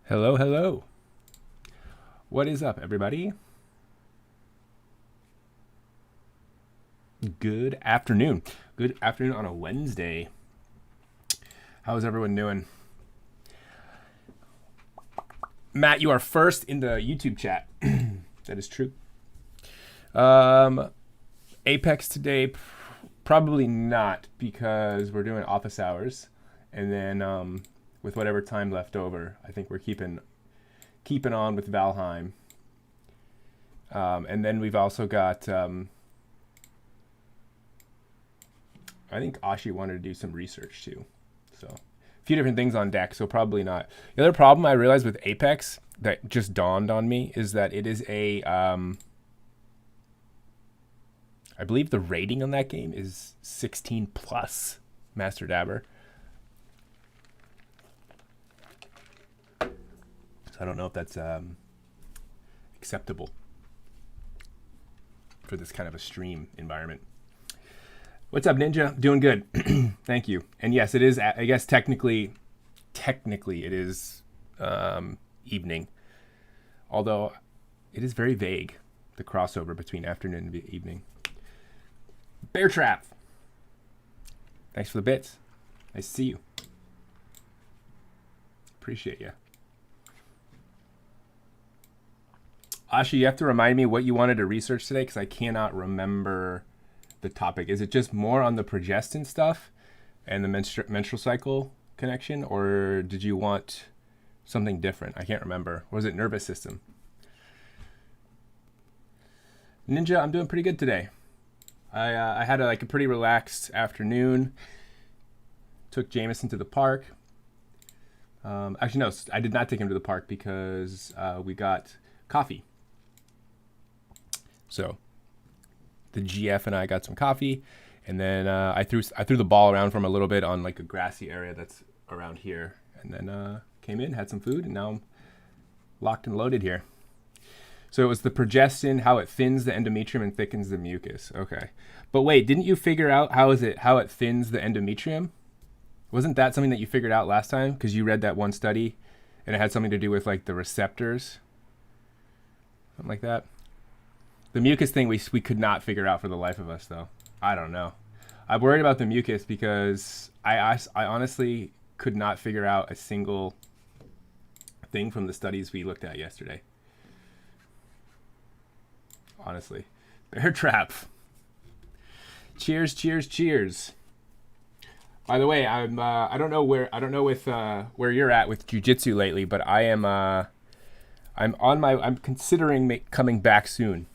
Hello, hello. What is up, everybody? Good afternoon. Good afternoon on a Wednesday. How's everyone doing? Matt, you are first in the YouTube chat. That is true. Apex today, probably not, because we're doing office hours, and then with whatever time left over, I think we're keeping on with Valheim. And then we've also got, I think Ashi wanted to do some research too. So a few different things on deck, so probably not. The other problem I realized with Apex that just dawned on me is that it is a, I believe the rating on that game is 16 plus Master Dabber. So I don't know if that's acceptable for this kind of a stream environment. What's up, Ninja? Doing good. Thank you. And yes, it is, I guess technically it is evening. Although it is very vague, the crossover between afternoon and evening. Bear Trap. Thanks for the bits. Nice to see you. Appreciate you. Ashi, you have to remind me what you wanted to research today because I cannot remember the topic. Is it just more on the progestin stuff and the menstrual cycle connection, or did you want something different? I can't remember. Or was it nervous system? Ninja, I'm doing pretty good today. I had a pretty relaxed afternoon. Took Jameson to the park. Actually, no, I did not take him to the park because we got coffee. So the GF and I got some coffee, and then I threw the ball around for him a little bit on like a grassy area that's around here, and then came in, had some food, and now I'm locked and loaded here. So it was the progestin, how it thins the endometrium and thickens the mucus. Okay, but wait, didn't you figure out how it thins the endometrium? Wasn't that something that you figured out last time? Because you read that one study, and it had something to do with like the receptors, something like that. The mucus thing we could not figure out for the life of us, though. I don't know. I'm worried about the mucus because I honestly could not figure out a single thing from the studies we looked at yesterday. Honestly. Bear Trap. Cheers, cheers, cheers. By the way, I don't know where you're at with jiu-jitsu lately, but I'm considering coming back soon.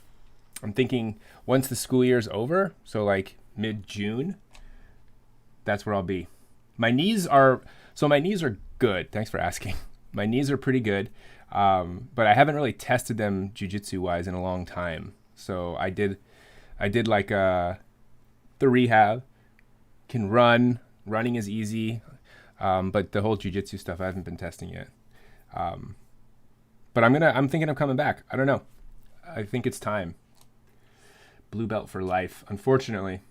I'm thinking once the school year is over, so like mid-June, that's where I'll be. My knees are good. Thanks for asking. My knees are pretty good, but I haven't really tested them jiu-jitsu wise in a long time. So I did like the rehab. Can run. Running is easy, but the whole jiu-jitsu stuff I haven't been testing yet. But I'm thinking of coming back. I don't know. I think it's time. Blue belt for life. Unfortunately,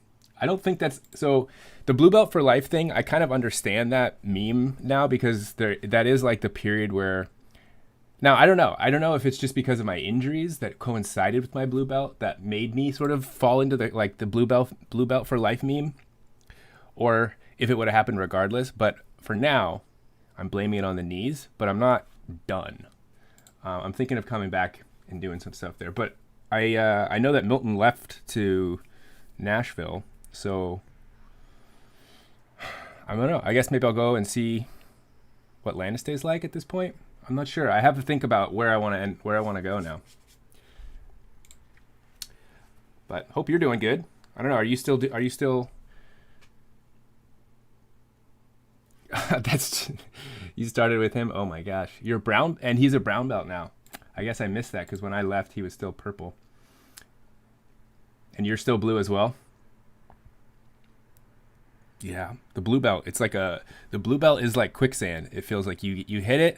I don't think that's so. The blue belt for life thing, I kind of understand that meme now because that is like the period where. Now I don't know if it's just because of my injuries that coincided with my blue belt that made me sort of fall into the blue belt for life meme, or if it would have happened regardless. But for now, I'm blaming it on the knees. But I'm not done. I'm thinking of coming back and doing some stuff there, but. I know that Milton left to Nashville, so I don't know. I guess maybe I'll go and see what Landistay's like at this point. I'm not sure. I have to think about where I want to go now. But hope you're doing good. I don't know. Are you still? That's you started with him. Oh my gosh, you're brown, and he's a brown belt now. I guess I missed that because when I left, he was still purple. And you're still blue as well? Yeah, the blue belt. It's like the blue belt is like quicksand. It feels like you hit it,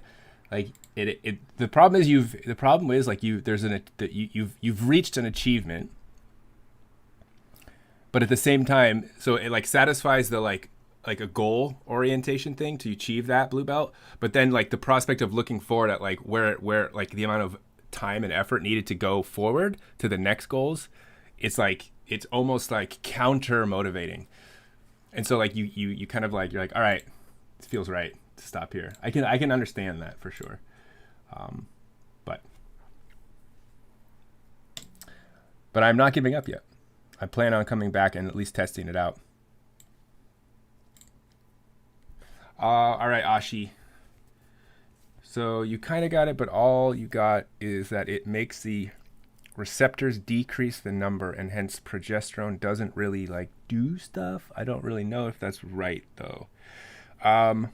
like it. The problem is like you've reached an achievement, but at the same time, so it like satisfies the like like a goal orientation thing to achieve that blue belt, but then like the prospect of looking forward at like where like the amount of time and effort needed to go forward to the next goals, it's like it's almost like counter motivating. And so like you kind of like, you're like, all right, it feels right to stop here. I can understand that for sure. But I'm not giving up yet. I plan on coming back and at least testing it out. All right, Ashi. So you kind of got it, but all you got is that it makes the receptors decrease the number, and hence progesterone doesn't really like do stuff. I don't really know if that's right though. Why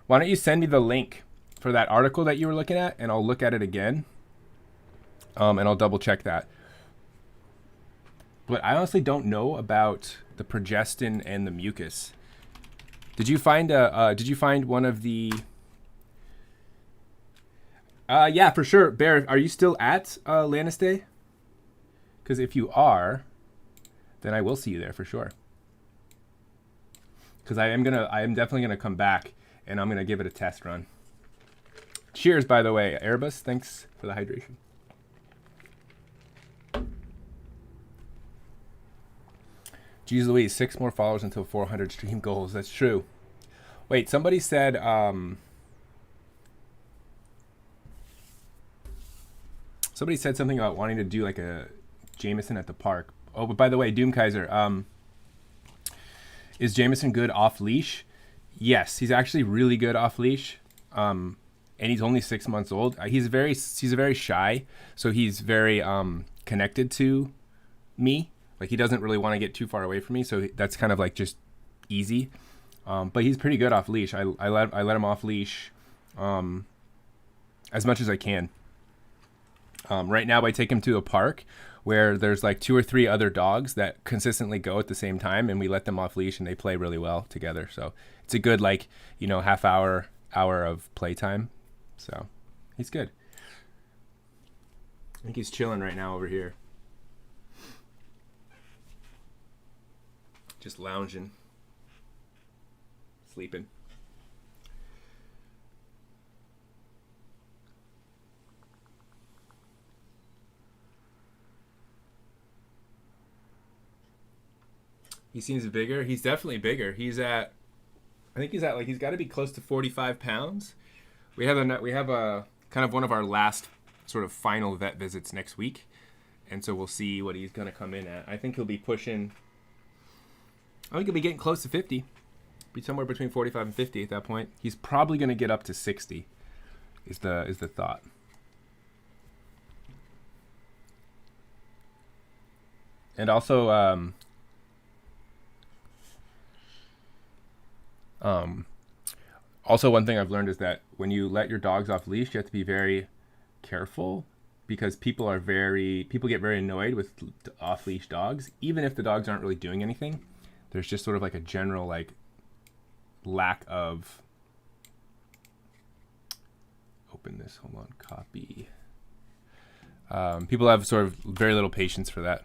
don't you send me the link for that article that you were looking at, and I'll look at it again, and I'll double check that. But I honestly don't know about the progestin and the mucus. Did you find one of the? Yeah, for sure. Bear, are you still at Lannister? Because if you are, then I will see you there for sure. Because I am definitely gonna come back and I'm gonna give it a test run. Cheers, by the way, Airbus. Thanks for the hydration. Jeez Louise, 6 more followers until 400 stream goals. That's true. Wait, somebody said something about wanting to do like a Jameson at the park. Oh, but by the way, Doomkaiser, is Jameson good off leash? Yes, he's actually really good off leash. And he's only 6 months old. He's very shy, so he's very connected to me. Like he doesn't really want to get too far away from me, so that's kind of like just easy. But he's pretty good off leash. I let him off leash as much as I can. Right now, I take him to a park where there's like 2 or 3 other dogs that consistently go at the same time, and we let them off leash, and they play really well together. So it's a good half hour of playtime. So he's good. I think he's chilling right now over here. Just lounging, sleeping. He seems bigger. He's definitely bigger. He's got to be close to 45 pounds. We have a kind of one of our last sort of final vet visits next week. And so we'll see what he's going to come in at. I think he'll be getting close to 50. Be somewhere between 45 and 50 at that point. He's probably going to get up to 60 is the thought. And also also one thing I've learned is that when you let your dogs off leash, you have to be very careful, because people get very annoyed with off leash dogs, even if the dogs aren't really doing anything. There's just sort of like a general like lack of hold on, copy. People have sort of very little patience for that.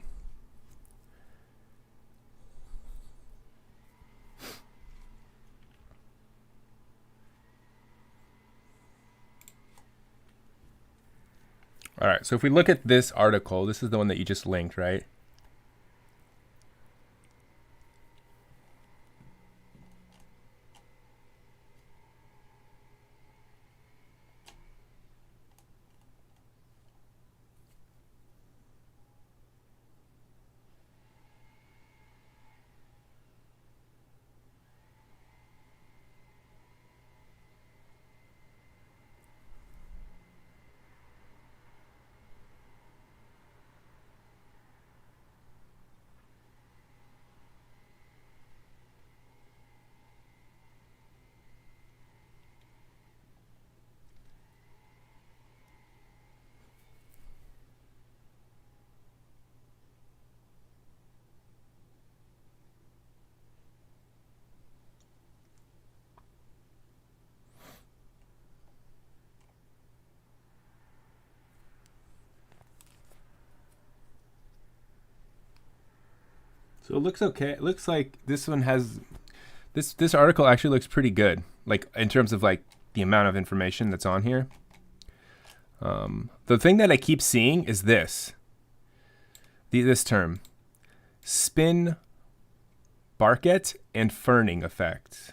All right, so if we look at this article, this is the one that you just linked, right? So it looks okay. It looks like this one has This article actually looks pretty good, like in terms of like the amount of information that's on here. The thing that I keep seeing is this term, spin Barket and ferning effects.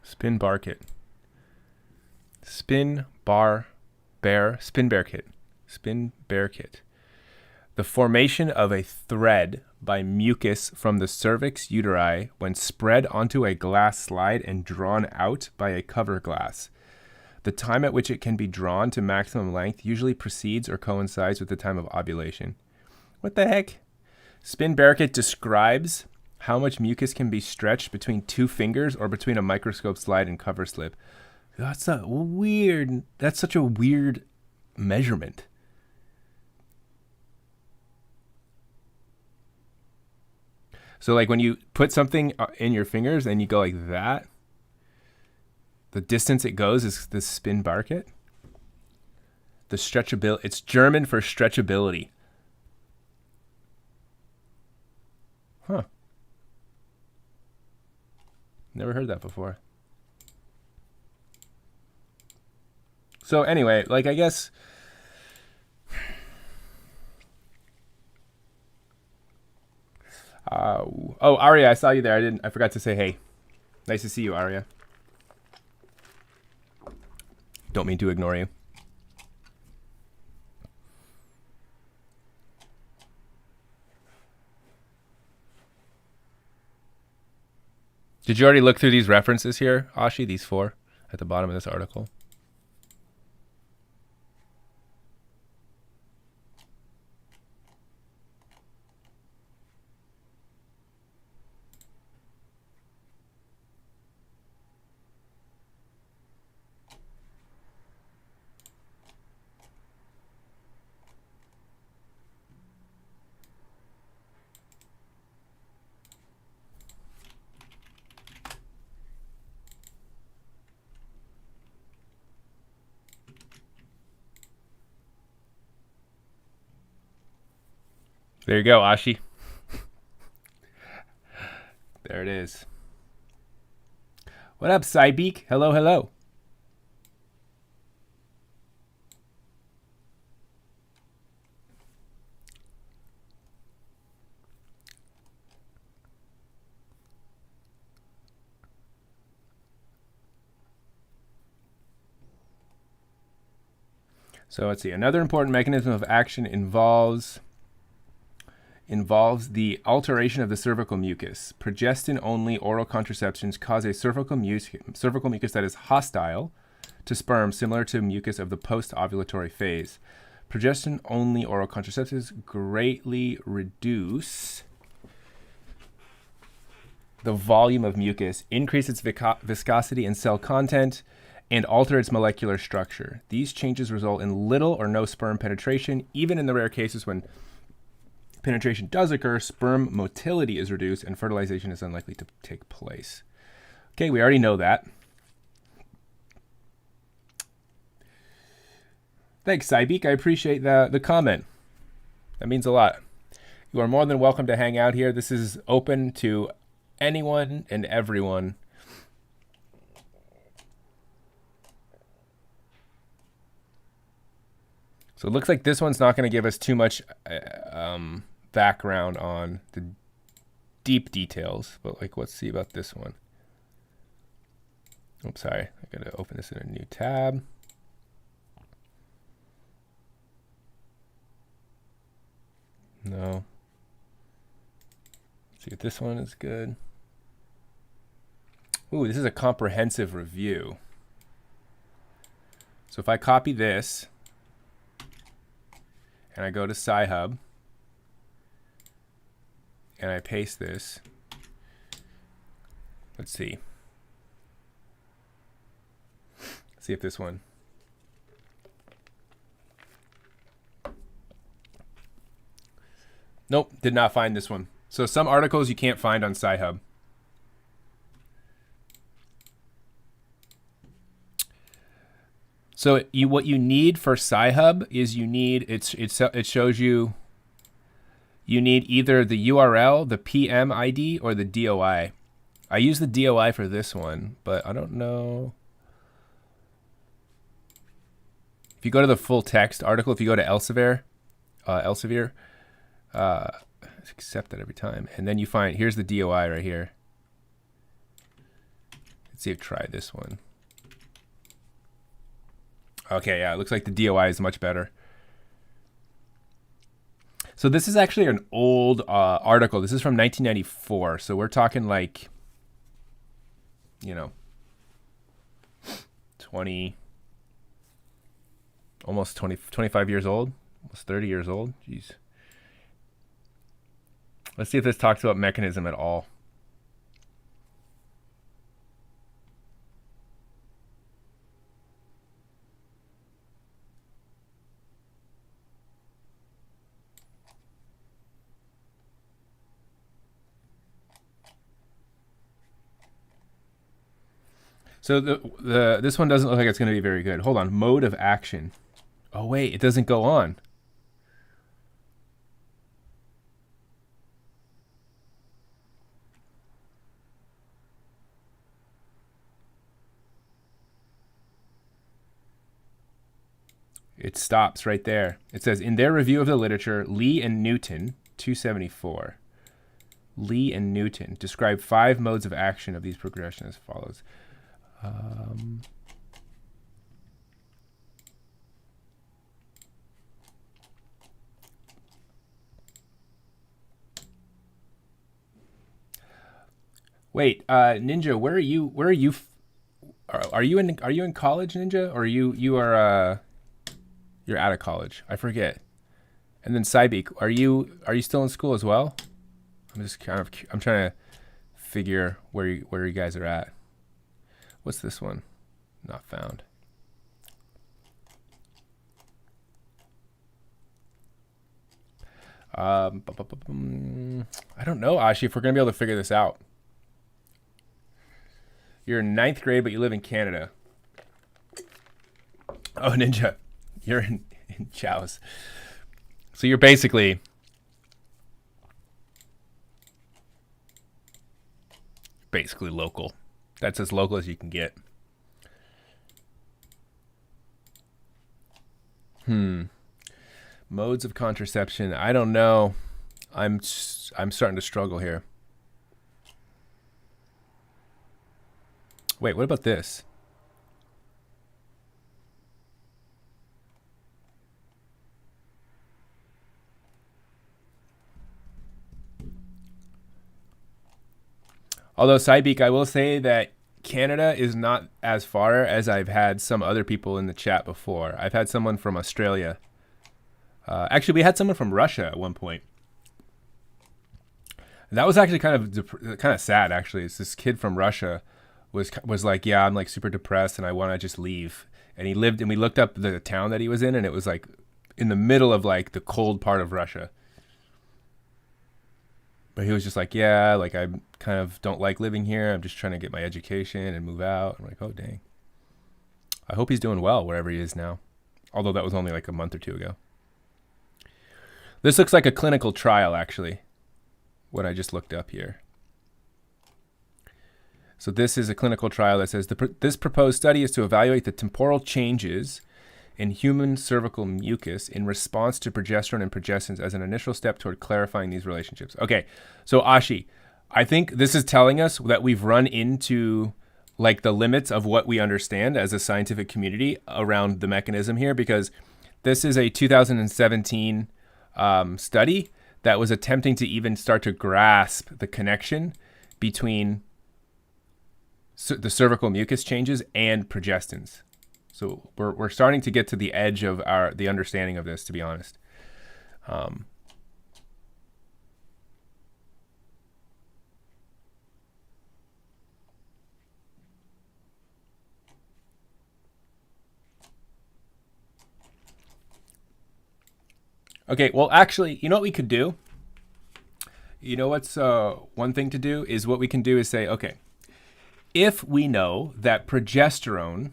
Spin Barket. Spin Bear Kit. The formation of a thread by mucus from the cervix uteri when spread onto a glass slide and drawn out by a cover glass. The time at which it can be drawn to maximum length usually precedes or coincides with the time of ovulation. What the heck? Spin Barket describes how much mucus can be stretched between two fingers or between a microscope slide and cover slip. That's such a weird measurement. So like when you put something in your fingers and you go like that, the distance it goes is the Spin Barket. The stretchability, it's German for stretchability. Huh. Never heard that before. So anyway, like I guess oh, Aria, I saw you there. I forgot to say hey. Nice to see you, Aria. Don't mean to ignore you. Did you already look through these references here, Ashi, these 4 at the bottom of this article? There you go, Ashi. There it is. What up, Cybeak? Hello, hello. So let's see. Another important mechanism of action involves the alteration of the cervical mucus. Progestin-only oral contraceptions cause a cervical mucus that is hostile to sperm, similar to mucus of the post-ovulatory phase. Progestin-only oral contraceptives greatly reduce the volume of mucus, increase its viscosity and cell content, and alter its molecular structure. These changes result in little or no sperm penetration. Even in the rare cases when penetration does occur, sperm motility is reduced and fertilization is unlikely to take place. Okay, we already know that. Thanks, Cybeak. I appreciate the comment. That means a lot. You are more than welcome to hang out here. This is open to anyone and everyone. So it looks like this one's not going to give us too much background on the deep details, but like, let's see about this one. Oops, sorry. I got to open this in a new tab. No. Let's see if this one is good. Ooh, this is a comprehensive review. So if I copy this and I go to Sci-Hub and I paste this, let's see. Let's see if this one. Nope, did not find this one. So some articles you can't find on Sci-Hub. So what you need for Sci-Hub is it shows you need either the URL, the PM ID, or the DOI. I use the DOI for this one, but I don't know. If you go to the full text article, if you go to Elsevier, accept that every time, and then you find, here's the DOI right here. Let's see if try this one. Okay, yeah, it looks like the DOI is much better. So this is actually an old article. This is from 1994. So we're talking like, 25 years old, almost 30 years old. Jeez. Let's see if this talks about mechanism at all. So this one doesn't look like it's going to be very good. Hold on. Mode of action. Oh, wait. It doesn't go on. It stops right there. It says, in their review of the literature, Lee and Newton, 274. Lee and Newton describe 5 modes of action of these progressions as follows. Wait, Ninja, where are you? Where are you? Are you in college, Ninja, or you're out of college? I forget. And then Cybeek, are you still in school as well? I'm trying to figure where you guys are at. What's this one? Not found. I don't know, Ashi, if we're gonna be able to figure this out. You're in 9th grade, but you live in Canada. Oh, Ninja, you're in Chow's. So you're basically local. That's as local as you can get. Modes of contraception. I don't know. I'm starting to struggle here. Wait, what about this? Although, Cybeek, I will say that Canada is not as far as I've had some other people in the chat before. I've had someone from Australia. Actually, we had someone from Russia at one point. That was actually kind of sad, actually. It's this kid from Russia was like, yeah, I'm like super depressed and I want to just leave. And we looked up the town that he was in, and it was like in the middle of like the cold part of Russia. But he was just like, yeah, like I kind of don't like living here. I'm just trying to get my education and move out. I'm like, oh, dang. I hope he's doing well wherever he is now. Although that was only like a month or 2 ago. This looks like a clinical trial, actually. What I just looked up here. So this is a clinical trial that says this proposed study is to evaluate the temporal changes in human cervical mucus in response to progesterone and progestins as an initial step toward clarifying these relationships. Okay, so Ashi, I think this is telling us that we've run into like the limits of what we understand as a scientific community around the mechanism here, because this is a 2017 study that was attempting to even start to grasp the connection between the cervical mucus changes and progestins. So we're starting to get to the edge of the understanding of this, to be honest. Okay, well, actually, you know what we could do? You know what's one thing to do is what we can do is say, okay, if we know that progesterone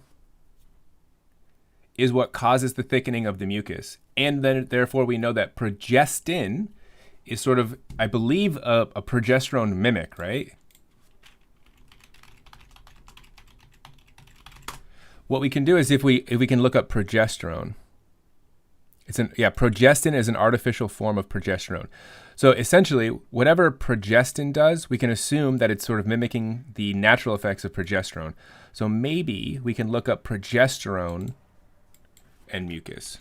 is what causes the thickening of the mucus. And then therefore we know that progestin is sort of, I believe, a progesterone mimic, right? What we can do is if we can look up progesterone. Progestin is an artificial form of progesterone. So essentially, whatever progestin does, we can assume that it's sort of mimicking the natural effects of progesterone. So maybe we can look up progesterone and mucus.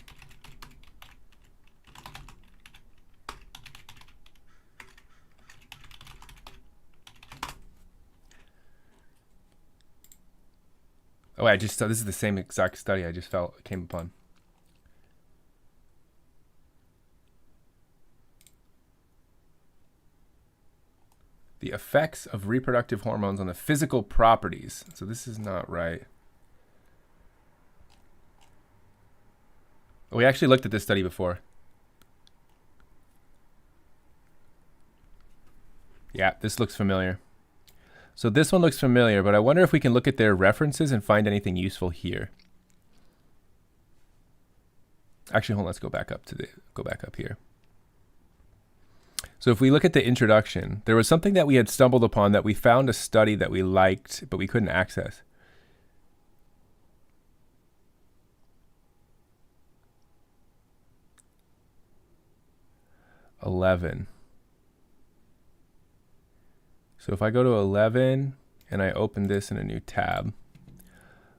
Oh, I just saw this is the same exact study I just came upon. The effects of reproductive hormones on the physical properties. So this is not right. We actually looked at this study before. Yeah, this looks familiar. So this one looks familiar, but I wonder if we can look at their references and find anything useful here. Actually, hold on, let's go back up here. So if we look at the introduction, there was something that we had stumbled upon that we found a study that we liked, but we couldn't access. .11. So if I go to 11 and I open this in a new tab,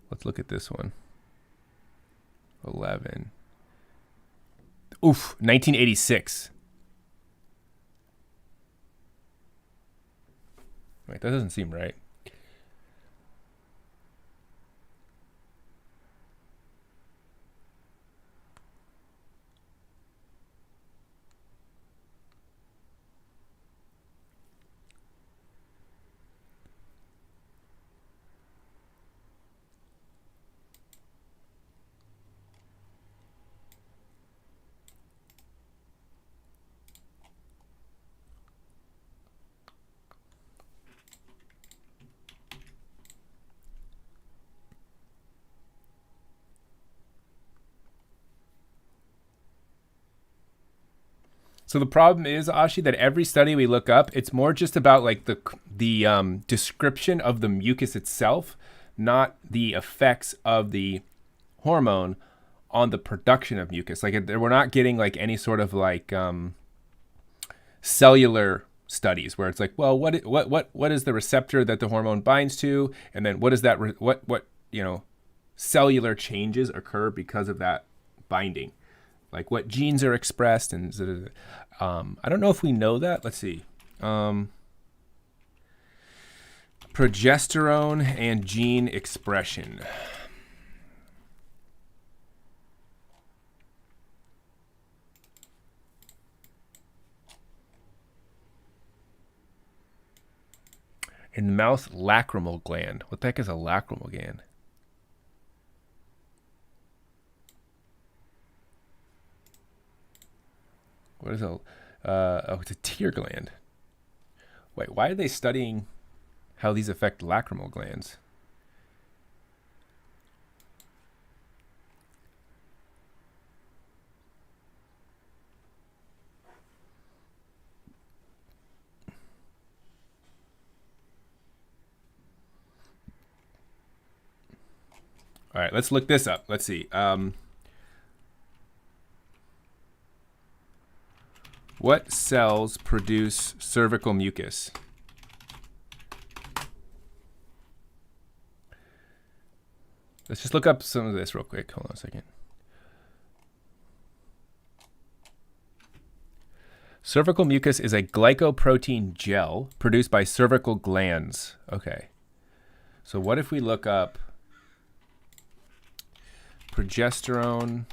let's look at this one. 11. Oof, 1986. Wait, that doesn't seem right. So the problem is, Ashi, that every study we look up, it's more just about like the description of the mucus itself, not the effects of the hormone on the production of mucus. Like we're not getting like any sort of like cellular studies where it's like, well, what is the receptor that the hormone binds to, and then what is that what cellular changes occur because of that binding. Like what genes are expressed, and I don't know if we know that. Let's see. Progesterone and gene expression. In the mouse, lacrimal gland. What the heck is a lacrimal gland? What is it's a tear gland. Wait, why are they studying how these affect lacrimal glands? All right, let's look this up. Let's see. What cells produce cervical mucus? Let's just look up some of this real quick. Hold on a second. Cervical mucus is a glycoprotein gel produced by cervical glands. Okay. So what if we look up progesterone,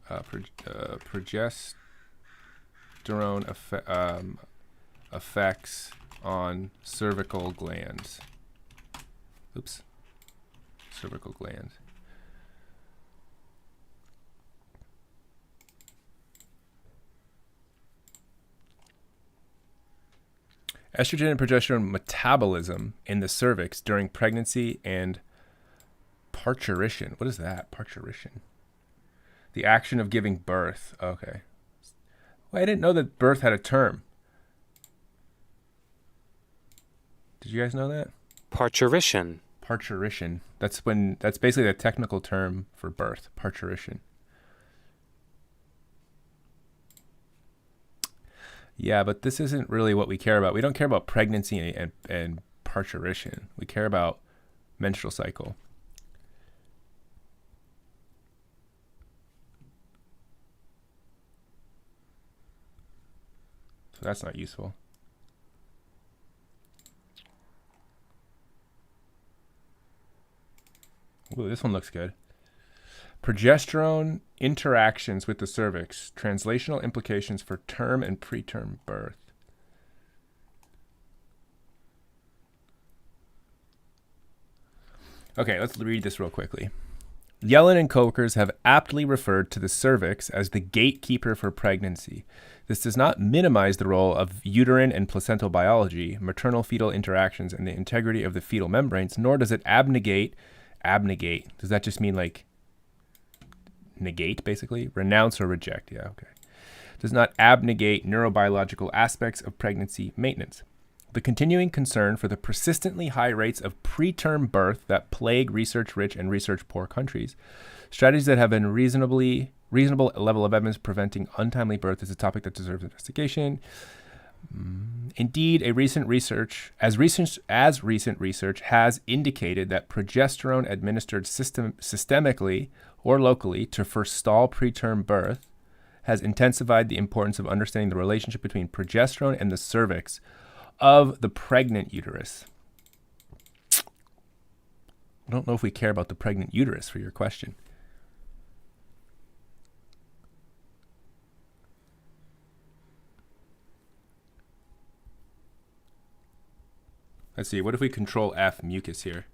progesterone effects on cervical glands. Oops. Cervical glands. Estrogen and progesterone metabolism in the cervix during pregnancy and parturition. What is that? Parturition. The action of giving birth. Okay. Well, I didn't know that birth had a term. Did you guys know that? Parturition. Parturition. That's basically the technical term for birth. Parturition. Yeah, but this isn't really what we care about. We don't care about pregnancy and parturition. We care about menstrual cycle. So that's not useful. Ooh, this one looks good. Progesterone interactions with the cervix. Translational implications for term and preterm birth. Okay, let's read this real quickly. Yellen and Kokers have aptly referred to the cervix as the gatekeeper for pregnancy. This does not minimize the role of uterine and placental biology, maternal-fetal interactions, and the integrity of the fetal membranes, nor does it abnegate. Does that just mean like negate, basically? Renounce or reject. Yeah, okay. Does not abnegate neurobiological aspects of pregnancy maintenance. The continuing concern for the persistently high rates of preterm birth that plague research-rich and research-poor countries. Strategies that have been reasonable level of evidence preventing untimely birth is a topic that deserves investigation. Indeed, recent research has indicated that progesterone administered systemically or locally to forestall preterm birth has intensified the importance of understanding the relationship between progesterone and the cervix of the pregnant uterus. I don't know if we care about the pregnant uterus for your question. Let's see, what if we control F mucus here?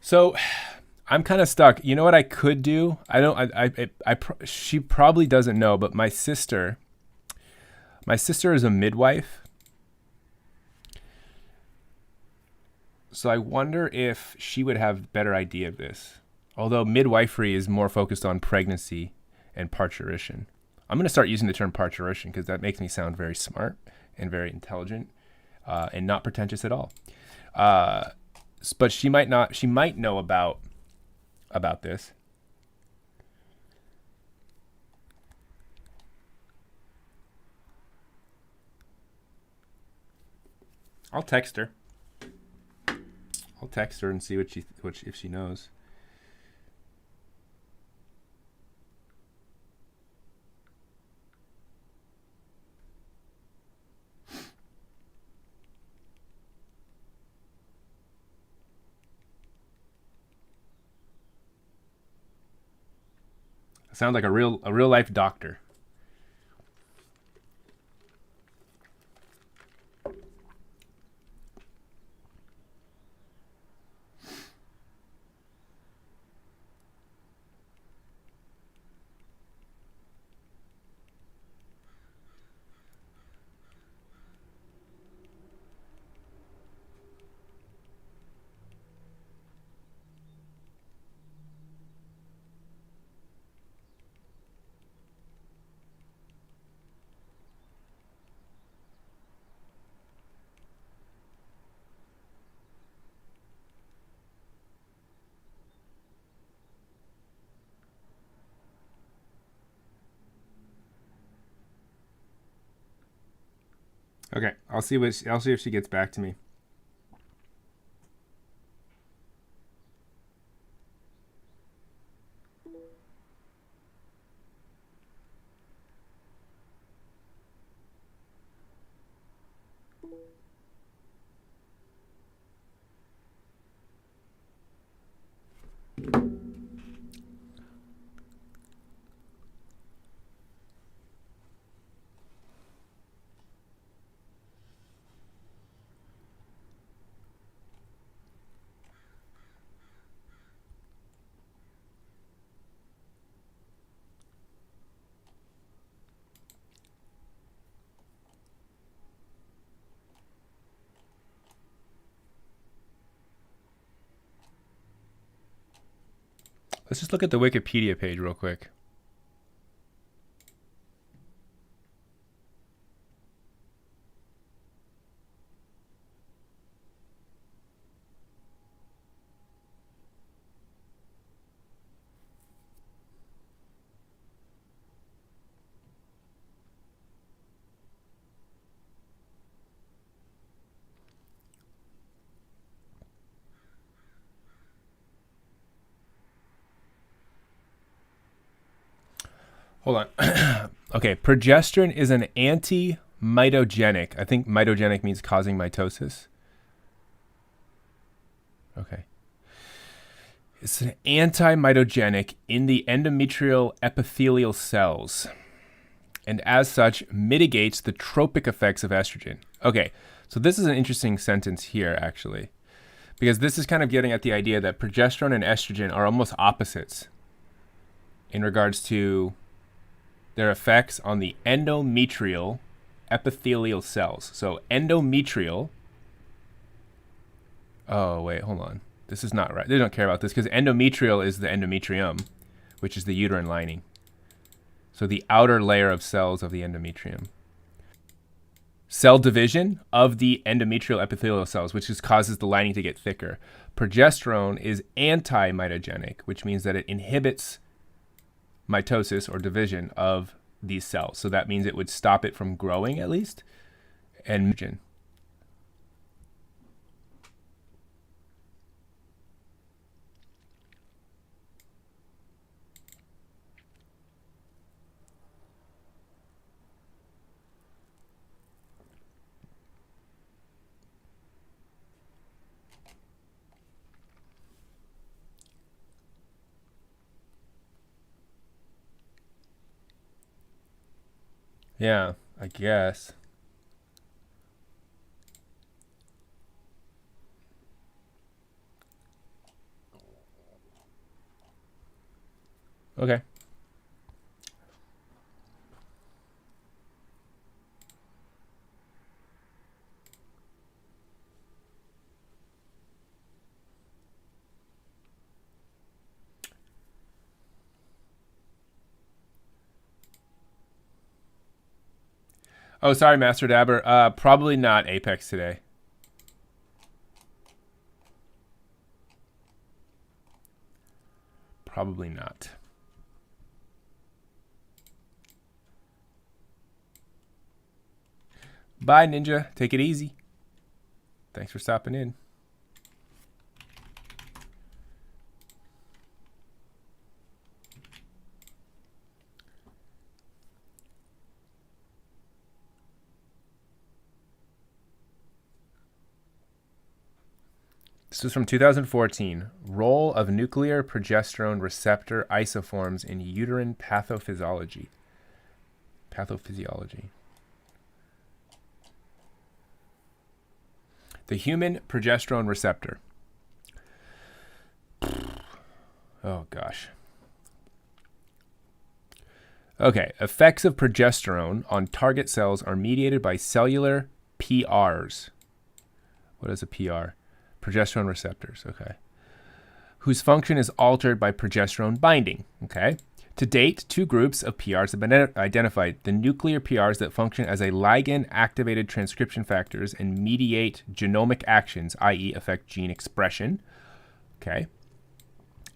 So I'm kind of stuck. You know what I could do? She probably doesn't know, but my sister is a midwife. So I wonder if she would have a better idea of this. Although midwifery is more focused on pregnancy and parturition. I'm going to start using the term parturition because that makes me sound very smart and very intelligent and not pretentious at all. But she might not. She might know about this. I'll text her. And see if she knows. Sounds like a real life doctor. Okay, I'll see if she gets back to me. Let's just look at the Wikipedia page real quick. Hold on. Okay, progesterone is an anti-mitogenic. I think mitogenic means causing mitosis. Okay. It's an anti-mitogenic in the endometrial epithelial cells, and as such mitigates the tropic effects of estrogen. Okay, so this is an interesting sentence here, actually, because this is kind of getting at the idea that progesterone and estrogen are almost opposites in regards to their effects on the endometrial epithelial cells. So endometrial. Oh, wait, hold on. This is not right. They don't care about this because endometrial is the endometrium, which is the uterine lining. So the outer layer of cells of the endometrium. Cell division of the endometrial epithelial cells, which just causes the lining to get thicker. Progesterone is anti-mitogenic, which means that it inhibits mitosis or division of these cells. So that means it would stop it from growing at least. And yeah, I guess. Okay. Oh, sorry, Master Dabber. Probably not Apex today. Probably not. Bye, Ninja. Take it easy. Thanks for stopping in. This is from 2014. Role of nuclear progesterone receptor isoforms in uterine pathophysiology. The human progesterone receptor. Oh, gosh. Okay, effects of progesterone on target cells are mediated by cellular PRs. What is a PR? Progesterone receptors, okay. Whose function is altered by progesterone binding, okay. To date, two groups of PRs have been identified. The nuclear PRs that function as a ligand-activated transcription factors and mediate genomic actions, i.e. affect gene expression, okay.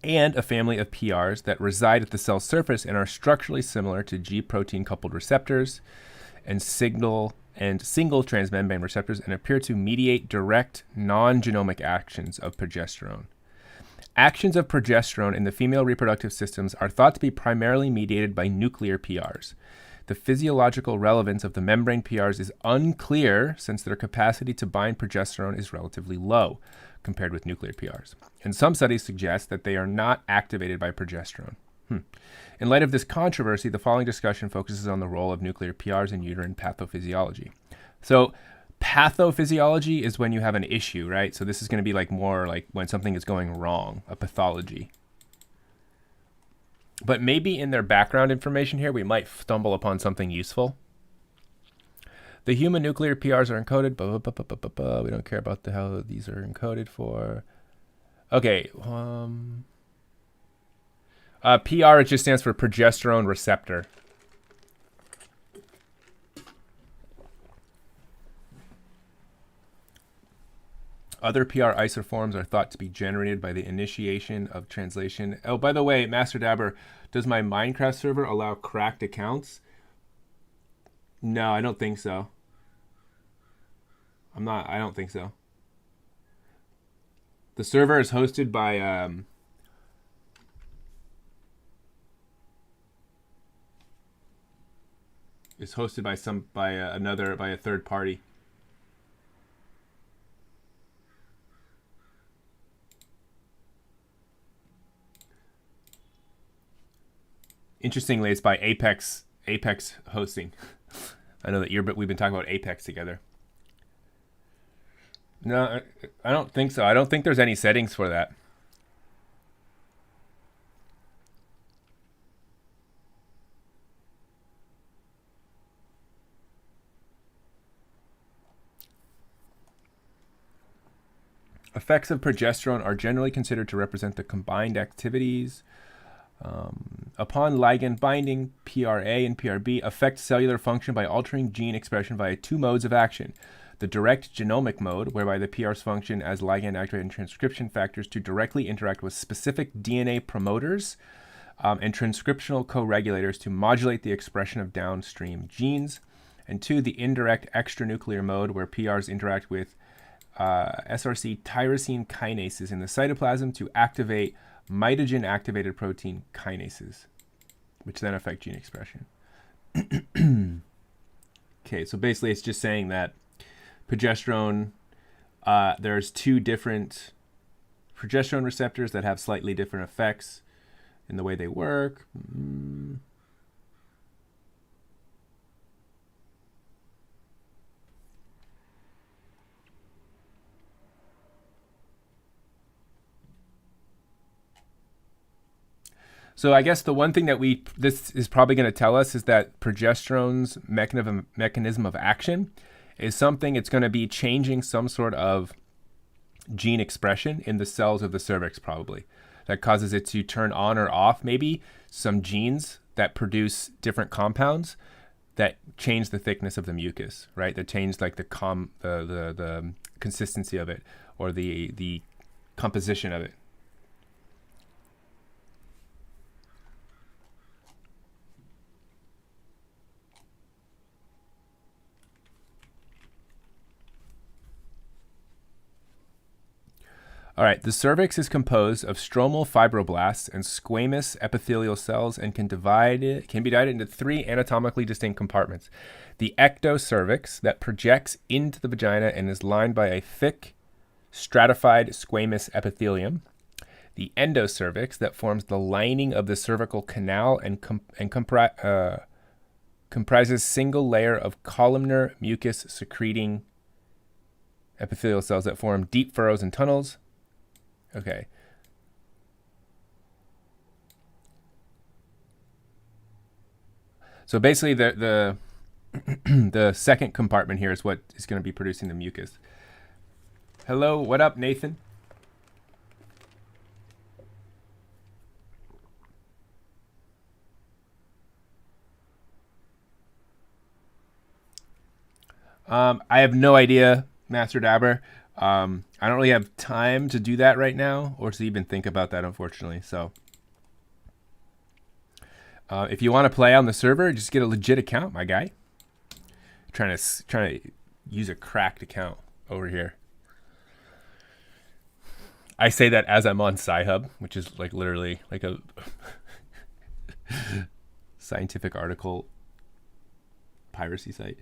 And a family of PRs that reside at the cell surface and are structurally similar to G protein-coupled receptors and single transmembrane receptors and appear to mediate direct non-genomic actions of progesterone. Actions of progesterone in the female reproductive systems are thought to be primarily mediated by nuclear PRs. The physiological relevance of the membrane PRs is unclear since their capacity to bind progesterone is relatively low compared with nuclear PRs. And some studies suggest that they are not activated by progesterone. In light of this controversy, the following discussion focuses on the role of nuclear PRs in uterine pathophysiology. So pathophysiology is when you have an issue, right? So this is going to be like more like when something is going wrong, a pathology. But maybe in their background information here, we might stumble upon something useful. The human nuclear PRs are encoded. We don't care about how these are encoded for. Okay. PR, it just stands for progesterone receptor. Other PR isoforms are thought to be generated by the initiation of translation. Oh, by the way, Master Dabber, does my Minecraft server allow cracked accounts? No, I don't think so. I don't think so. The server is hosted by by a third party. Interestingly, it's by Apex hosting. I know that we've been talking about Apex together. No, I don't think so. I don't think there's any settings for that. Effects of progesterone are generally considered to represent the combined activities upon ligand binding. PRA and PRB affect cellular function by altering gene expression via two modes of action. The direct genomic mode, whereby the PRs function as ligand-activated transcription factors to directly interact with specific DNA promoters and transcriptional co-regulators to modulate the expression of downstream genes. And two, the indirect extranuclear mode, where PRs interact with SRC tyrosine kinases in the cytoplasm to activate mitogen-activated protein kinases, which then affect gene expression. Okay, so basically it's just saying that progesterone, there's two different progesterone receptors that have slightly different effects in the way they work. So I guess the one thing that this is probably going to tell us is that progesterone's mechanism of action is something, it's going to be changing some sort of gene expression in the cells of the cervix, probably, that causes it to turn on or off maybe some genes that produce different compounds that change the thickness of the mucus, right? That change like the consistency of it, or the composition of it. All right, the cervix is composed of stromal fibroblasts and squamous epithelial cells and can be divided into three anatomically distinct compartments. The ectocervix that projects into the vagina and is lined by a thick, stratified squamous epithelium. The endocervix that forms the lining of the cervical canal and comprises single layer of columnar mucus secreting epithelial cells that form deep furrows and tunnels. Okay. So basically the the second compartment here is what is going to be producing the mucus. Hello, what up, Nathan? I have no idea, Master Dabber. I don't really have time to do that right now, or to even think about that, unfortunately. So, if you want to play on the server, just get a legit account, my guy. Trying to use a cracked account over here. I say that as I'm on Sci-Hub, which is like literally like a scientific article piracy site.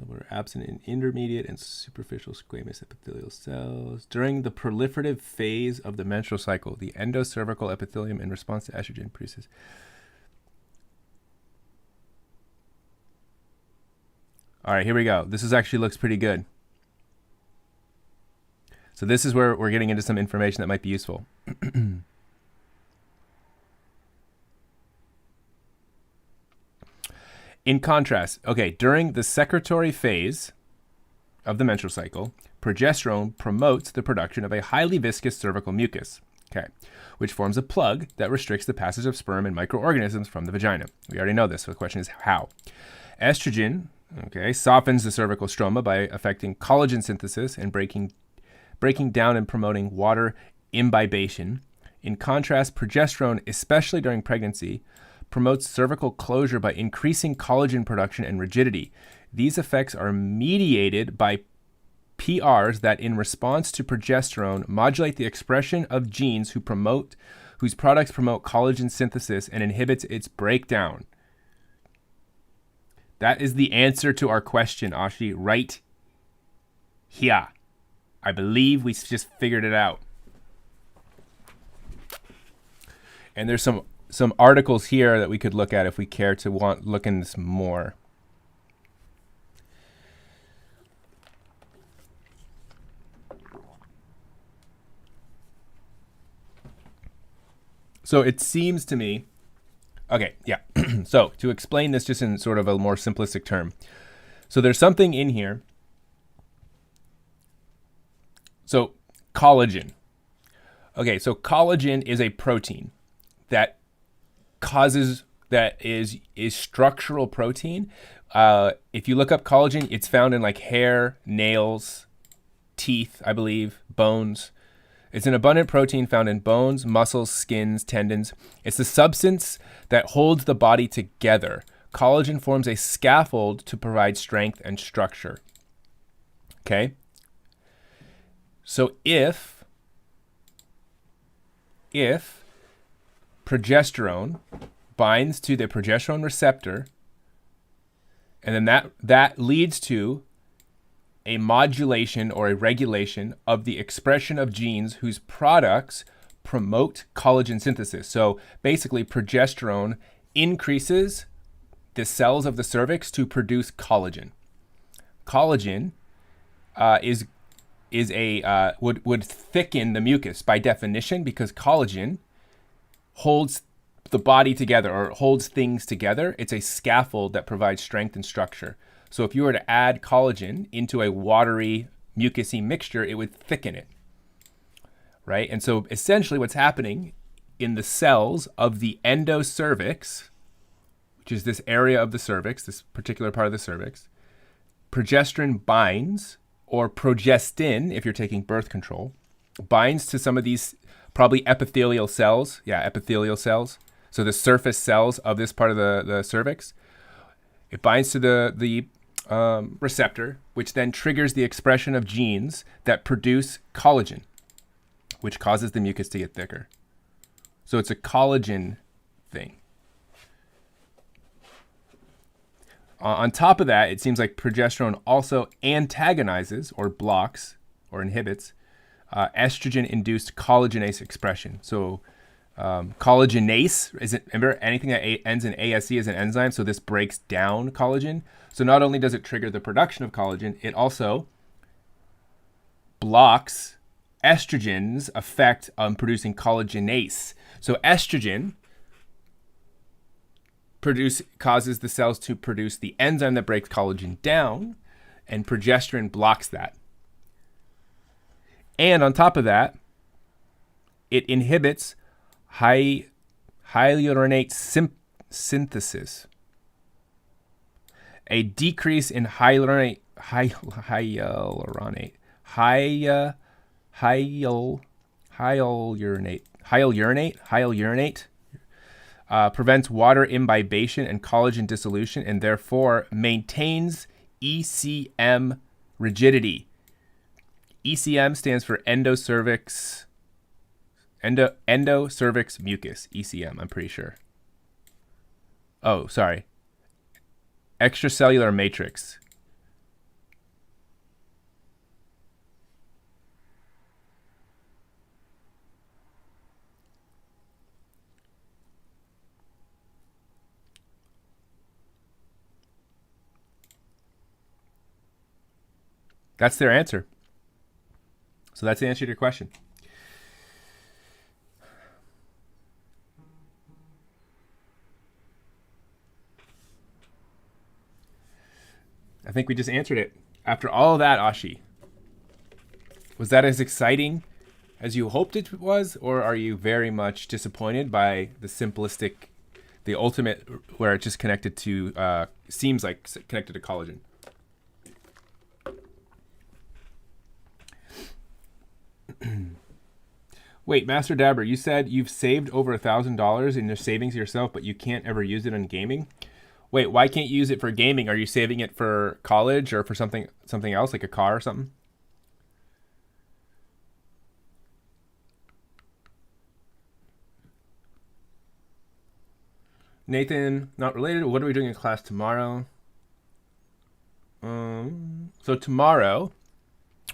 We're absent in intermediate and superficial squamous epithelial cells. During the proliferative phase of the menstrual cycle, the endocervical epithelium, in response to estrogen, produces. All right, here we go. This actually looks pretty good. So this is where we're getting into some information that might be useful. In contrast, okay, during the secretory phase of the menstrual cycle, progesterone promotes the production of a highly viscous cervical mucus. Okay. Which forms a plug that restricts the passage of sperm and microorganisms from the vagina. We already know this, so the question is how. Estrogen, okay, softens the cervical stroma by affecting collagen synthesis and breaking down and promoting water imbibition. In contrast, progesterone, especially during pregnancy, promotes cervical closure by increasing collagen production and rigidity. These effects are mediated by PRs that, in response to progesterone, modulate the expression of genes whose products promote collagen synthesis and inhibits its breakdown. That is the answer to our question, Ashi, right here. I believe we just figured it out. And there's some articles here that we could look at if we care to look in this more. So it seems to me, okay, yeah. So to explain this just in sort of a more simplistic term. So there's something in here. So collagen. Okay, so collagen is a protein that is structural protein. If you look up collagen, it's found in like hair, nails, teeth, I believe, bones. It's an abundant protein found in bones, muscles, skins, tendons. It's the substance that holds the body together. Collagen forms a scaffold to provide strength and structure. Okay? So if progesterone binds to the progesterone receptor, and then that leads to a modulation or a regulation of the expression of genes whose products promote collagen synthesis. So basically, progesterone increases the cells of the cervix to produce collagen. Collagen would thicken the mucus by definition, because collagen holds the body together or holds things together. It's a scaffold that provides strength and structure. So if you were to add collagen into a watery, mucousy mixture, it would thicken it, right? And so essentially what's happening in the cells of the endocervix, which is this area of the cervix, this particular part of the cervix, progesterone binds, or progestin, if you're taking birth control, binds to some of these probably epithelial cells. Yeah, epithelial cells. So the surface cells of this part of the cervix. It binds to the receptor, which then triggers the expression of genes that produce collagen, which causes the mucus to get thicker. So it's a collagen thing. On top of that, it seems like progesterone also antagonizes or blocks or inhibits estrogen-induced collagenase expression. So collagenase, remember anything that ends in ASE is an enzyme, so this breaks down collagen. So not only does it trigger the production of collagen, it also blocks estrogen's effect on producing collagenase. So estrogen causes the cells to produce the enzyme that breaks collagen down, and progesterone blocks that. And on top of that, it inhibits hyaluronate synthesis. A decrease in hyaluronate prevents water imbibition and collagen dissolution, and therefore maintains ECM rigidity. ECM stands for endocervix mucus. ECM, I'm pretty sure. Oh, sorry. Extracellular matrix. That's their answer. So that's the answer to your question. I think we just answered it. After all of that, Ashi, was that as exciting as you hoped it was, or are you very much disappointed by the simplistic, the ultimate, where it's just connected to, seems like connected to collagen? Wait, Master Dabber, you said you've saved over $1,000 in your savings yourself, but you can't ever use it on gaming? Wait, why can't you use it for gaming? Are you saving it for college or for something else, like a car or something? Nathan, not related. What are we doing in class tomorrow? So tomorrow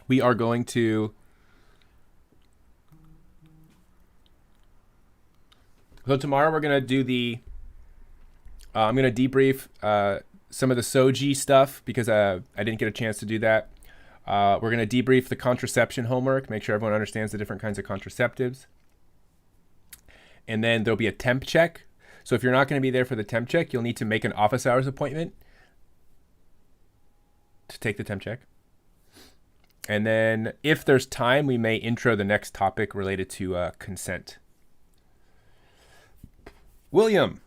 we are going to. So tomorrow we're gonna do the. I'm gonna debrief some of the Soji stuff because I didn't get a chance to do that. We're gonna debrief the contraception homework, make sure everyone understands the different kinds of contraceptives, and then there'll be a temp check. So if you're not going to be there for the temp check, you'll need to make an office hours appointment to take the temp check. And then if there's time, we may intro the next topic related to consent. William.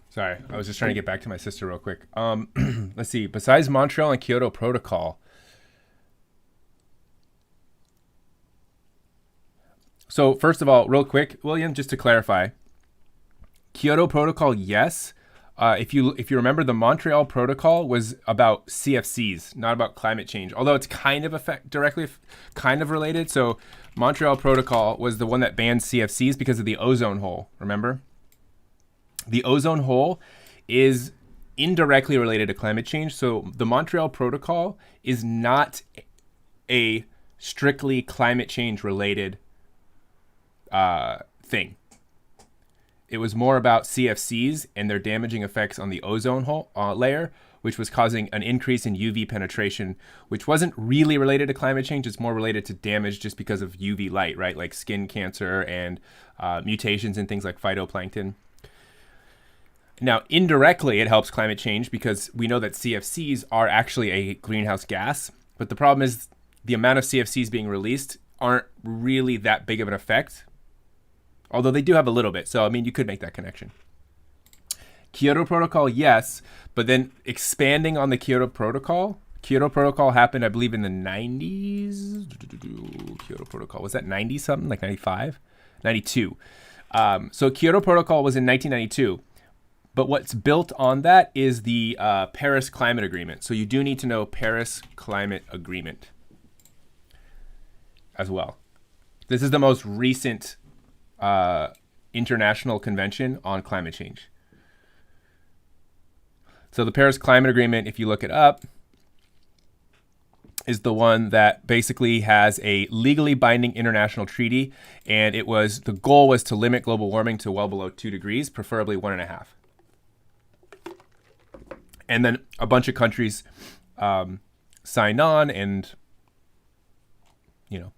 Sorry, I was just trying to get back to my sister real quick. Let's see. Besides Montreal and Kyoto Protocol. So first of all, real quick, William, just to clarify, Kyoto Protocol, yes. If you remember, the Montreal Protocol was about CFCs, not about climate change. Although it's kind of directly related. So Montreal Protocol was the one that banned CFCs because of the ozone hole. Remember? The ozone hole is indirectly related to climate change. So the Montreal Protocol is not a strictly climate change related thing. It was more about CFCs and their damaging effects on the ozone hole layer, which was causing an increase in UV penetration, which wasn't really related to climate change. It's more related to damage just because of UV light, right? Like skin cancer and mutations in things like phytoplankton. Now, indirectly, it helps climate change because we know that CFCs are actually a greenhouse gas. But the problem is the amount of CFCs being released aren't really that big of an effect. Although they do have a little bit. So, I mean, you could make that connection. Kyoto Protocol, yes. But then expanding on the Kyoto Protocol happened, I believe, in the 90s. Kyoto Protocol, was that 90 something? Like 95? 92. So Kyoto Protocol was in 1992. But what's built on that is the Paris Climate Agreement. So you do need to know Paris Climate Agreement as well. This is the most recent international convention on climate change. So the Paris Climate Agreement, if you look it up, is the one that basically has a legally binding international treaty. And the goal was to limit global warming to well below 2 degrees, preferably 1.5. And then a bunch of countries signed on, and you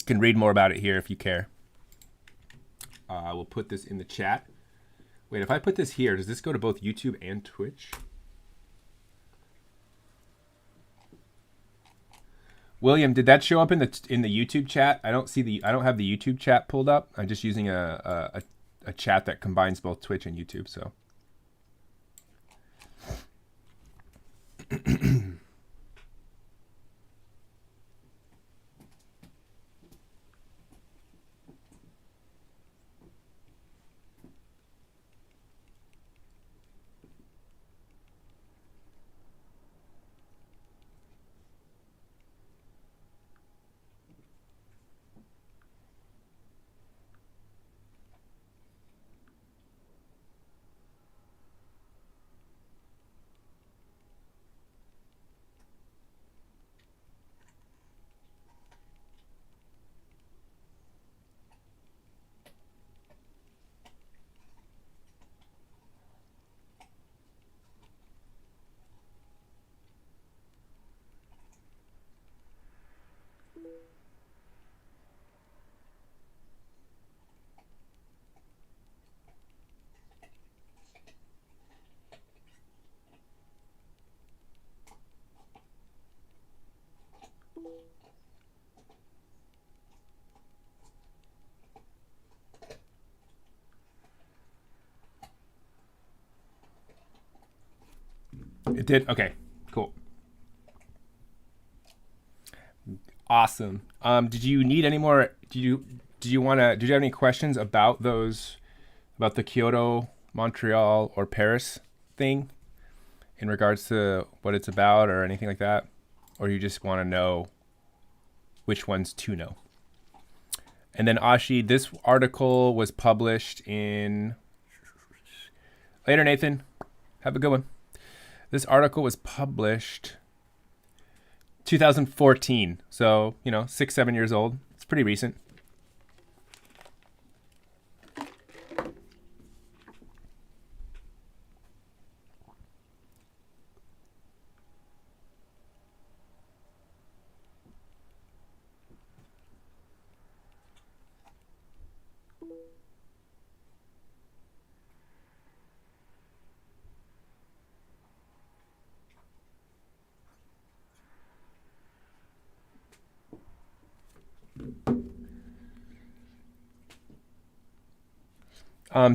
can read more about it here if you care. I will put this in the chat. Wait, if I put this here, does this go to both YouTube and Twitch? William, did that show up in the YouTube chat? I don't have the YouTube chat pulled up. I'm just using a chat that combines both Twitch and YouTube, so. It did? Okay, cool. Awesome. Did you need any more? Did you want to? Did you have any questions about about the Kyoto, Montreal, or Paris thing in regards to what it's about or anything like that? Or you just want to know which ones to know? And then Ashi, this article was published in... Later, Nathan. Have a good one. This article was published 2014. So, 6-7 years old. It's pretty recent.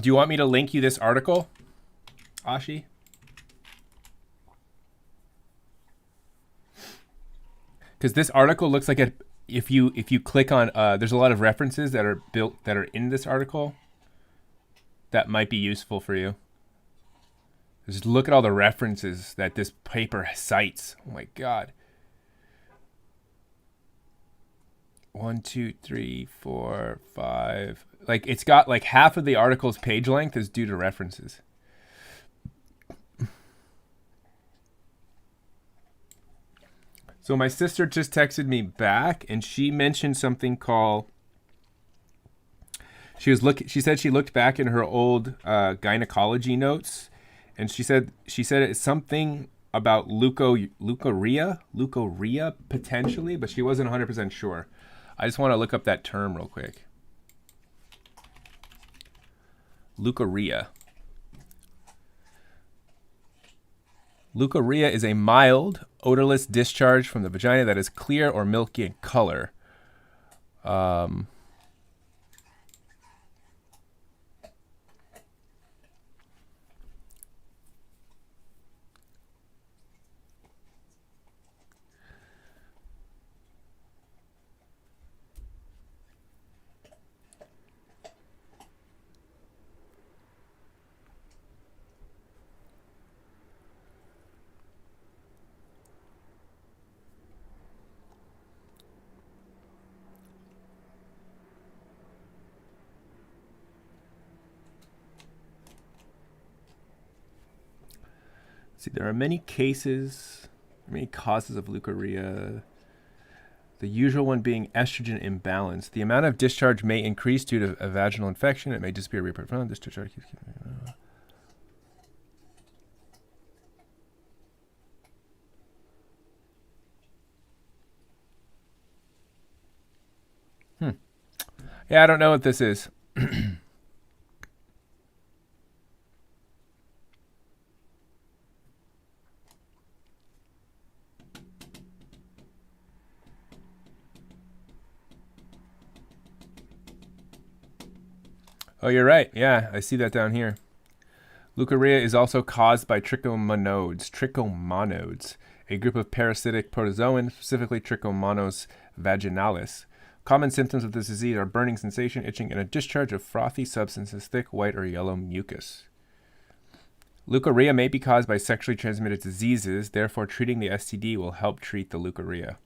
Do you want me to link you this article, Ashi? Because this article looks like if you click on there's a lot of references that are in this article that might be useful for you. Just look at all the references that this paper cites. Oh my god. 1, 2, 3, 4, 5. Like, it's got like half of the article's page length is due to references. So my sister just texted me back, and she mentioned something called... She said she looked back in her old gynecology notes, and she said it's something about leucorrhea potentially, but she wasn't 100% sure. I just want to look up that term real quick. Leukeria. Leukeria is a mild, odorless discharge from the vagina that is clear or milky in color. See, there are many causes of leukorrhea. The usual one being estrogen imbalance. The amount of discharge may increase due to a vaginal infection. It may disappear reproduction. This discharge keeps... Yeah, I don't know what this is. Oh, you're right. Yeah, I see that down here. Leukorrhea is also caused by trichomonodes, a group of parasitic protozoan, specifically Trichomonas vaginalis. Common symptoms of this disease are burning sensation, itching, and a discharge of frothy substances, thick white or yellow mucus. Leukorrhea may be caused by sexually transmitted diseases, therefore treating the STD will help treat the leukorrhea.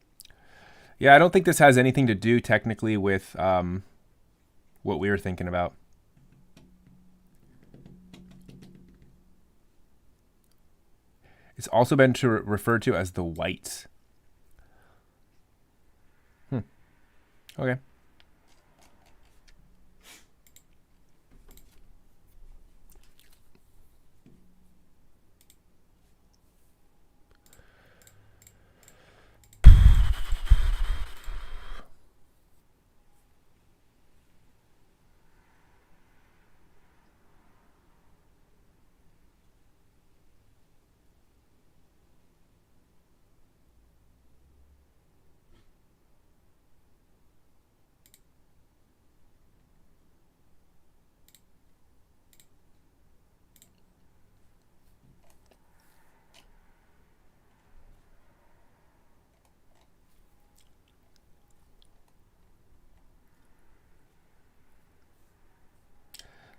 Yeah, I don't think this has anything to do technically with what we were thinking about. It's also been referred to as the whites. Okay.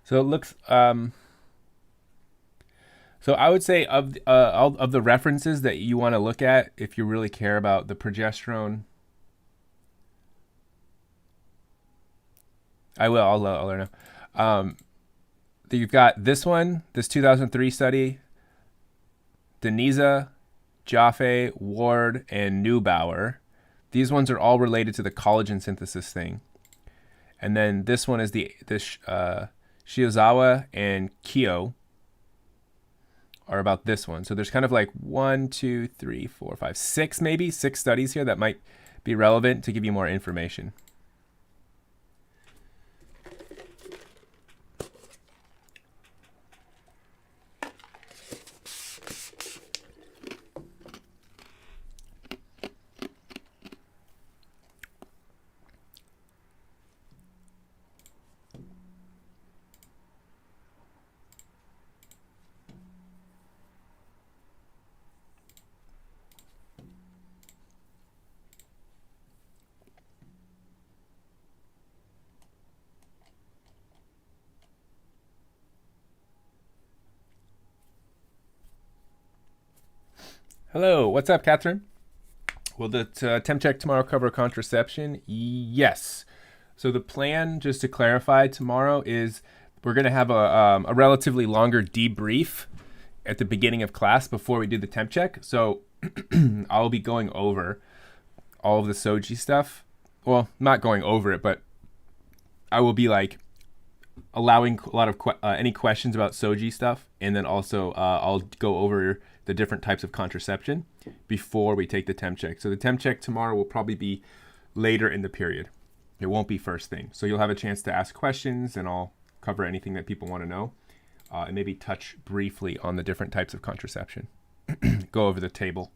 So it looks. So I would say all of the references that you want to look at if you really care about the progesterone. I will. I'll let her know. You've got this one, this 2003 study. Deniza, Jaffe, Ward, and Neubauer. These ones are all related to the collagen synthesis thing. And then this one is this Shiozawa and Kyo are about this one. So there's kind of like 1, 2, 3, 4, 5, 6 maybe, 6 studies here that might be relevant to give you more information. Hello, what's up, Catherine? Will the temp check tomorrow cover contraception? Yes. So the plan, just to clarify, tomorrow is we're going to have a relatively longer debrief at the beginning of class before we do the temp check. So I'll be going over all of the Soji stuff. Well, not going over it, but I will be like allowing a lot of any questions about Soji stuff, and then also I'll go over the different types of contraception before we take the temp check. So the temp check tomorrow will probably be later in the period. It won't be first thing. So you'll have a chance to ask questions, and I'll cover anything that people want to know, and maybe touch briefly on the different types of contraception. Go over the table.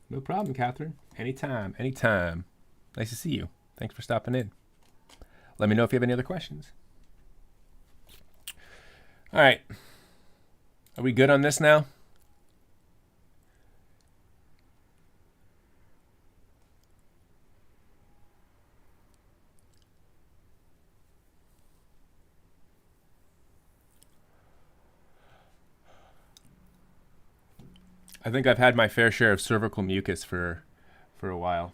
No problem, Catherine. Anytime, anytime. Nice to see you. Thanks for stopping in. Let me know if you have any other questions. All right. Are we good on this now? I think I've had my fair share of cervical mucus for a while.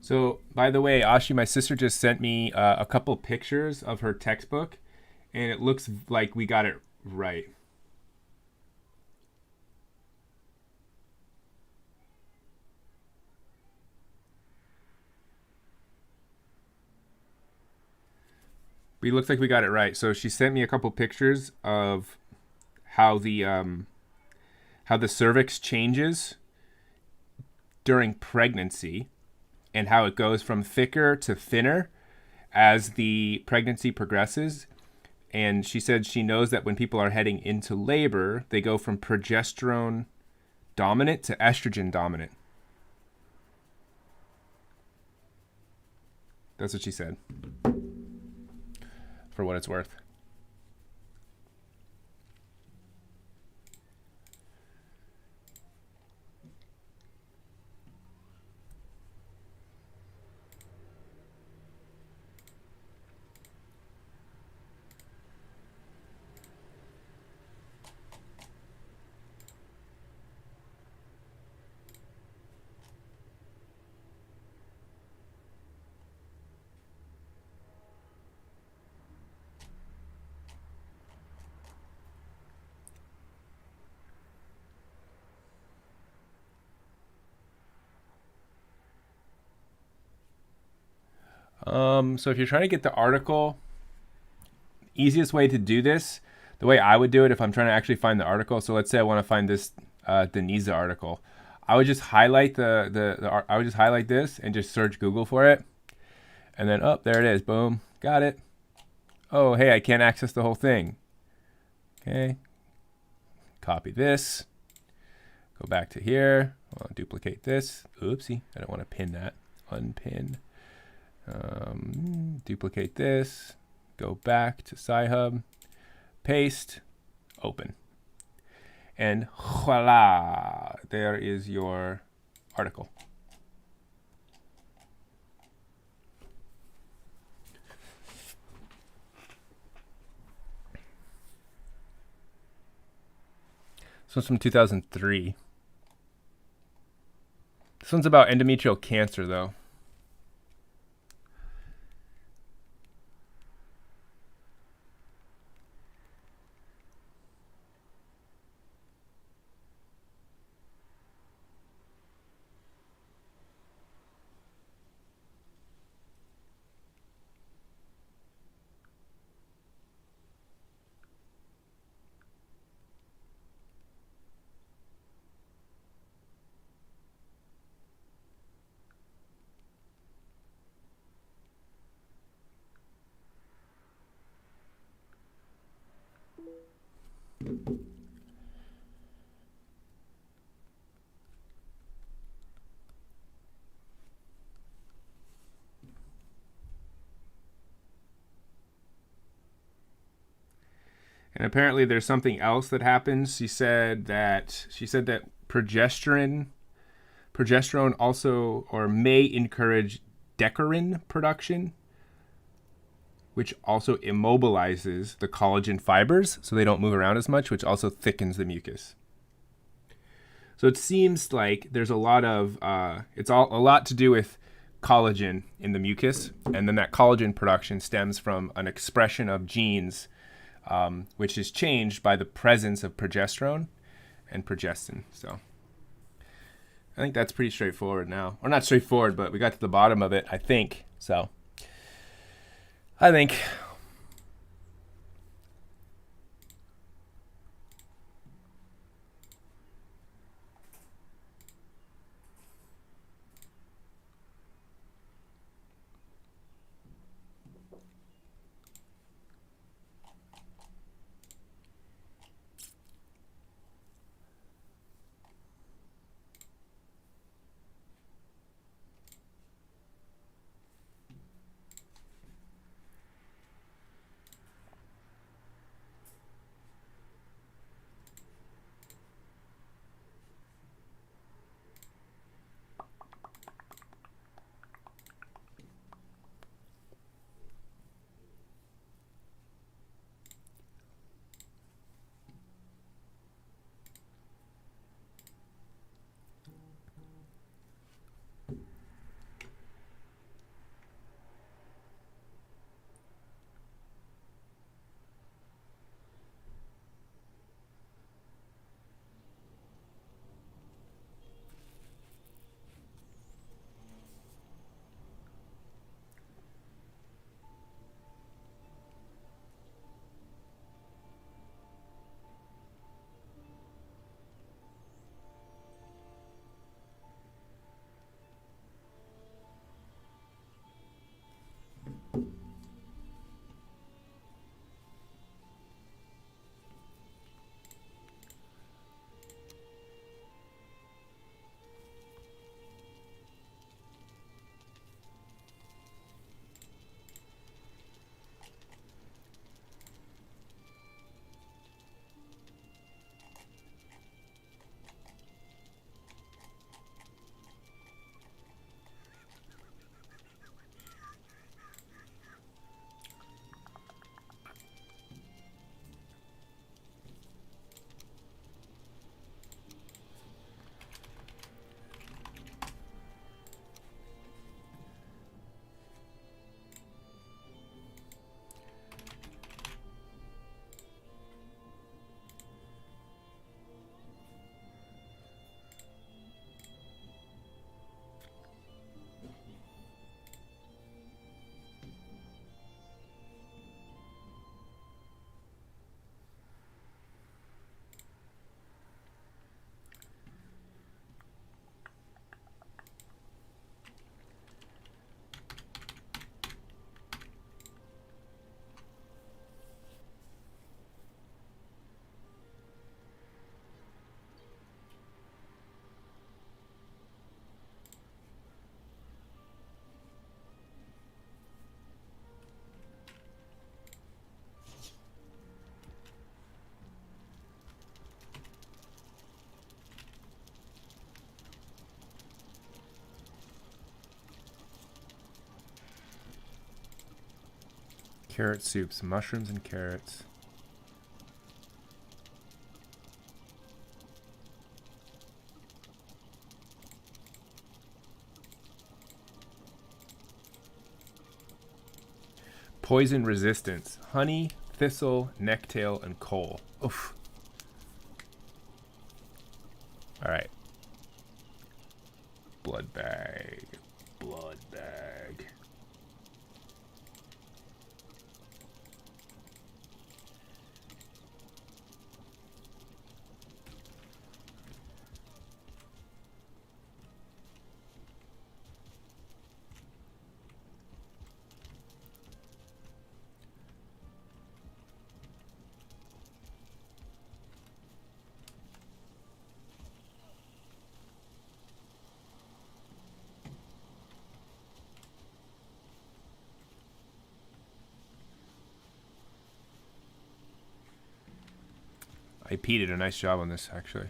So, by the way, Ashi, my sister just sent me a couple pictures of her textbook, and it looks like we got it right. It looks like we got it right. So she sent me a couple pictures of how the cervix changes during pregnancy, and how it goes from thicker to thinner as the pregnancy progresses. And she said she knows that when people are heading into labor, they go from progesterone dominant to estrogen dominant. That's what she said. for what it's worth. So if you're trying to get the article, easiest way to do this, the way I would do it if I'm trying to actually find the article. So let's say I want to find this Denise article. I would just highlight I would just highlight this and just search Google for it. And then, oh, there it is. Boom. Got it. Oh, hey, I can't access the whole thing. Okay. Copy this. Go back to here. I'll duplicate this. Oopsie. I don't want to pin that. Unpin. Duplicate this. Go back to Sci-Hub. Paste. Open. And voila. There is your article. This one's from 2003. This one's about endometrial cancer, though. And apparently there's something else that happens. She said that progesterone also or may encourage decorin production, which also immobilizes the collagen fibers so they don't move around as much, which also thickens the mucus. So it seems like there's a lot of it's a lot to do with collagen in the mucus, and then that collagen production stems from an expression of genes which is changed by the presence of progesterone and progestin. So I think that's pretty straightforward now. Or not straightforward, but we got to the bottom of it, I think. So I think Carrot soups, mushrooms and carrots. Poison resistance, honey, thistle, necktail, and coal. Oof. All right. Blood bag. Blood bag. Pete did a nice job on this, actually.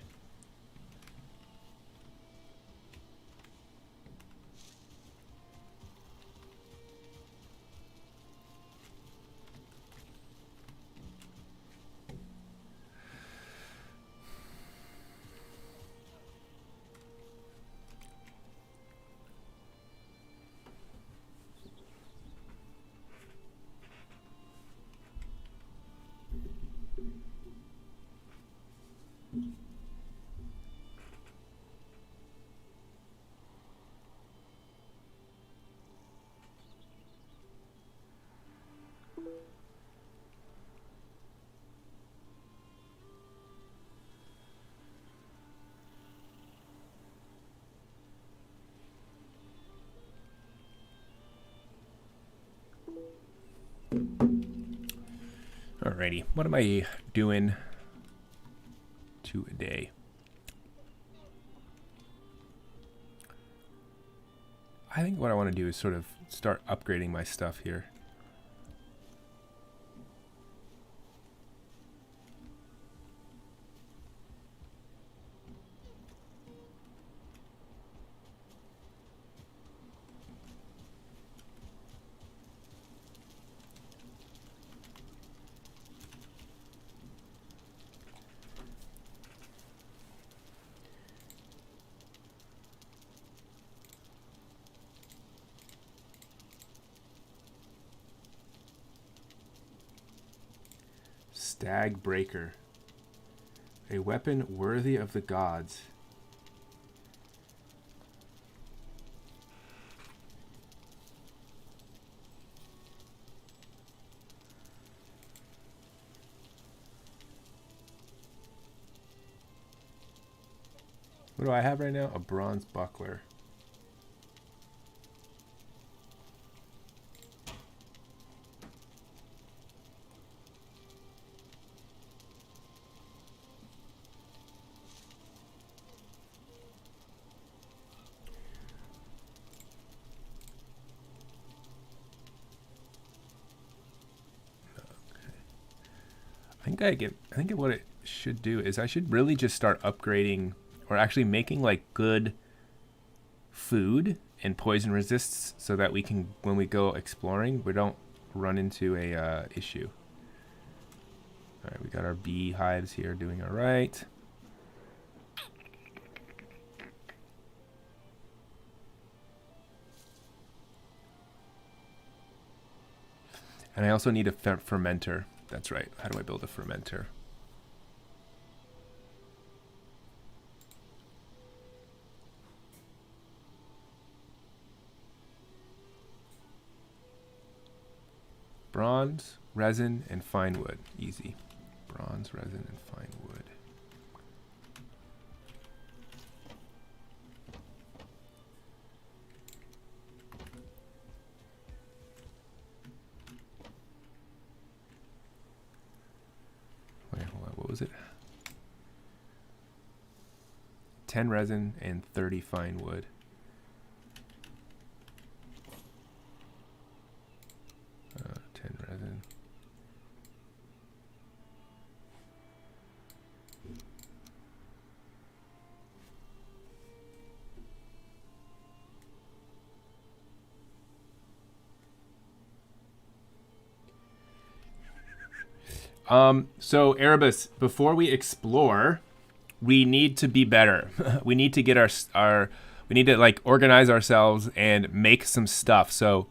Alrighty, what am I doing today? I think what I want to do is sort of start upgrading my stuff here. Stag Breaker. A weapon worthy of the gods. What do I have right now? A bronze buckler. I think what it should do is I should really just start upgrading or actually making like good food and poison resists so that we can, when we go exploring, we don't run into a issue. All right, we got our beehives here doing all right. And I also need a fermenter. That's right. How do I build a fermenter? Bronze, resin, and fine wood. Easy. Bronze, resin, and fine wood. Wait, hold on. What was it? 10 resin and 30 fine wood. Resin. So Erebus, before we explore, we need to be better. We need to get we need to like organize ourselves and make some stuff. So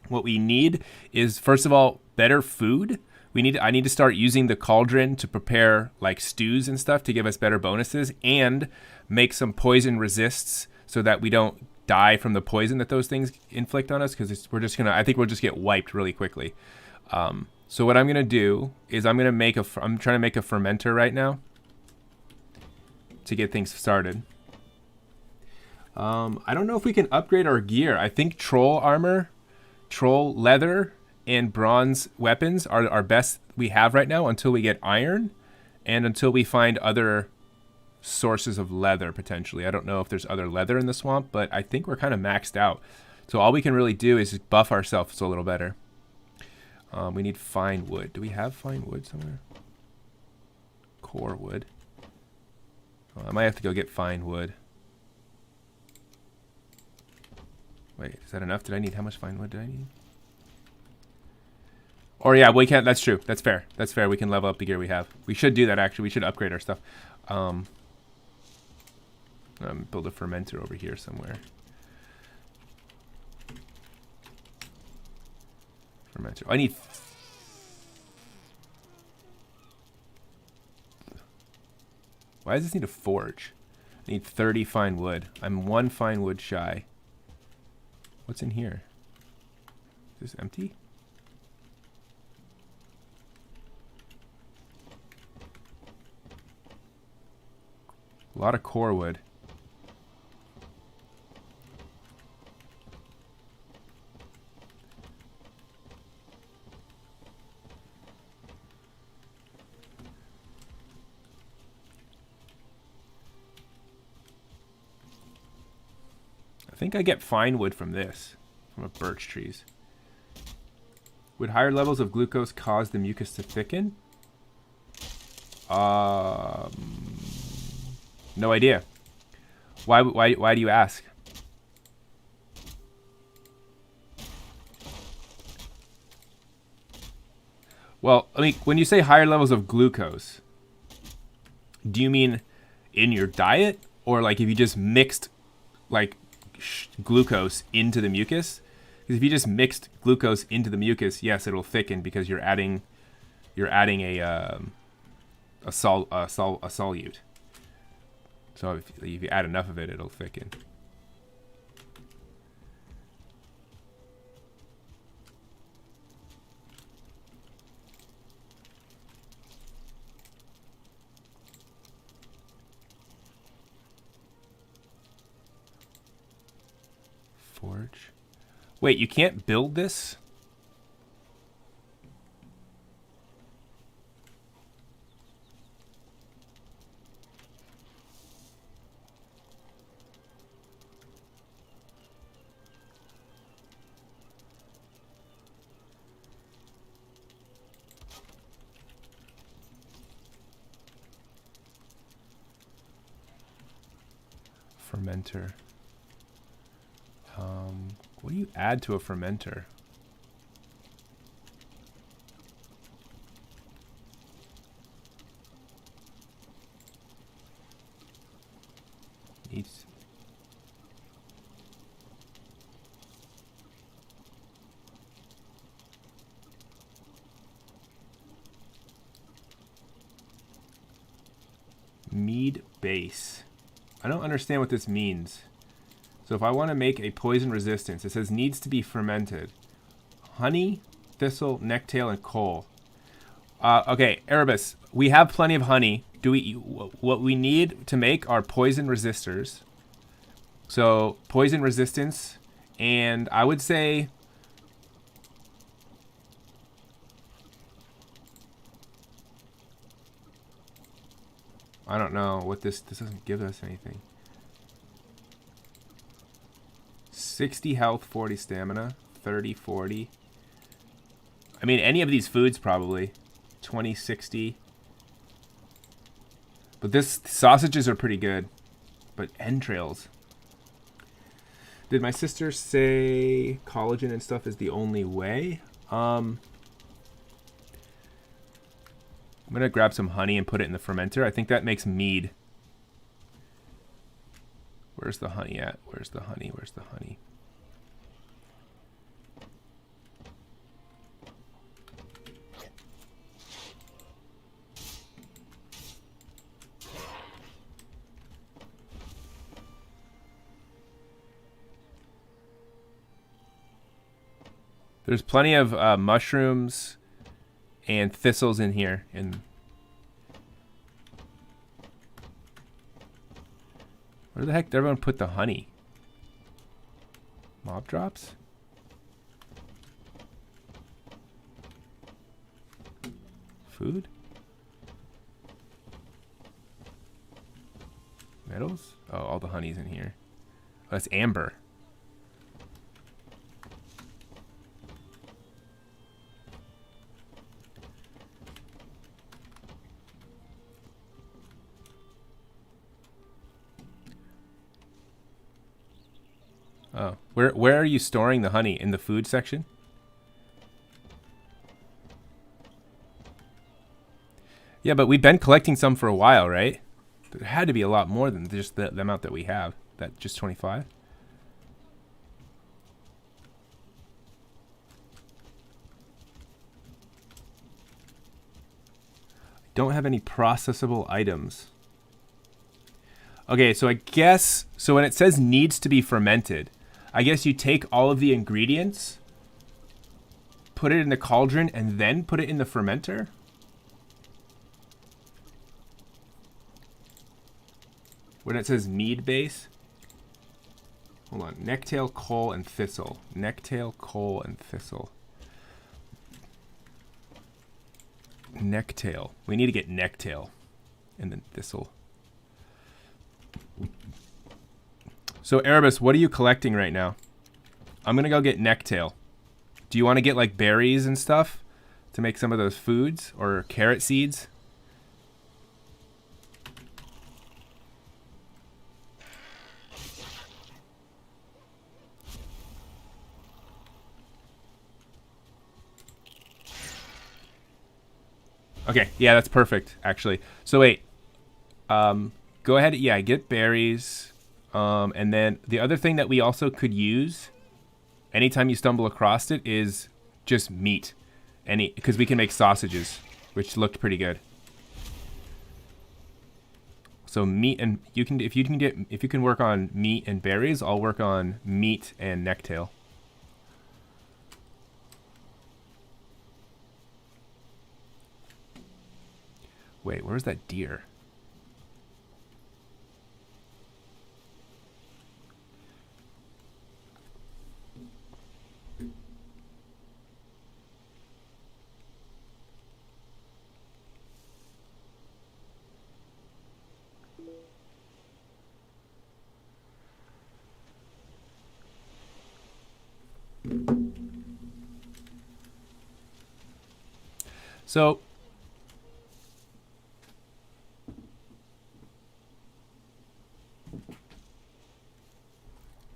what we need is, first of all, better food. I need to start using the cauldron to prepare like stews and stuff to give us better bonuses, and make some poison resists so that we don't die from the poison that those things inflict on us, because I think we'll just get wiped really quickly. So what I'm going to do is I'm trying to make a fermenter right now to get things started. I don't know if we can upgrade our gear. I think troll armor, troll leather, and bronze weapons are our best we have right now until we get iron and until we find other sources of leather potentially. I don't know if there's other leather in the swamp, but I think we're kind of maxed out. So all we can really do is just buff ourselves a little better. We need fine wood. Do we have fine wood somewhere? Core wood. Oh, I might have to go get fine wood. Wait, is that enough? How much fine wood did I need? Or yeah, we can't. That's true. That's fair. That's fair. We can level up the gear we have. We should do that, actually. We should upgrade our stuff. Build a fermenter over here somewhere. Fermenter. I need... Why does this need a forge? I need 30 fine wood. I'm 1 fine wood shy. What's in here? Is this empty? A lot of core wood. I think I get fine wood from this, from a birch trees. Would higher levels of glucose cause the mucus to thicken? No idea. Why do you ask? Well, I mean, when you say higher levels of glucose, do you mean in your diet, or like if you just mixed like glucose into the mucus? Because if you just mixed glucose into the mucus, yes, it'll thicken because you're adding a solute. So if you add enough of it, it'll thicken. Forge. Wait, you can't build this? Fermenter. What do you add to a fermenter? Needs. Mead base. I don't understand what this means. So if I want to make a poison resistance, it says needs to be fermented. Honey, thistle, necktail, and coal. Okay, Erebus, we have plenty of honey. What we need to make are poison resistors. So poison resistance, and I would say I don't know what this doesn't give us anything. 60 health, 40 stamina, 30, 40. I mean, any of these foods probably. 20, 60. But this sausages are pretty good. But entrails. Did my sister say collagen and stuff is the only way? I'm going to grab some honey and put it in the fermenter. I think that makes mead. Where's the honey at? Where's the honey? Where's the honey? There's plenty of mushrooms and thistles in here. And where the heck did everyone put the honey? Mob drops? Food? Metals? Oh, all the honey's in here. Oh, that's amber. Oh, where are you storing the honey? In the food section? Yeah, but we've been collecting some for a while, right? There had to be a lot more than just the amount that we have. That just 25? Don't have any processable items. Okay, so I guess, so when it says needs to be fermented, I guess you take all of the ingredients, put it in the cauldron, and then put it in the fermenter? When it says mead base. Hold on, necktail, coal, and thistle. Necktail, coal, and thistle. Necktail. We need to get necktail. And then thistle. So Erebus, what are you collecting right now? I'm gonna go get necktail. Do you want to get like berries and stuff to make some of those foods, or carrot seeds? Okay, yeah, that's perfect actually. So wait, go ahead, yeah, get berries. And then the other thing that we also could use anytime you stumble across it is just meat. Because we can make sausages, which looked pretty good. So meat, and if you can work on meat and berries, I'll work on meat and necktail. Wait, where's that deer? So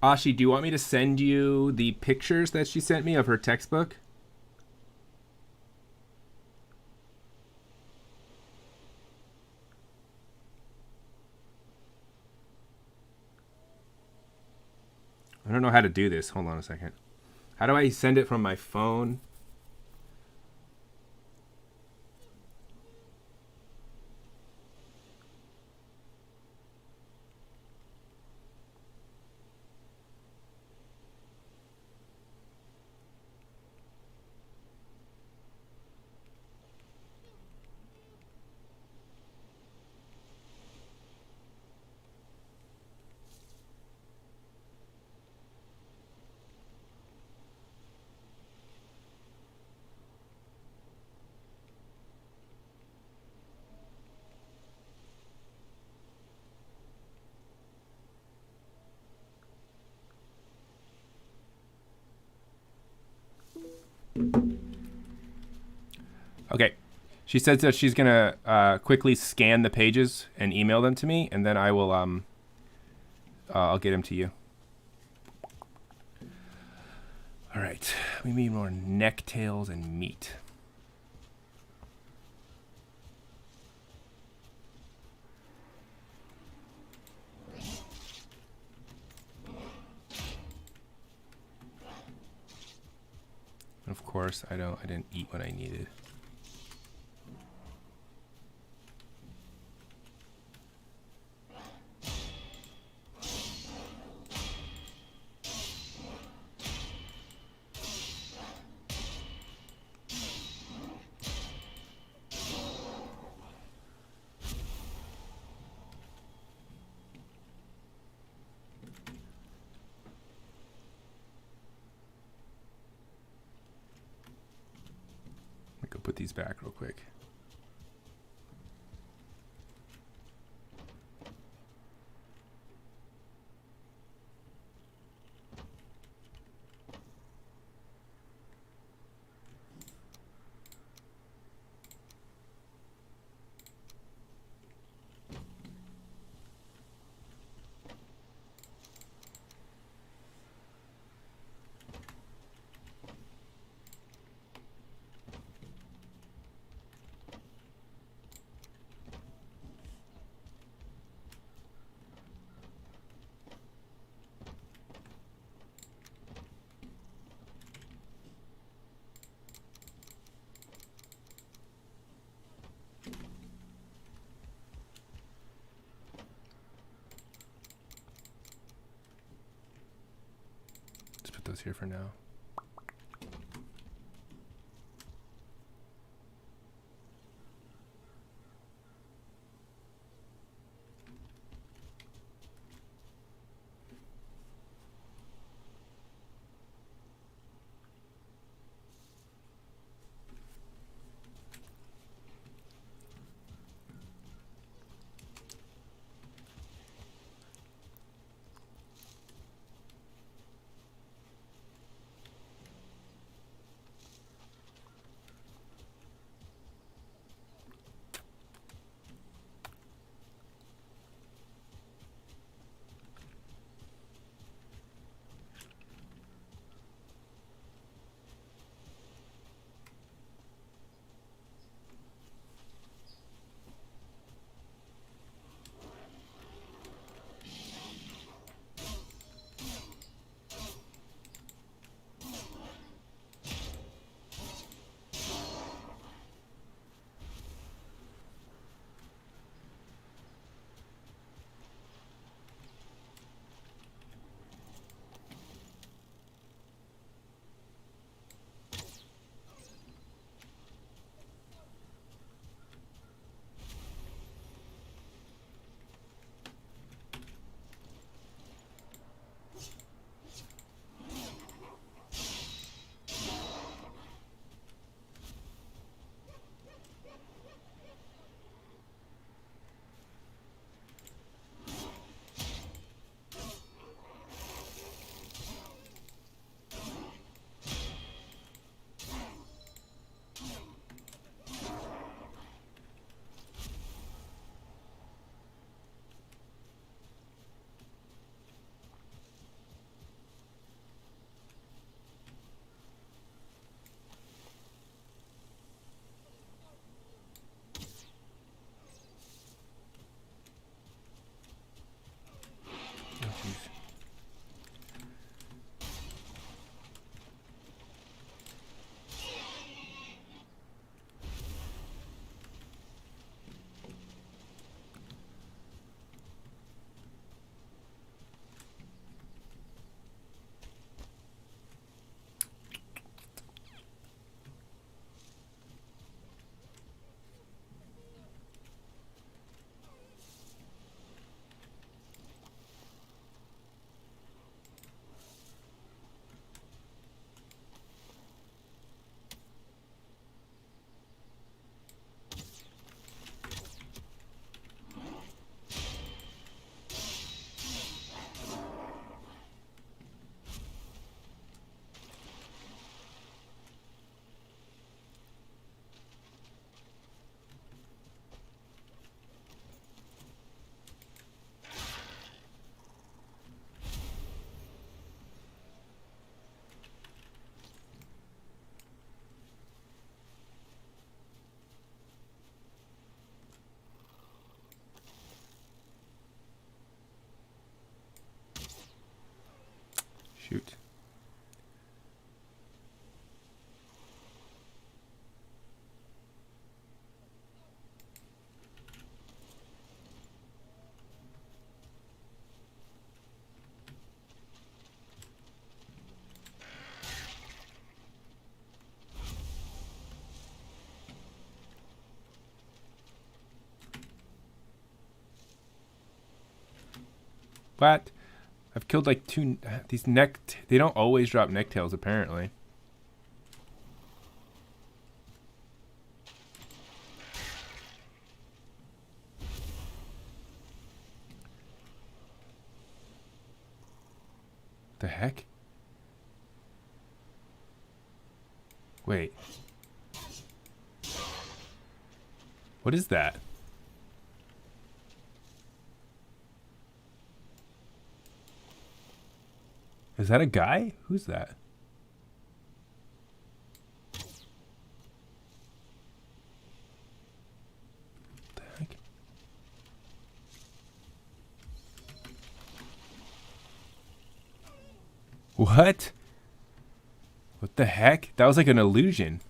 Ashi, do you want me to send you the pictures that she sent me of her textbook? I don't know how to do this. Hold on a second. How do I send it from my phone? Okay. She said that she's going to quickly scan the pages and email them to me, and then I will I'll get them to you. All right. We need more necktails and meat. course, I didn't eat what I needed. Go put these back real quick. Put those here for now. Shoot. What? I've killed like these they don't always drop necktails apparently. The heck? Wait. What is that? Is that a guy? Who's that? What the heck? What? What the heck? That was like an illusion.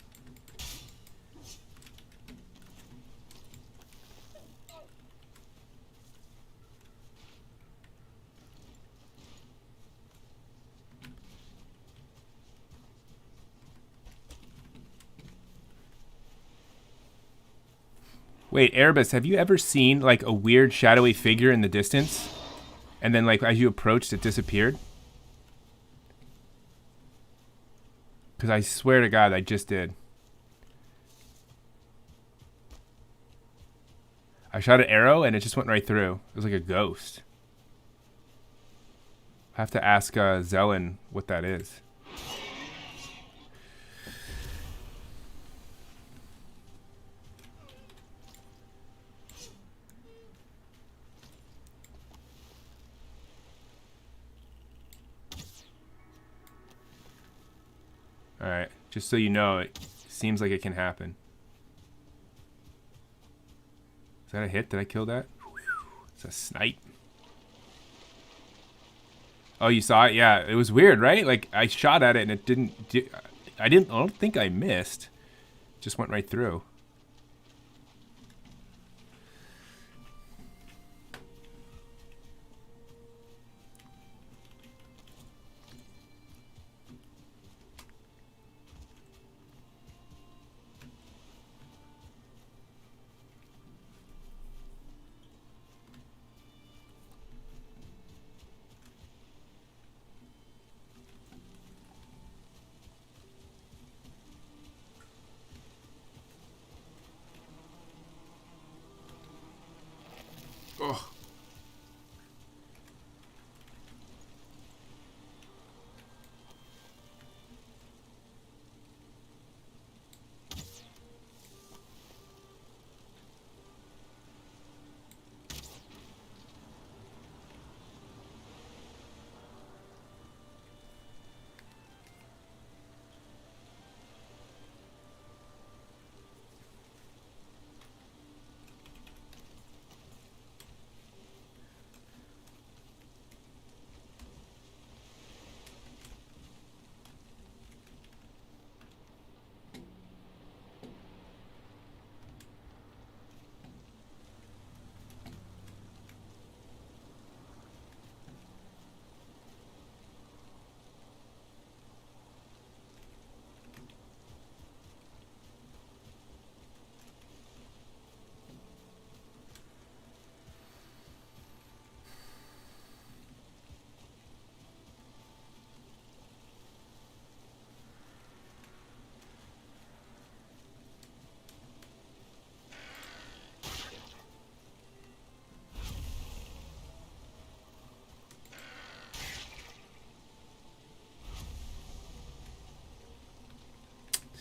Wait, Erebus, have you ever seen like a weird shadowy figure in the distance? And then like as you approached, it disappeared? Because I swear to God, I just did. I shot an arrow and it just went right through. It was like a ghost. I have to ask Zelen what that is. Alright, just so you know, it seems like it can happen. Is that a hit? Did I kill that? It's a snipe. Oh, you saw it? Yeah, it was weird, right? Like, I shot at it and it didn't... I don't think I missed. It just went right through. Oh.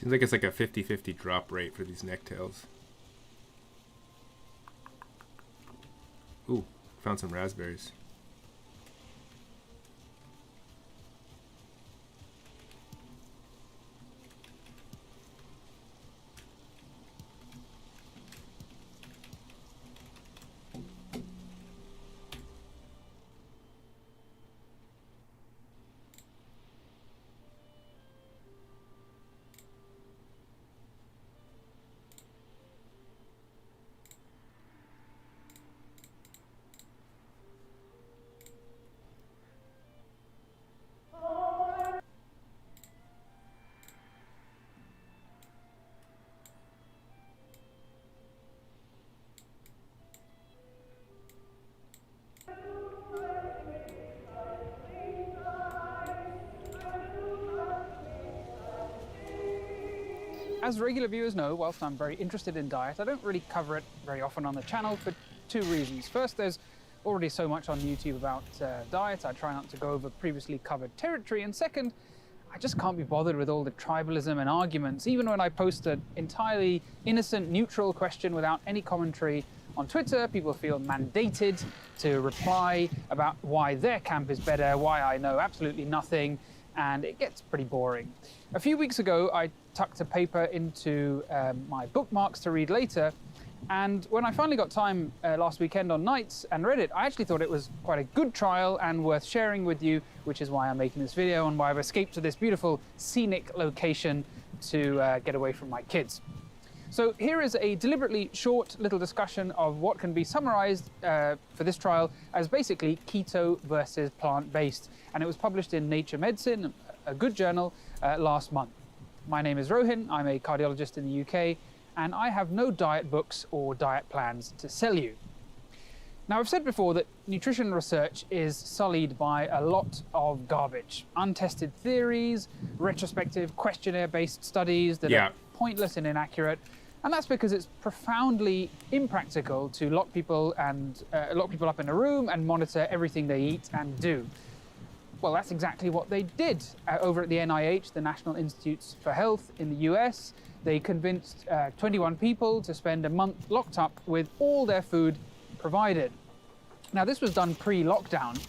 Seems like it's like a 50-50 drop rate for these necktails. Ooh, found some raspberries. As regular viewers know, whilst I'm very interested in diet, I don't really cover it very often on the channel for two reasons. First, there's already so much on YouTube about diet, I try not to go over previously covered territory. And second, I just can't be bothered with all the tribalism and arguments. Even when I post an entirely innocent, neutral question without any commentary on Twitter, people feel mandated to reply about why their camp is better, why I know absolutely nothing, and it gets pretty boring. A few weeks ago, I tucked a paper into my bookmarks to read later, and when I finally got time last weekend on nights and read it, I actually thought it was quite a good trial and worth sharing with you, which is why I'm making this video and why I've escaped to this beautiful scenic location to get away from my kids. So here is a deliberately short little discussion of what can be summarized for this trial as basically keto versus plant-based. And it was published in Nature Medicine, a good journal, last month. My name is Rohin, I'm a cardiologist in the UK, and I have no diet books or diet plans to sell you. Now, I've said before that nutrition research is sullied by a lot of garbage. Untested theories, retrospective questionnaire-based studies that are pointless and inaccurate. And that's because it's profoundly impractical to lock people up in a room and monitor everything they eat and do. Well, that's exactly what they did over at the NIH, the National Institutes for Health in the US. They convinced 21 people to spend a month locked up with all their food provided. Now, this was done pre-lockdown,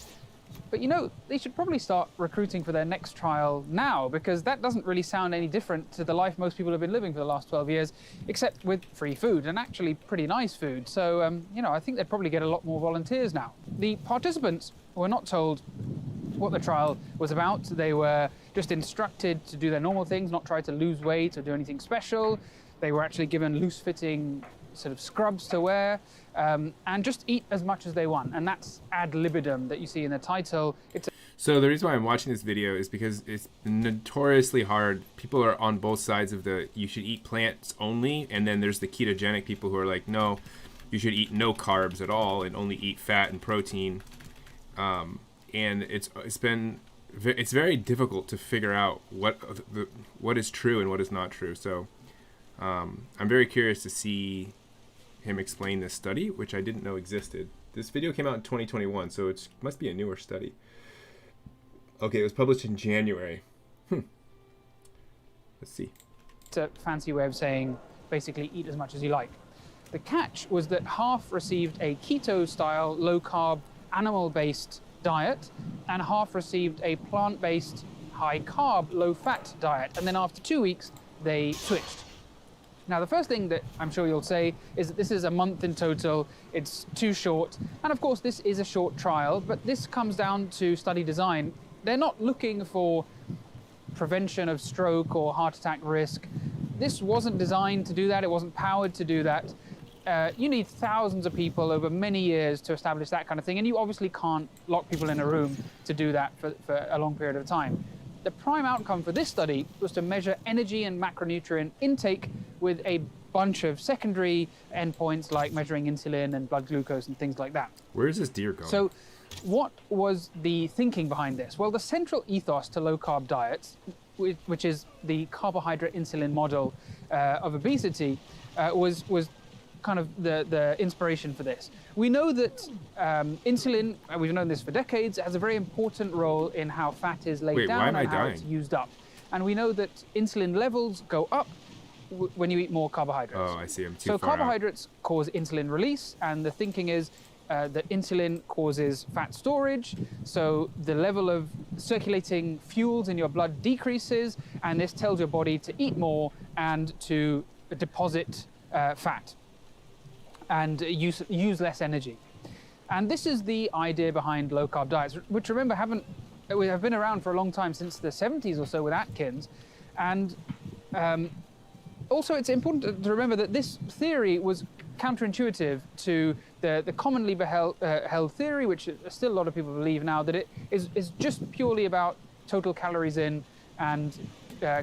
but you know, they should probably start recruiting for their next trial now, because that doesn't really sound any different to the life most people have been living for the last 12 years, except with free food, and actually pretty nice food. So, you know, I think they'd probably get a lot more volunteers now. The participants were not told what the trial was about. They were just instructed to do their normal things, not try to lose weight or do anything special. They were actually given loose-fitting sort of scrubs to wear, and just eat as much as they want. And that's ad libidem that you see in the title. So the reason why I'm watching this video is because it's notoriously hard. People are on both sides of the you should eat plants only, and then there's the ketogenic people who are like, no, you should eat no carbs at all and only eat fat and protein. And it's very difficult to figure out what is true and what is not true. So I'm very curious to see him explain this study, which I didn't know existed. This video came out in 2021, so it must be a newer study. Okay, it was published in January. Let's see. It's a fancy way of saying basically eat as much as you like. The catch was that half received a keto-style, low-carb, animal-based diet, and half received a plant-based, high-carb, low-fat diet. And then after 2 weeks, they switched. Now, the first thing that I'm sure you'll say is that this is a month in total, it's too short. And of course, this is a short trial, but this comes down to study design. They're not looking for prevention of stroke or heart attack risk. This wasn't designed to do that. It wasn't powered to do that. You need thousands of people over many years to establish that kind of thing, and you obviously can't lock people in a room to do that for a long period of time. The prime outcome for this study was to measure energy and macronutrient intake with a bunch of secondary endpoints like measuring insulin and blood glucose and things like that. Where is this deer going? So what was the thinking behind this? Well, the central ethos to low-carb diets, which is the carbohydrate insulin model of obesity, was kind of the inspiration for this. We know that insulin, we've known this for decades, has a very important role in how fat is laid down and how it's used up. And we know that insulin levels go up when you eat more carbohydrates. Oh, I see. I'm too So far carbohydrates cause insulin release, and the thinking is that insulin causes fat storage, so the level of circulating fuels in your blood decreases, and this tells your body to eat more and to deposit fat and use less energy. And this is the idea behind low-carb diets, which, remember, have been around for a long time, since the 70s or so with Atkins. And also, it's important to remember that this theory was counterintuitive to the commonly held theory, which still a lot of people believe now, that it is just purely about total calories in and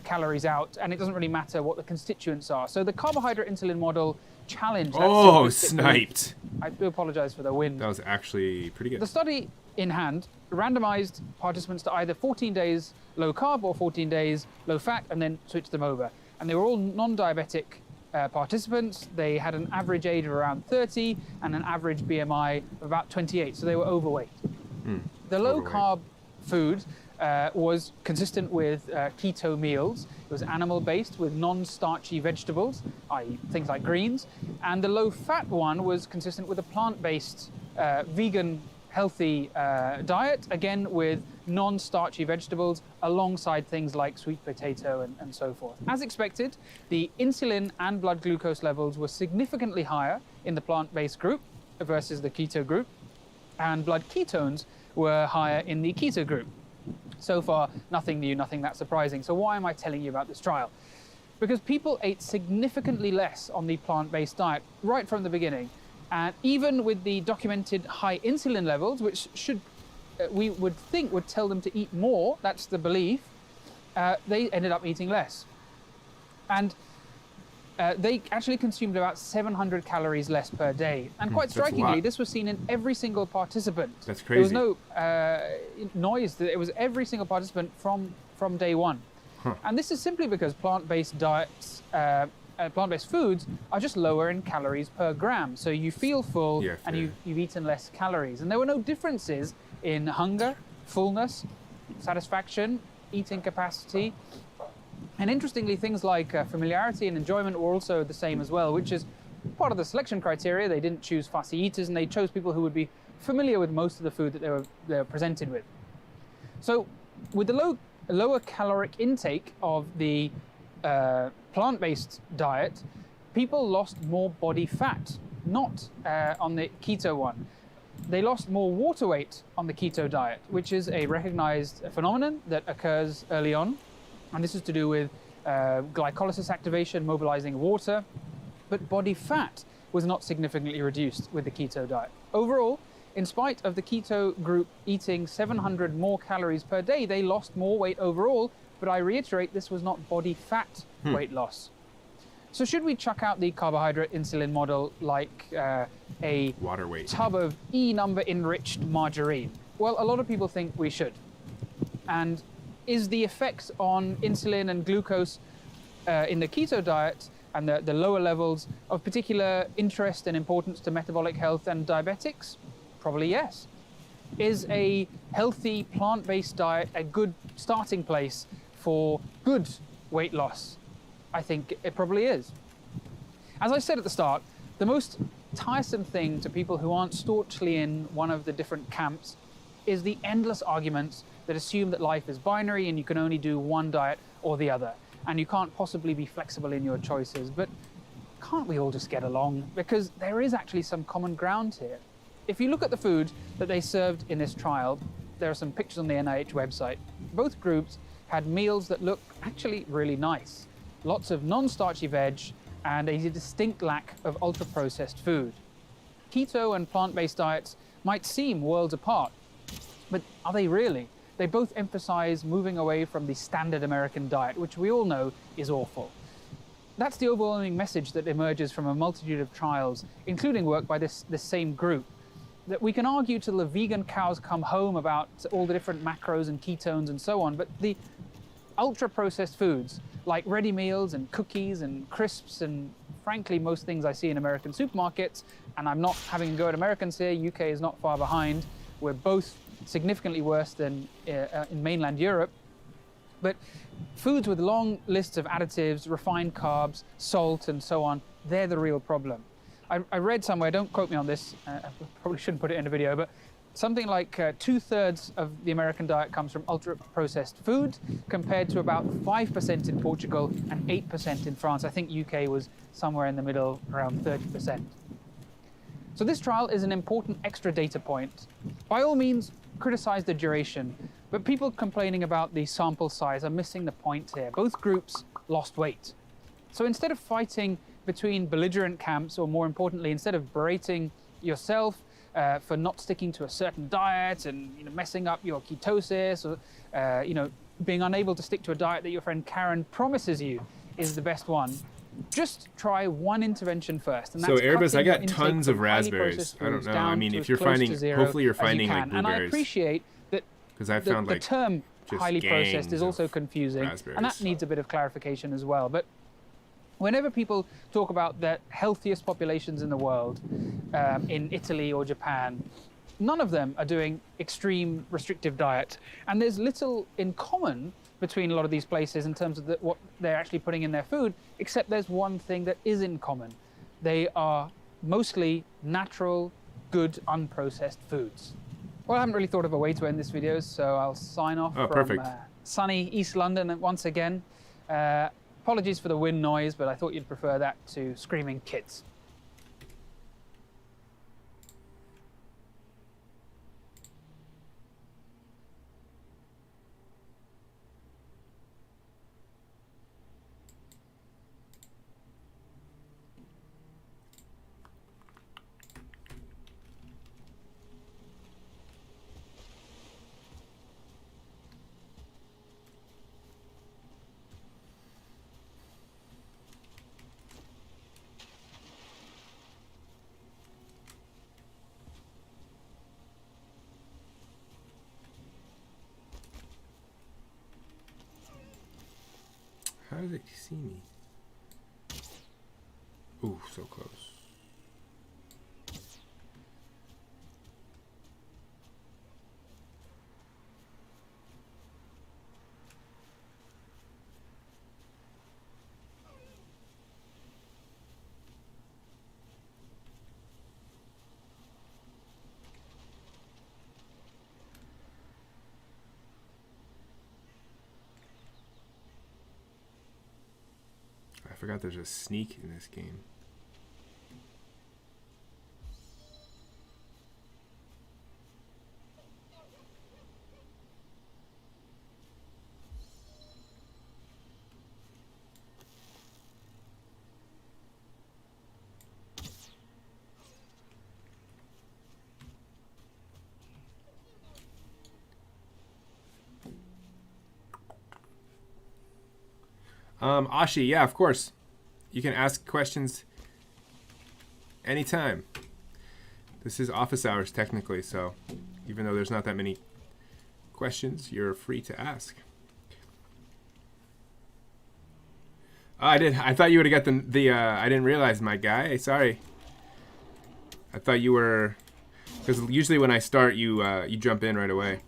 calories out, and it doesn't really matter what the constituents are. So the carbohydrate insulin model challenged that. Oh, sniped. I do apologize for the wind. That was actually pretty good. The study in hand randomized participants to either 14 days low carb or 14 days low fat, and then switched them over. and they were all non-diabetic participants. They had an average age of around 30 and an average BMI of about 28, so they were overweight. The low-carb food was consistent with keto meals. It was animal-based with non-starchy vegetables, i.e. things like greens, and the low-fat one was consistent with a plant-based, vegan, healthy diet, again with non-starchy vegetables alongside things like sweet potato and so forth. As expected, the insulin and blood glucose levels were significantly higher in the plant-based group versus the keto group, and blood ketones were higher in the keto group. So far, nothing new, nothing that surprising. So why am I telling you about this trial? Because people ate significantly less on the plant-based diet right from the beginning. And even with the documented high insulin levels, which we would think would tell them to eat more, that's the belief, they ended up eating less. And they actually consumed about 700 calories less per day. And quite strikingly, this was seen in every single participant. That's crazy. There was no noise. It was every single participant from day one. And this is simply because plant-based diets, plant-based foods are just lower in calories per gram. So you feel full and you've eaten less calories. And there were no differences in hunger, fullness, satisfaction, eating capacity. And interestingly, things like familiarity and enjoyment were also the same as well, which is part of the selection criteria. They didn't choose fussy eaters, and they chose people who would be familiar with most of the food that they were presented with. So with the lower caloric intake of the plant-based diet, people lost more body fat, not on the keto one. They lost more water weight on the keto diet, which is a recognized phenomenon that occurs early on. And this is to do with glycolysis activation, mobilizing water. But body fat was not significantly reduced with the keto diet. Overall, in spite of the keto group eating 700 more calories per day, they lost more weight overall. But I reiterate, this was not body fat weight loss. So should we chuck out the carbohydrate insulin model like a water weight tub of E number enriched margarine? Well, a lot of people think we should. And is the effects on insulin and glucose in the keto diet and the lower levels of particular interest and importance to metabolic health and diabetics? Probably yes. Is a healthy plant-based diet a good starting place for good weight loss? I think it probably is. As I said at the start, the most tiresome thing to people who aren't staunchly in one of the different camps is the endless arguments that assume that life is binary and you can only do one diet or the other, and you can't possibly be flexible in your choices. But can't we all just get along? Because there is actually some common ground here. If you look at the food that they served in this trial, there are some pictures on the NIH website. Both groups had meals that look actually really nice. Lots of non-starchy veg and a distinct lack of ultra-processed food. Keto and plant-based diets might seem worlds apart, but are they really? They both emphasize moving away from the standard American diet, which we all know is awful. That's the overwhelming message that emerges from a multitude of trials, including work by this same group. That we can argue till the vegan cows come home about all the different macros and ketones and so on, but the ultra-processed foods like ready meals and cookies and crisps and frankly most things I see in American supermarkets, and I'm not having a go at Americans here, UK is not far behind. We're both significantly worse than in mainland Europe. But foods with long lists of additives, refined carbs, salt and so on, they're the real problem. I read somewhere, don't quote me on this, I probably shouldn't put it in a video, but something like 2/3 of the American diet comes from ultra-processed food, compared to about 5% in Portugal and 8% in France. I think UK was somewhere in the middle, around 30%. So this trial is an important extra data point. By all means, criticize the duration, but people complaining about the sample size are missing the point here. Both groups lost weight. So instead of fighting between belligerent camps, or more importantly, instead of berating yourself for not sticking to a certain diet and messing up your ketosis, or being unable to stick to a diet that your friend Karen promises you is the best one, just try one intervention first. And that's so Airbus, I got tons of from highly raspberries. processed I don't foods know. down I mean, to if as you're close to finding, zero hopefully you're as you finding like can. And I blueberries. appreciate that Because I found the like term just highly processed is gangs also of confusing, and that raspberries. needs a bit of clarification as well. But Whenever people talk about the healthiest populations in the world, in Italy or Japan, none of them are doing extreme restrictive diet. And there's little in common between a lot of these places in terms of what they're actually putting in their food, except there's one thing that is in common. They are mostly natural, good, unprocessed foods. Well, I haven't really thought of a way to end this video, so I'll sign off from sunny East London once again. Apologies for the wind noise, but I thought you'd prefer that to screaming kids. How did it see me? Ooh, so close. I forgot there's a sneak in this game. Ashi, yeah, of course. You can ask questions anytime. This is office hours technically, so even though there's not that many questions, you're free to ask. Oh, I thought you would have got the I didn't realize, my guy. Sorry. I thought you were, because usually when I start, you jump in right away.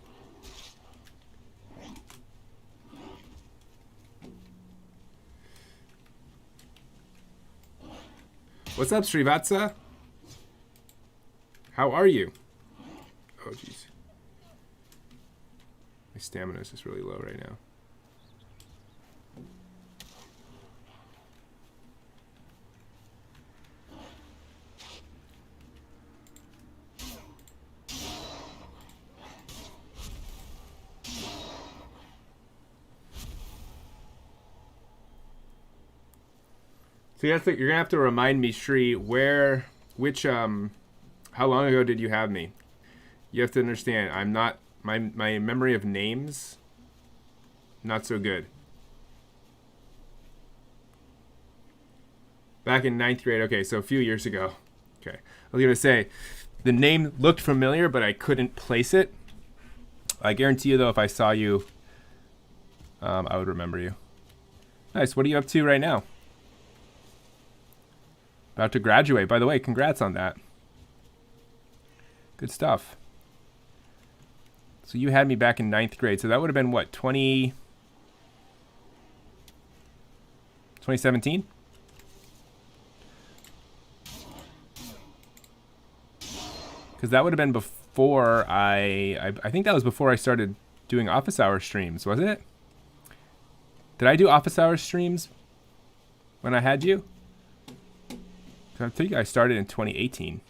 What's up, Srivatsa? How are you? Oh, jeez. My stamina is just really low right now. So you're gonna have to remind me, Shri, how long ago did you have me? You have to understand, I'm not, my memory of names, not so good. Back in 9th grade, okay, so a few years ago. Okay, I was gonna say, the name looked familiar, but I couldn't place it. I guarantee you, though, if I saw you, I would remember you. Nice, what are you up to right now? About to graduate. By the way, congrats on that. Good stuff. So you had me back in 9th grade. So that would have been what, 2017? Because that would have been before I think that was before I started doing office hour streams, wasn't it? Did I do office hour streams when I had you? I think I started in 2018.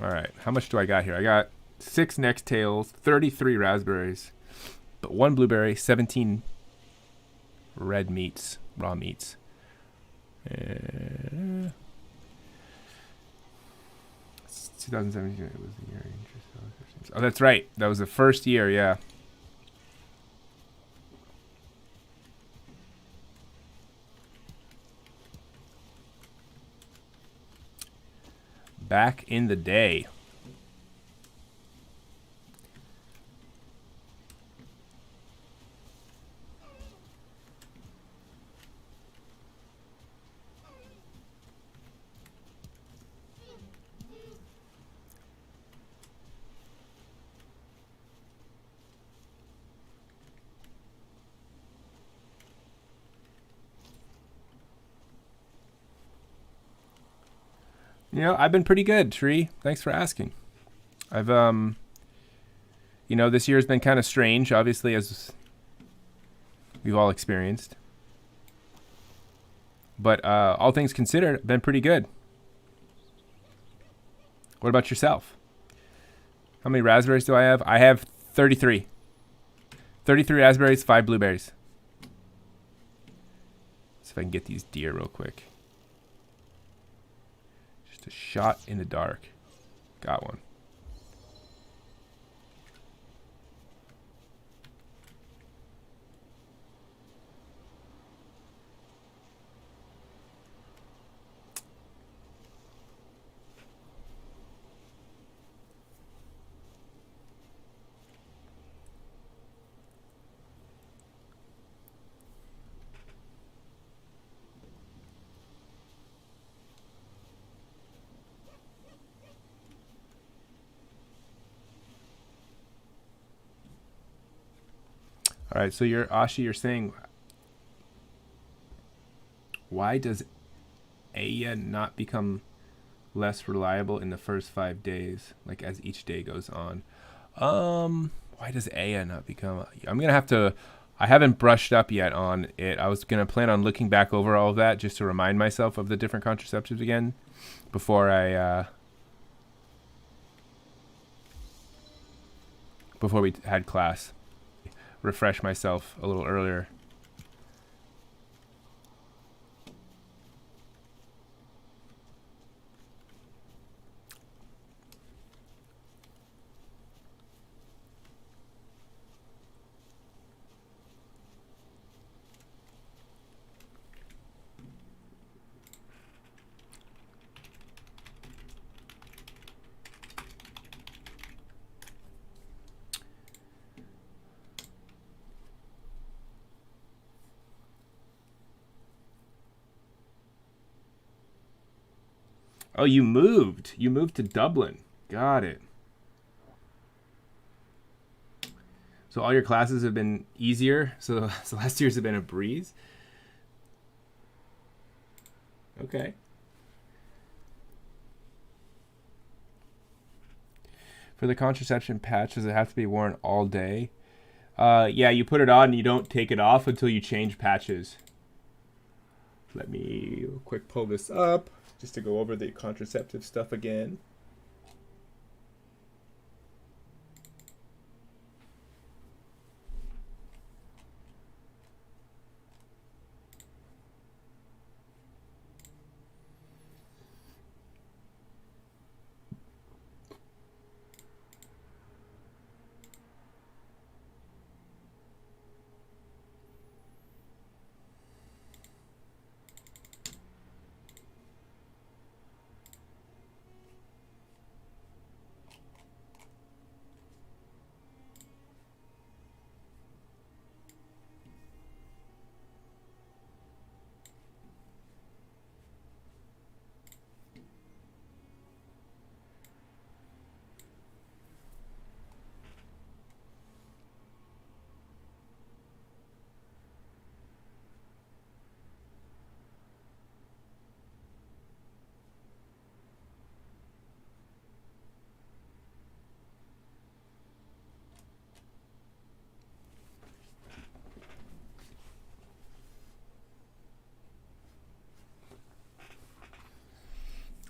All right, how much do I got here? I got 6 Nextails, 33 raspberries, but 1 blueberry, 17 red meats, raw meats. It's 2017. It was the year. Oh, that's right. That was the first year. Yeah. Back in the day. I've been pretty good, Tree. Thanks for asking. I've this year has been kind of strange, obviously, as we've all experienced. But all things considered, been pretty good. What about yourself? How many raspberries do I have? I have 33. 33 raspberries, 5 blueberries. See if I can get these deer real quick. Just a shot in the dark. Got one. All right, so you're saying, why does Aya not become less reliable in the first 5 days, like as each day goes on? Why does Aya not become? I'm gonna have to. I haven't brushed up yet on it. I was gonna plan on looking back over all of that just to remind myself of the different contraceptives again before we had class. Refresh myself a little earlier. Oh, you moved. You moved to Dublin. Got it. So all your classes have been easier. So last year's have been a breeze. Okay. For the contraception patch, does it have to be worn all day? Yeah, you put it on and you don't take it off until you change patches. Let me quick pull this up just to go over the contraceptive stuff again.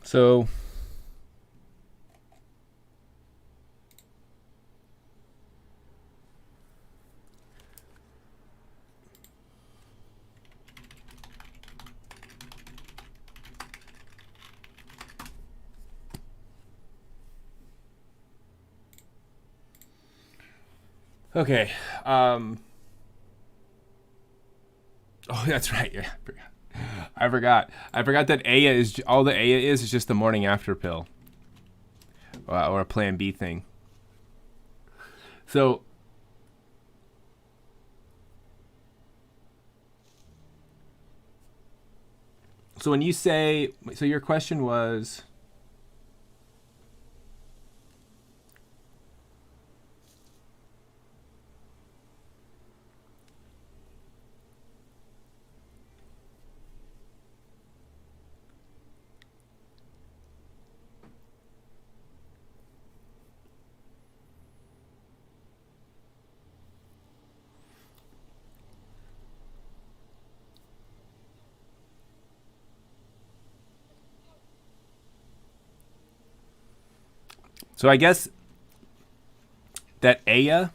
So okay. Oh, that's right. Yeah, I forgot. I forgot that Aya is all the Aya is just the morning after pill, or a Plan B thing. So when you say, so your question was, So I guess that Aya,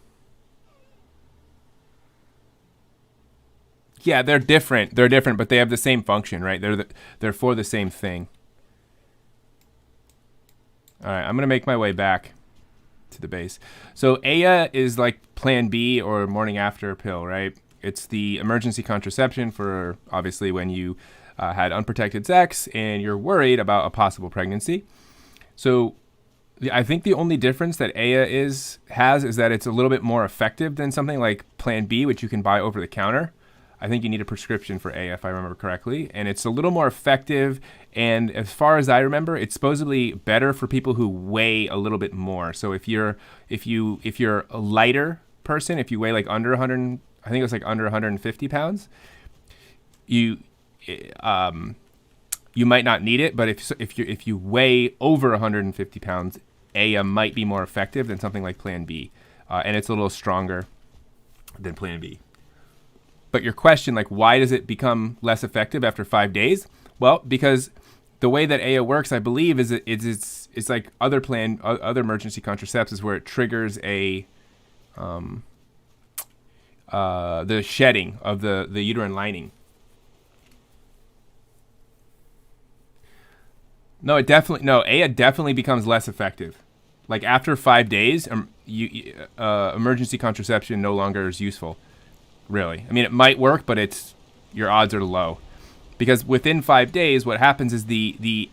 yeah, they're different. They're different, but they have the same function, right? They're for the same thing. All right, I'm going to make my way back to the base. So Aya is like Plan B or morning after pill, right? It's the emergency contraception for obviously when you had unprotected sex and you're worried about a possible pregnancy. So I think the only difference that Aya has is that it's a little bit more effective than something like Plan B, which you can buy over the counter. I think you need a prescription for Aya, if I remember correctly, and it's a little more effective. And as far as I remember, it's supposedly better for people who weigh a little bit more. So if you're a lighter person, if you weigh like under 100, I think it was like under 150 pounds, you might not need it. But if you weigh over 150 pounds, Aya might be more effective than something like Plan B, and it's a little stronger than Plan B. But your question, like, why does it become less effective after 5 days? Well, because the way that Aya works, I believe, is it's like other emergency contraceptives where it triggers the shedding of the uterine lining. Aya definitely becomes less effective. Like after 5 days, emergency contraception no longer is useful. Really. I mean, it might work, but your odds are low. Because within 5 days, what happens is the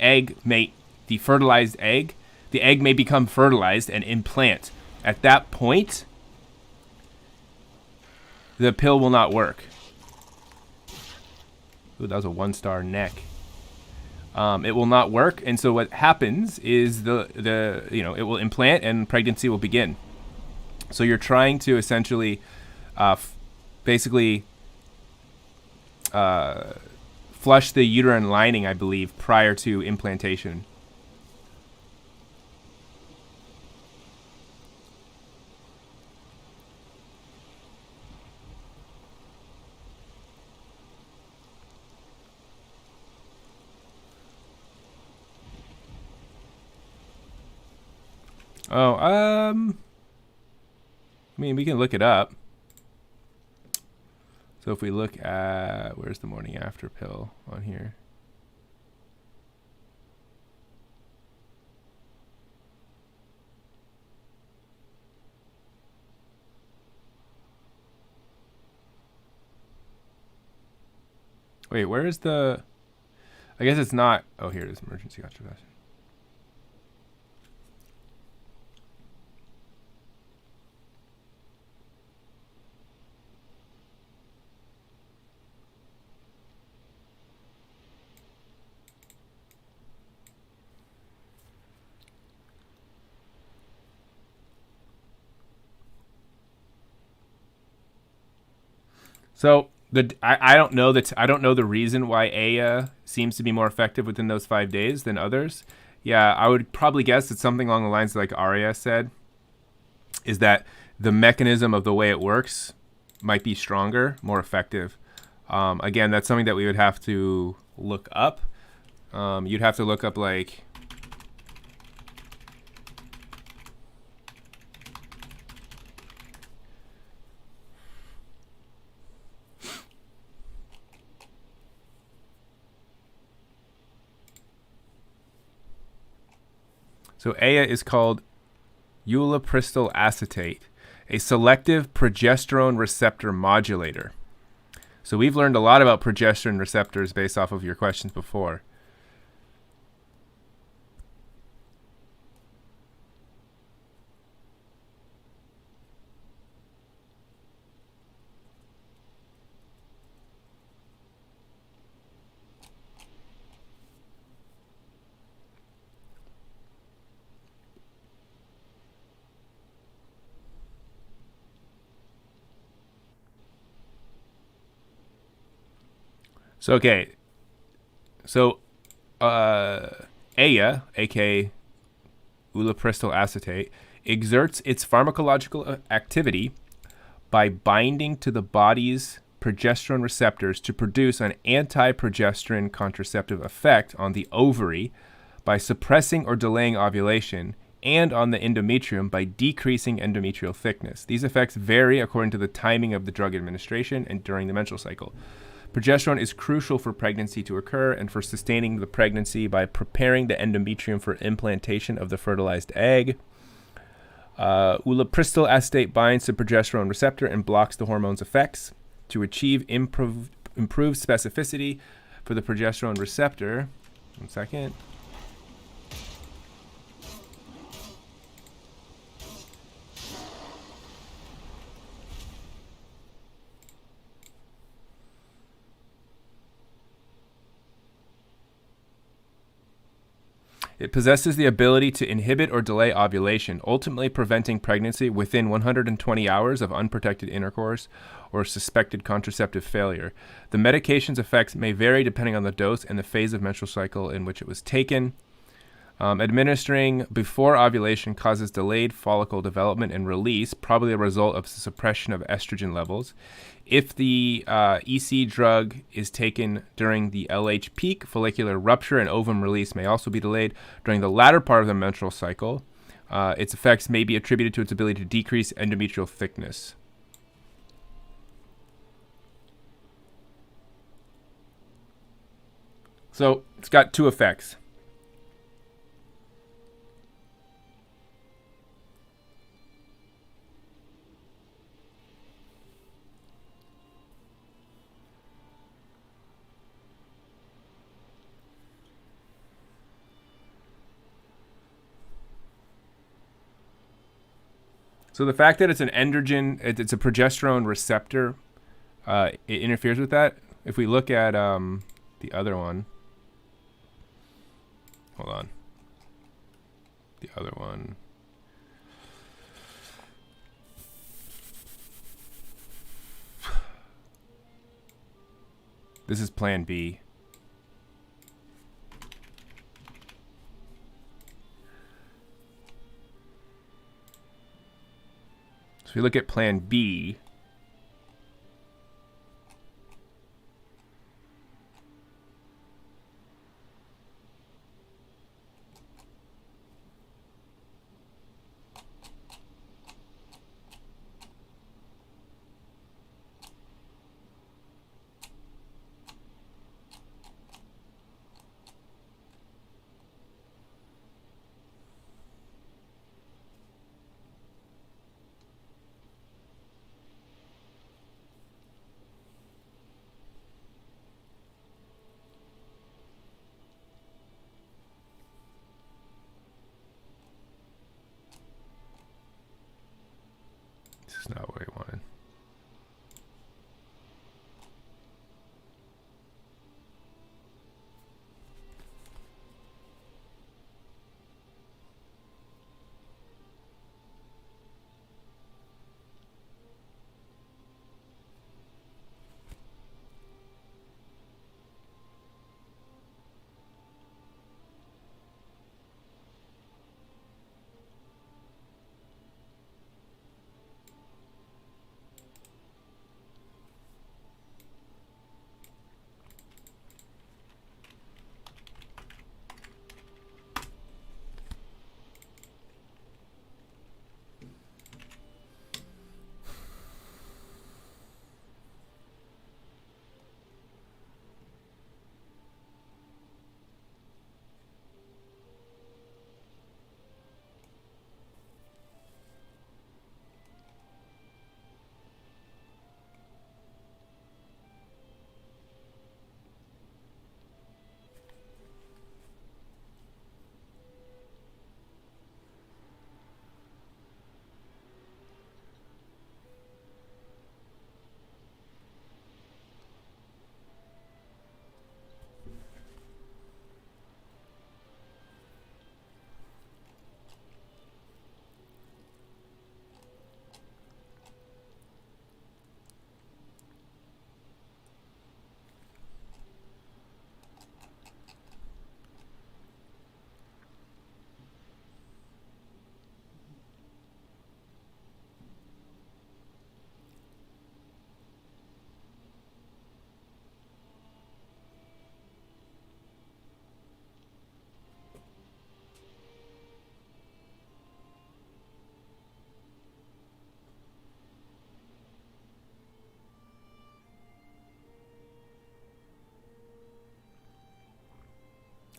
fertilized egg, the egg may become fertilized and implant. At that point, the pill will not work. Ooh, that was a 1-star neck. It will not work, and so what happens is it will implant and pregnancy will begin. So you're trying to essentially basically flush the uterine lining, I believe, prior to implantation. I mean, we can look it up. So if we look at, where's the morning after pill on here? Wait, where is I guess it's not, oh, here it is, emergency contraception. So I don't know the reason why Aya seems to be more effective within those 5 days than others. Yeah, I would probably guess it's something along the lines of like Arya said, is that the mechanism of the way it works might be stronger, more effective. Again, that's something that we would have to look up. You'd have to look up like So Aya is called ulipristal acetate, a selective progesterone receptor modulator. So we've learned a lot about progesterone receptors based off of your questions before. So, okay. So, Aya, aka ulipristal acetate, exerts its pharmacological activity by binding to the body's progesterone receptors to produce an anti-progesterone contraceptive effect on the ovary by suppressing or delaying ovulation and on the endometrium by decreasing endometrial thickness. These effects vary according to the timing of the drug administration and during the menstrual cycle. Progesterone is crucial for pregnancy to occur and for sustaining the pregnancy by preparing the endometrium for implantation of the fertilized egg. Ulipristal acetate binds to progesterone receptor and blocks the hormone's effects. To achieve improved specificity for the progesterone receptor, one second. It possesses the ability to inhibit or delay ovulation, ultimately preventing pregnancy within 120 hours of unprotected intercourse or suspected contraceptive failure. The medication's effects may vary depending on the dose and the phase of menstrual cycle in which it was taken. Administering before ovulation causes delayed follicle development and release, probably a result of suppression of estrogen levels. If the EC drug is taken during the LH peak, follicular rupture and ovum release may also be delayed. During the latter part of the menstrual cycle, its effects may be attributed to its ability to decrease endometrial thickness. So it's got two effects. So the fact that it's an androgen, it's a progesterone receptor, it interferes with that. If we look at the other one, hold on, the other one. This is Plan B. So if we look at Plan B,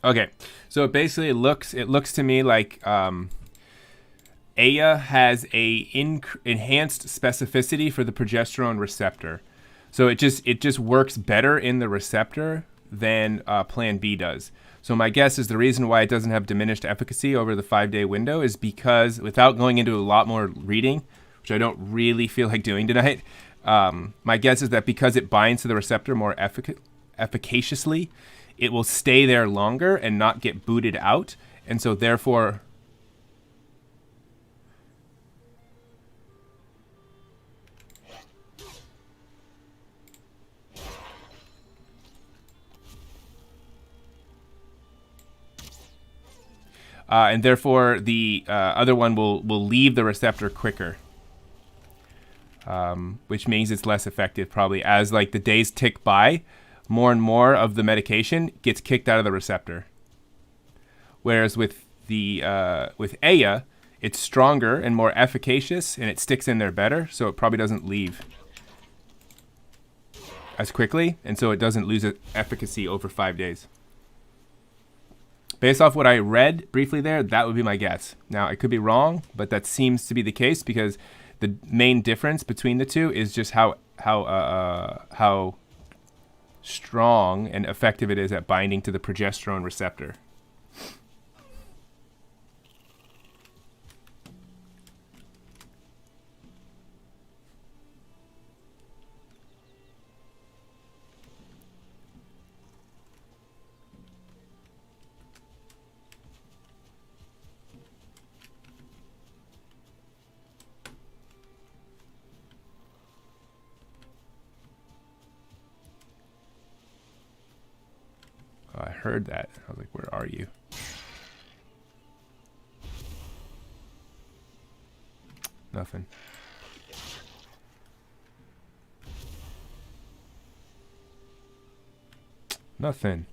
Okay, so it looks to me like Aya has a enhanced specificity for the progesterone receptor, so it just works better in the receptor than Plan B does. So my guess is the reason why it doesn't have diminished efficacy over the 5-day window is because, without going into a lot more reading, which I don't really feel like doing tonight, my guess is that because it binds to the receptor more efficaciously, it will stay there longer and not get booted out. And so therefore, the other one will leave the receptor quicker, which means it's less effective probably. As like the days tick by, more and more of the medication gets kicked out of the receptor. Whereas with Aya, it's stronger and more efficacious, and it sticks in there better, so it probably doesn't leave as quickly, and so it doesn't lose its efficacy over 5 days. Based off what I read briefly there, that would be my guess. Now, I could be wrong, but that seems to be the case because the main difference between the two is just how strong and effective it is at binding to the progesterone receptor. Oh, I heard that. I was like, where are you? Nothing. Nothing.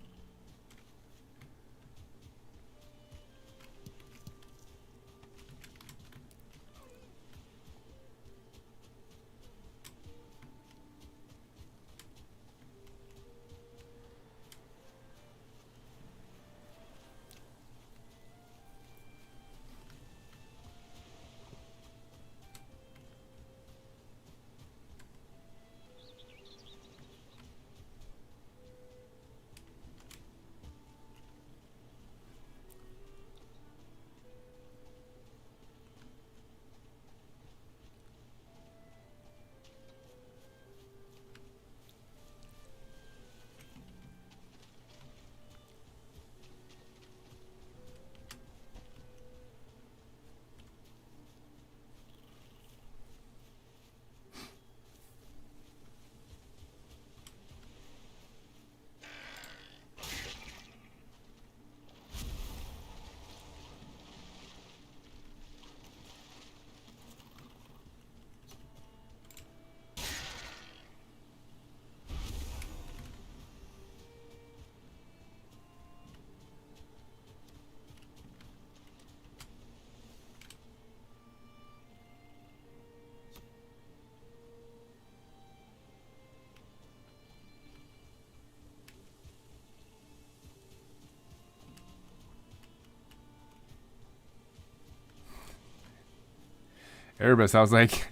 Erebus, I was like,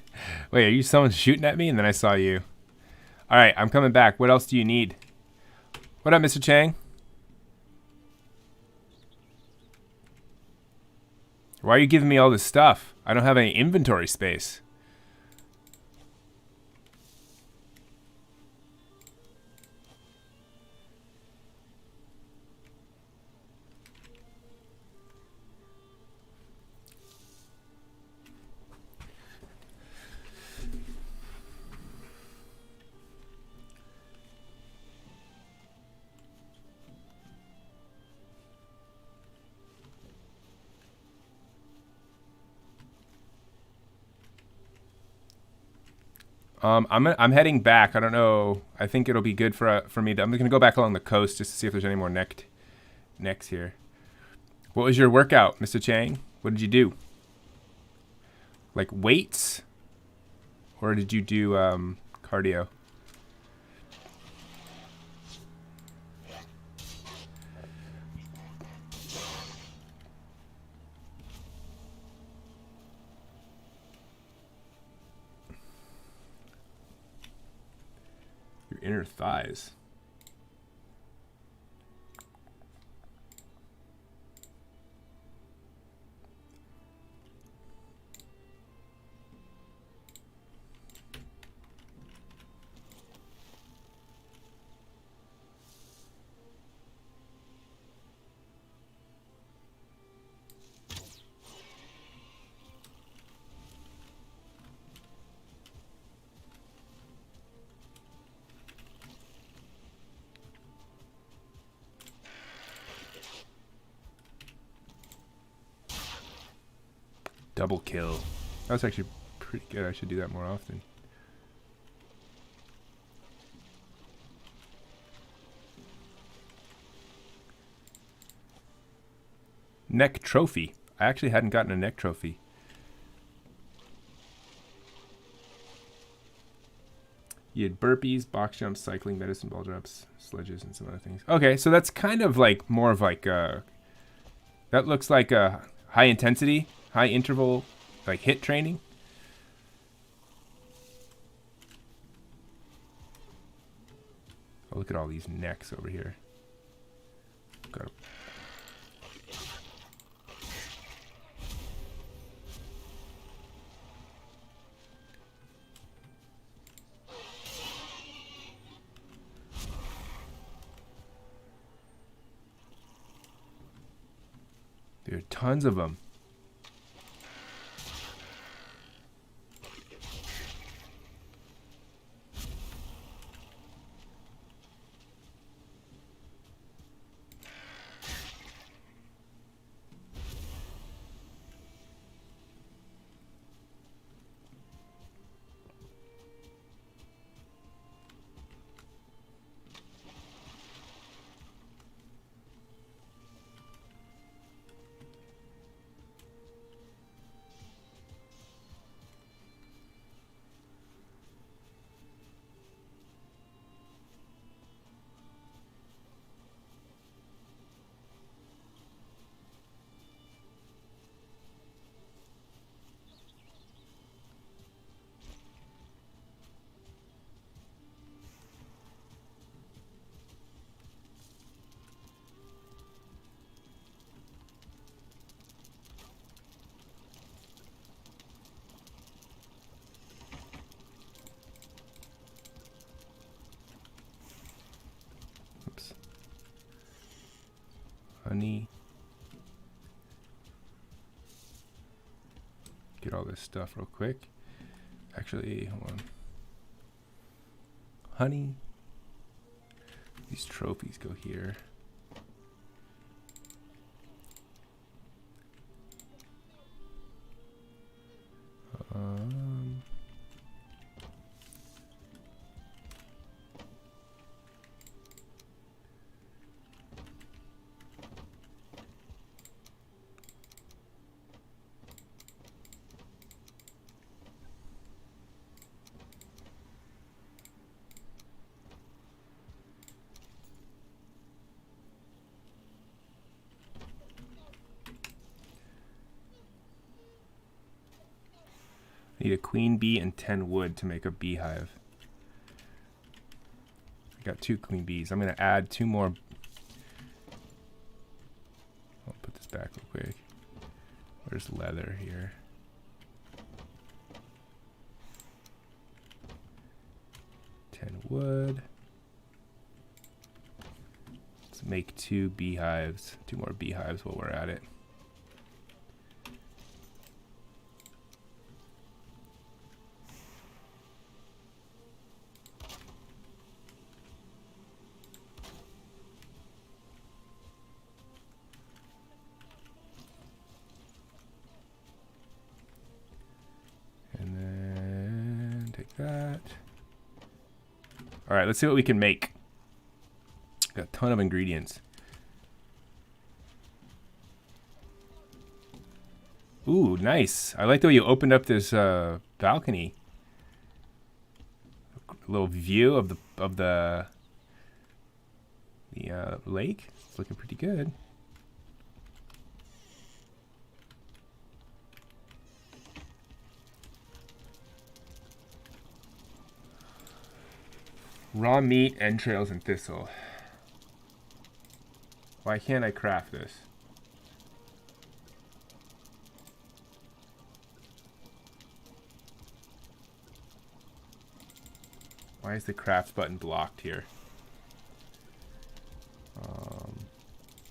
wait, are you someone shooting at me? And then I saw you. All right, I'm coming back. What else do you need? What up, Mr. Chang? Why are you giving me all this stuff? I don't have any inventory space. I'm heading back. I don't know. I think it'll be good for me. I'm gonna go back along the coast just to see if there's any more necks here. What was your workout, Mr. Chang? What did you do? Like weights, or did you do cardio? inner thighs. Double kill. That was actually pretty good. I should do that more often. Neck trophy. I actually hadn't gotten a neck trophy. You had burpees, box jumps, cycling, medicine ball drops, sledges, and some other things. Okay, so that's kind of like more of like that looks like a high intensity, high interval, like HIIT training. Oh, look at all these necks over here. Got a There are tons of them. Honey. Get all this stuff real quick. Actually, hold on. Honey. These trophies go here. Need a queen bee and 10 wood to make a beehive. I got 2 queen bees. I'm going to add 2 more. I'll put this back real quick. Where's leather here? Wood. Let's make 2 beehives, 2 more beehives while we're at it. And then take that. All right, let's see what we can make. Got a ton of ingredients. Ooh, nice. I like the way you opened up this balcony. A little view of the lake. It's looking pretty good. Raw meat, entrails, and thistle. Why can't I craft this? Why is the craft button blocked here?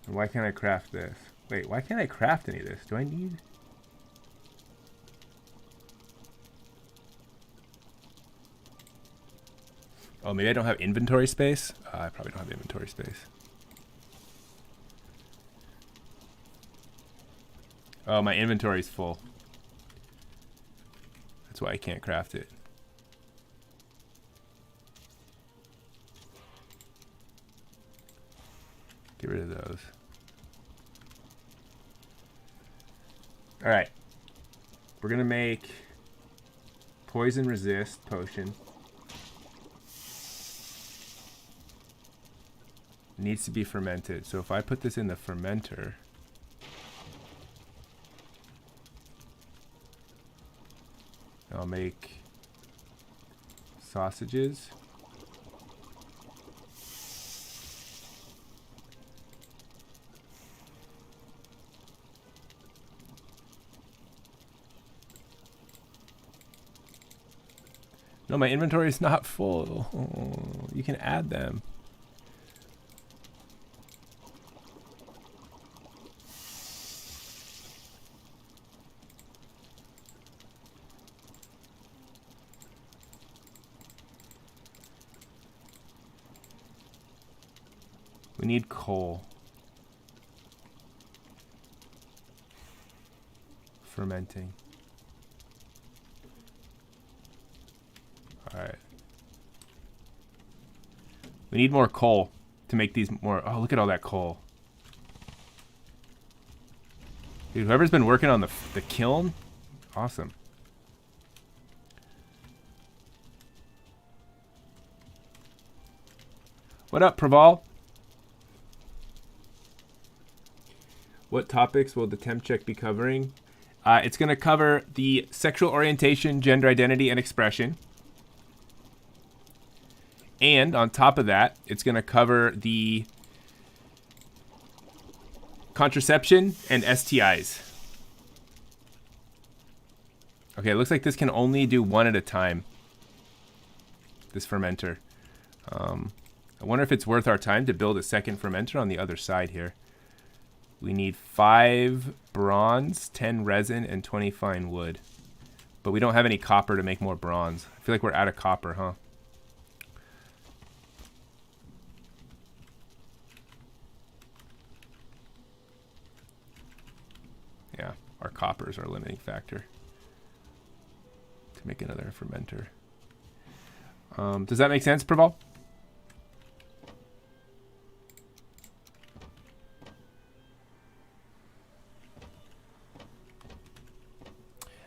And why can't I craft this? Wait, why can't I craft any of this? Do I need... Oh, maybe I don't have inventory space? I probably don't have inventory space. Oh, my inventory's full. That's why I can't craft it. Get rid of those. Alright. We're gonna make poison resist potion. Needs to be fermented. So if I put this in the fermenter, I'll make sausages. No, my inventory is not full. Oh, you can add them. We need coal. Fermenting. Alright. We need more coal to make these more... Oh, look at all that coal. Dude, whoever's been working on the kiln, awesome. What up, Praval? What topics will the temp check be covering? It's going to cover the sexual orientation, gender identity, and expression. And on top of that, it's going to cover the contraception and STIs. Okay, it looks like this can only do one at a time. This fermenter. I wonder if it's worth our time to build a second fermenter on the other side here. We need 5 bronze, 10 resin, and 20 fine wood. But we don't have any copper to make more bronze. I feel like we're out of copper, huh? Yeah, our copper is our limiting factor to make another fermenter. Does that make sense, Praval?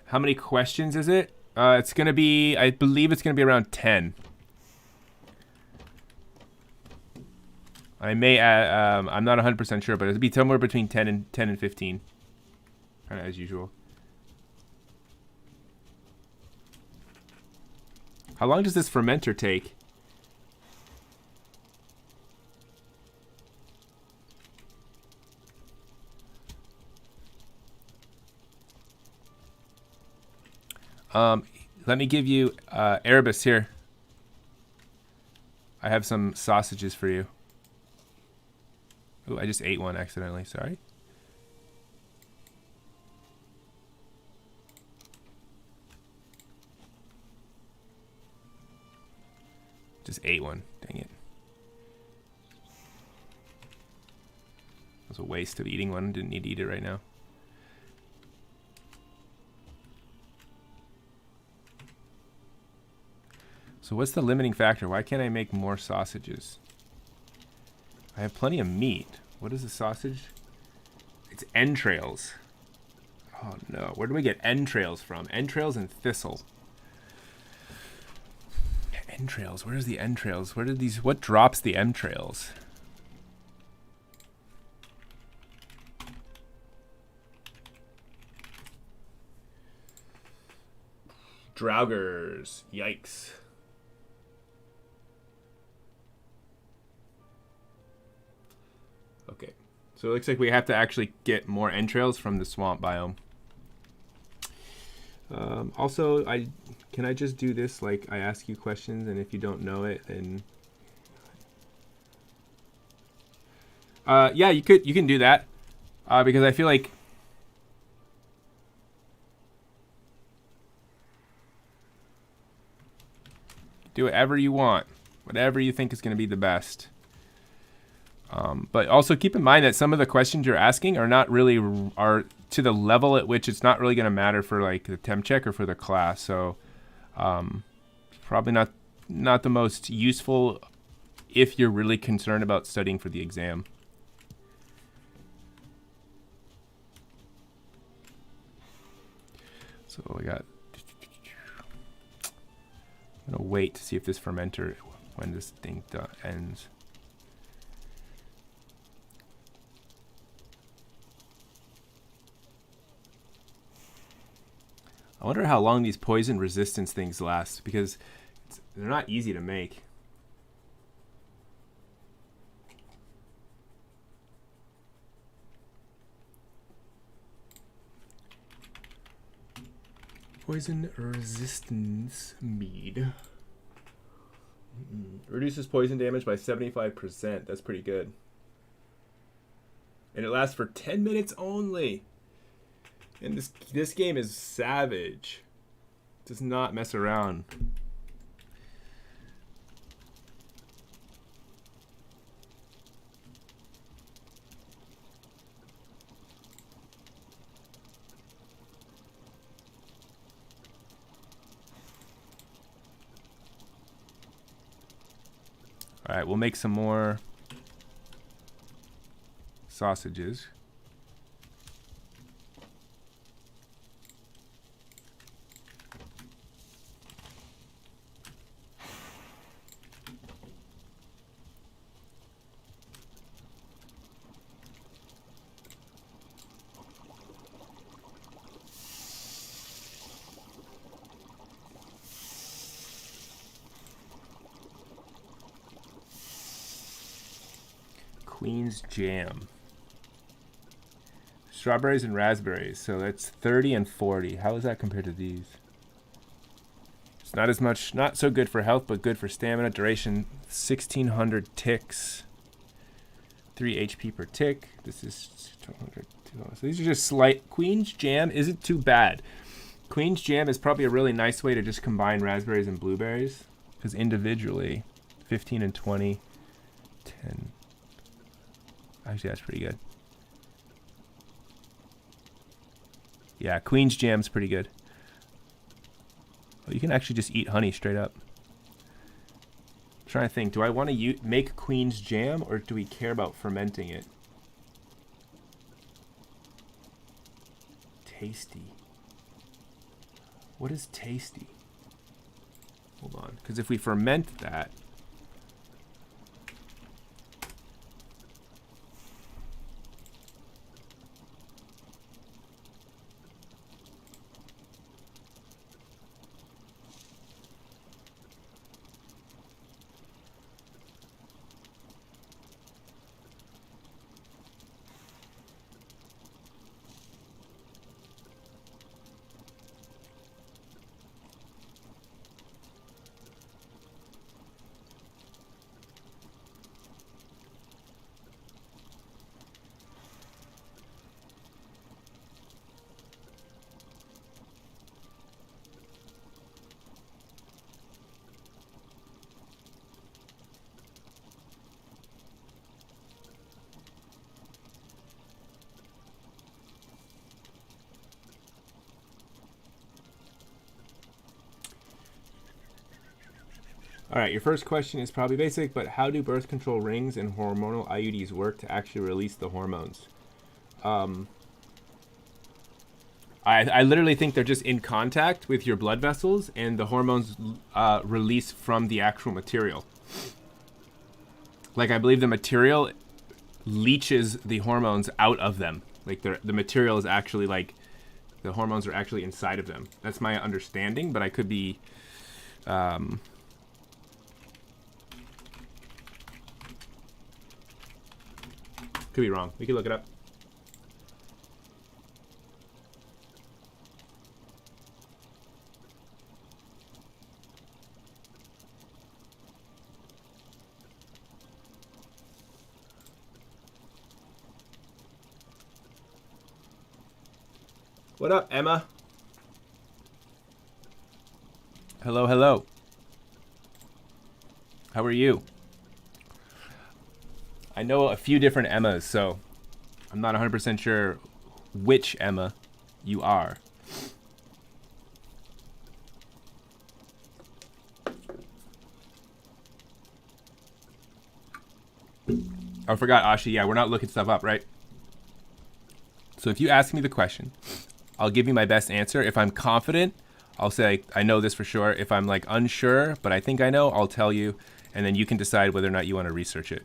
How many questions is it? It's going to be, I believe it's going to be around 10. I may add, I'm not 100% sure, but it'll be somewhere between 10 and 15. Kind of as usual. How long does this fermenter take? Let me give you Erebus here. I have some sausages for you. Oh, I just ate one accidentally. Sorry. Just ate one. Dang it. It was a waste of eating one. Didn't need to eat it right now. So what's the limiting factor? Why can't I make more sausages? I have plenty of meat. What is a sausage? It's entrails. Oh no, where do we get entrails from? Entrails and thistle. Entrails, where's the entrails? Where did these, what drops the entrails? Draugrs, yikes. Okay. So it looks like we have to actually get more entrails from the swamp biome. Also, can I just do this? Like, I ask you questions, and if you don't know it, then yeah, you can do that, because I feel like do whatever you want, whatever you think is going to be the best. But also keep in mind that some of the questions you're asking are not really are to the level at which it's not really going to matter for like the temp check or for the class. So probably not the most useful if you're really concerned about studying for the exam. So we got. I'm gonna wait to see if this fermenter, when this thing ends. I wonder how long these poison resistance things last, because they're not easy to make. Poison resistance mead. Reduces poison damage by 75%. That's pretty good. And it lasts for 10 minutes only. And this game is savage. Does not mess around. All right, we'll make some more sausages. Queen's jam. Strawberries and raspberries. So that's 30 and 40. How is that compared to these? It's not as much, not so good for health, but good for stamina. Duration 1600 ticks. 3 HP per tick. This is 200. So these are just slight. Queen's jam isn't too bad. Queen's jam is probably a really nice way to just combine raspberries and blueberries, because individually 15 and 20, 10. Actually, that's pretty good. Yeah, Queen's Jam's pretty good. Oh, you can actually just eat honey straight up. I'm trying to think, do I want to make Queen's Jam, or do we care about fermenting it? Tasty. What is tasty? Hold on, because if we ferment that, all right, your first question is probably basic, but how do birth control rings and hormonal IUDs work to actually release the hormones? I literally think they're just in contact with your blood vessels, and the hormones release from the actual material. Like, I believe the material leaches the hormones out of them. Like, the material is actually, like, the hormones are actually inside of them. That's my understanding, but I could be... Could be wrong. We can look it up. What up, Emma? Hello, hello. How are you? I know a few different Emmas, so I'm not 100% sure which Emma you are. I forgot, Ashi. Yeah, we're not looking stuff up, right? So if you ask me the question, I'll give you my best answer. If I'm confident, I'll say I know this for sure. If I'm like unsure, but I think I know, I'll tell you, and then you can decide whether or not you want to research it.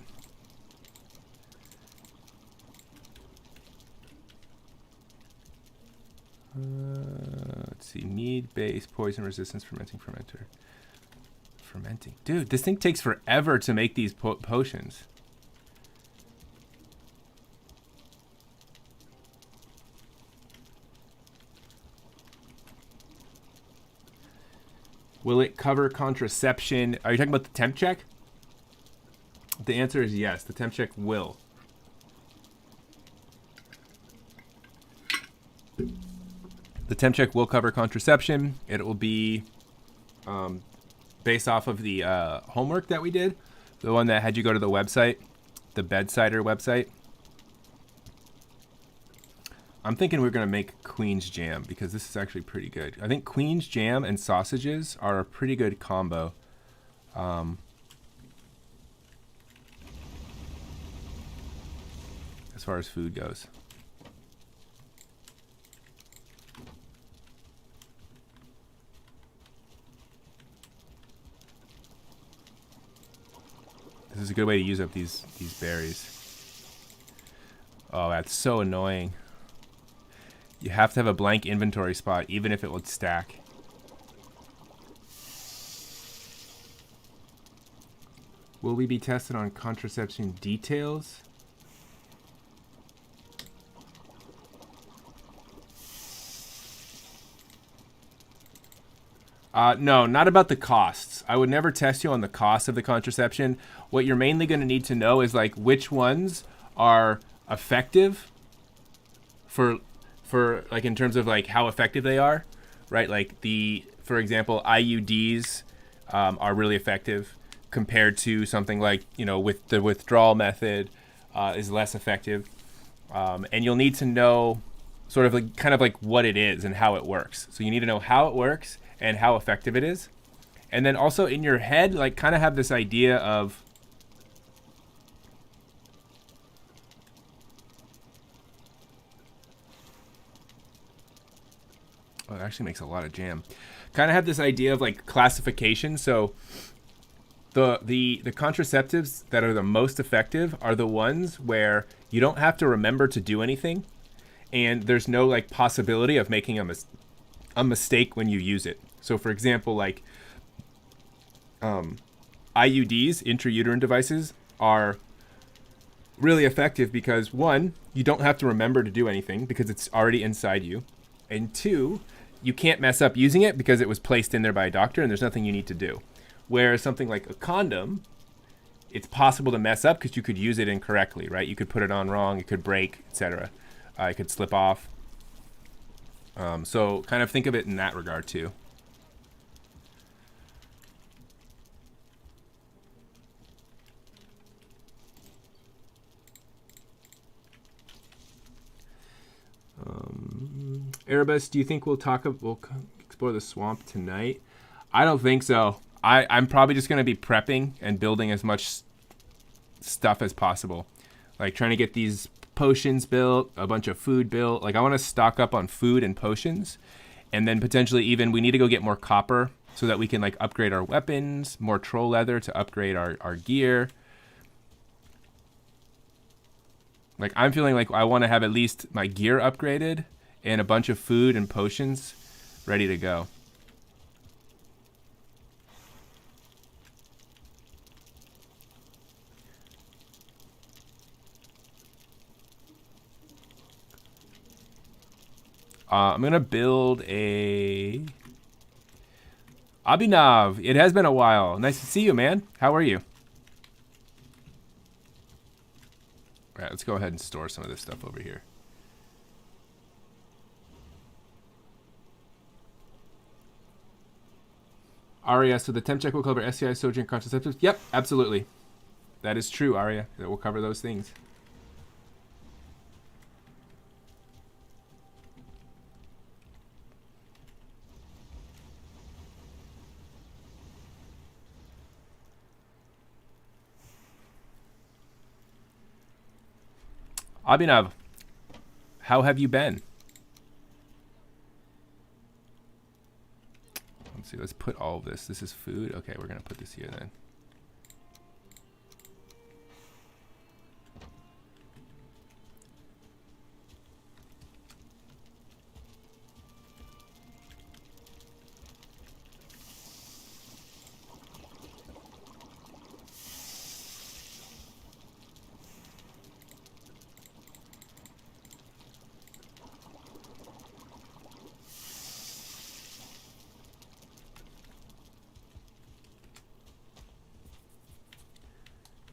Let's see. Mead, base, poison resistance, fermenting, fermenter. Fermenting. Dude, this thing takes forever to make these potions. Will it cover contraception? Are you talking about the temp check? The answer is yes. The temp check will. The temp check will cover contraception. It will be based off of the homework that we did. The one that had you go to the website, the Bedsider website. I'm thinking we're going to make Queen's Jam because this is actually pretty good. I think Queen's Jam and sausages are a pretty good combo. As far as food goes. This is a good way to use up these berries. Oh, that's so annoying. You have to have a blank inventory spot, even if it would stack. Will we be tested on contraception details? No, not about the costs. I would never test you on the cost of the contraception. What you're mainly going to need to know is like which ones are effective for like in terms of like how effective they are, right? Like for example, IUDs are really effective compared to something like, with the withdrawal method is less effective. And you'll need to know sort of like kind of like what it is and how it works. So you need to know how it works and how effective it is. And then also in your head, like kind of have this idea of oh, it actually makes a lot of jam. Kind of have this idea of like classification. So the contraceptives that are the most effective are the ones where you don't have to remember to do anything, and there's no like possibility of making a mistake when you use it. So for example, like IUDs, intrauterine devices, are really effective because one, you don't have to remember to do anything because it's already inside you, and two, you can't mess up using it because it was placed in there by a doctor and there's nothing you need to do. Whereas something like a condom, it's possible to mess up because you could use it incorrectly, right? You could put it on wrong, it could break, etc. It could slip off. So kind of think of it in that regard too. Erebus, do you think we'll explore the swamp tonight? I don't think so. I'm probably just going to be prepping and building as much stuff as possible. Like trying to get these potions built, a bunch of food built. Like I want to stock up on food and potions. And then potentially even we need to go get more copper so that we can like upgrade our weapons, more troll leather to upgrade our gear. Like I'm feeling like I want to have at least my gear upgraded and a bunch of food and potions ready to go. I'm gonna build a Abhinav. It has been a while. Nice to see you, man. How are you? All right, let's go ahead and store some of this stuff over here. Aria, so the temp check will cover STI, Sojourn, contraceptives? Yep, absolutely. That is true, Aria. That will cover those things. Abhinav, how have you been? Let's see, let's put all of this. This is food. Okay, we're going to put this here then.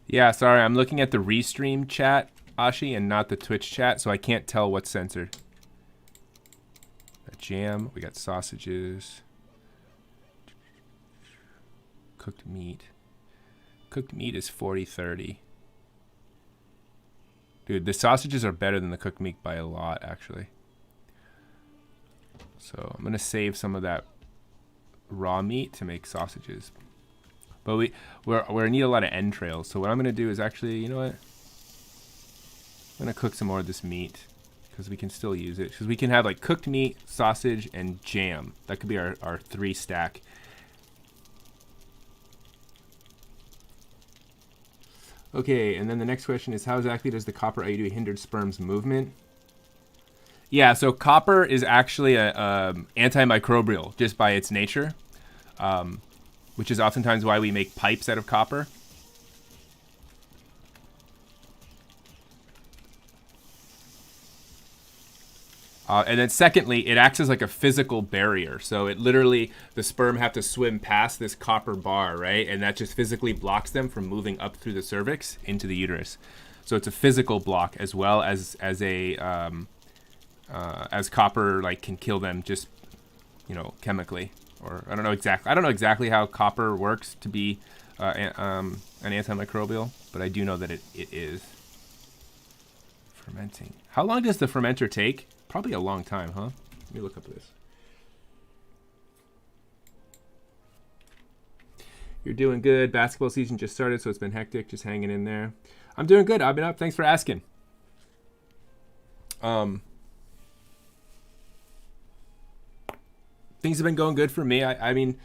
Yeah, sorry, I'm looking at the Restream chat, Ashi, and not the Twitch chat, so I can't tell what's censored. Got jam, we got sausages. Cooked meat. Cooked meat is 40-30. Dude, the sausages are better than the cooked meat by a lot, actually. So I'm going to save some of that raw meat to make sausages. But we need a lot of entrails. So what I'm going to do is actually, you know what? I'm going to cook some more of this meat because we can still use it. Because we can have like cooked meat, sausage, and jam. That could be our 3 stack. Okay, and then the next question is, how exactly does the copper IUD hinder sperm's movement? Yeah, so copper is actually a antimicrobial just by its nature. Which is oftentimes why we make pipes out of copper. And then secondly, it acts as like a physical barrier. So it literally, the sperm have to swim past this copper bar, right? And that just physically blocks them from moving up through the cervix into the uterus. So it's a physical block as well as copper like can kill them just, you know, chemically. Or I don't know exactly how copper works to be an antimicrobial, but I do know that it is. Fermenting. How long does the fermenter take? Probably a long time, huh? Let me look up this. You're doing good. Basketball season just started, so it's been hectic. Just hanging in there. I'm doing good. I've been up. Thanks for asking. Things have been going good for me. I mean,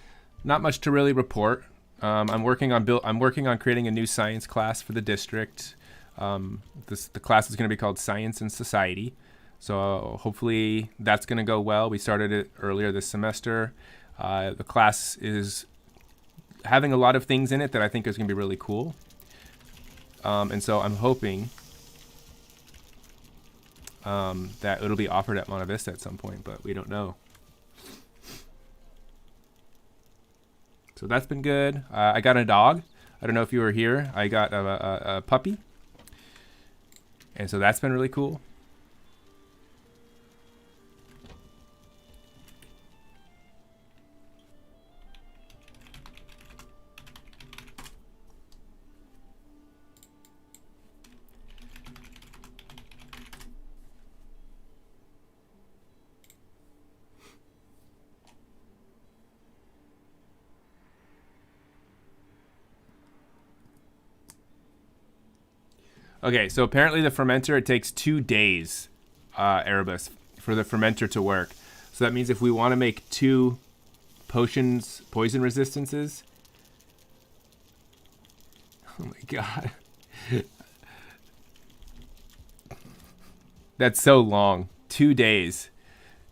not much to really report. I'm working on creating a new science class for the district. The class is going to be called Science and Society. So hopefully that's going to go well. We started it earlier this semester. The class is having a lot of things in it that I think is going to be really cool. And so I'm hoping that it'll be offered at Monte Vista at some point, but we don't know. So that's been good. I got a dog. I don't know if you were here. I got a puppy. And so that's been really cool. Okay, so apparently the fermenter, it takes 2 days, Erebus, for the fermenter to work. So that means if we want to make 2 potions, poison resistances. Oh my god. That's so long. 2 days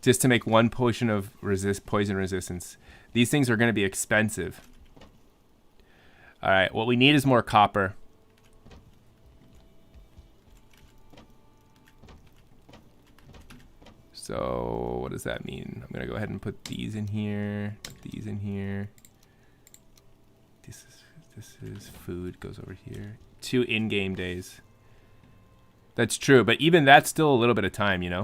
just to make 1 potion of poison resistance. These things are going to be expensive. All right, what we need is more copper. So what does that mean? I'm going to go ahead and put these in here, put these in here. This is food, goes over here. 2 in-game days. That's true, but even that's still a little bit of time, you know?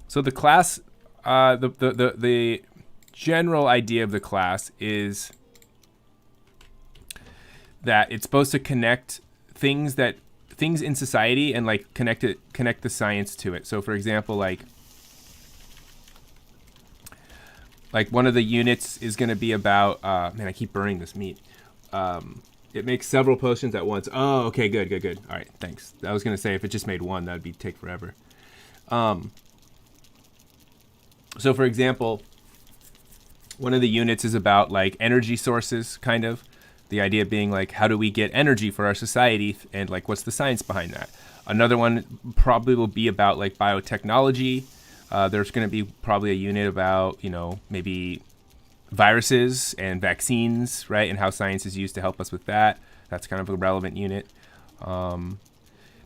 So the class, the general idea of the class is that it's supposed to connect things in society and like connect the science to it. So for example, like one of the units is going to be about man, I keep burning this meat. It makes several potions at once. Oh, okay, good. All right, thanks. I was going to say if it just made one, that would take forever. So for example, one of the units is about like energy sources, kind of. The idea being like, how do we get energy for our society, and like what's the science behind that? Another one probably will be about like biotechnology. There's going to be probably a unit about, you know, maybe viruses and vaccines, right? And how science is used to help us with that. That's kind of a relevant unit.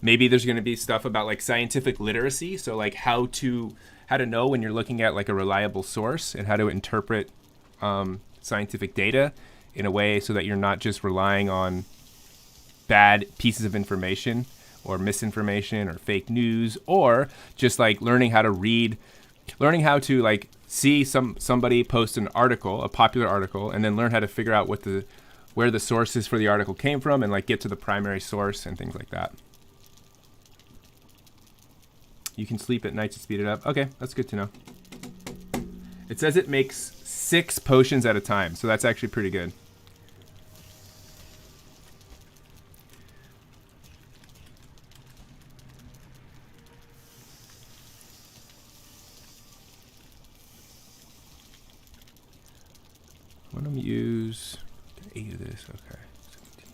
Maybe there's going to be stuff about like scientific literacy. So like how to know when you're looking at like a reliable source, and how to interpret scientific data in a way so that you're not just relying on bad pieces of information or misinformation or fake news, or just like learning how to like see somebody post an article, a popular article, and then learn how to figure out where the sources for the article came from, and like get to the primary source and things like that. You can sleep at night to speed it up. Okay, that's good to know. It says it makes 6 potions at a time, so that's actually pretty good. Let them use 8 of this. Okay. 17.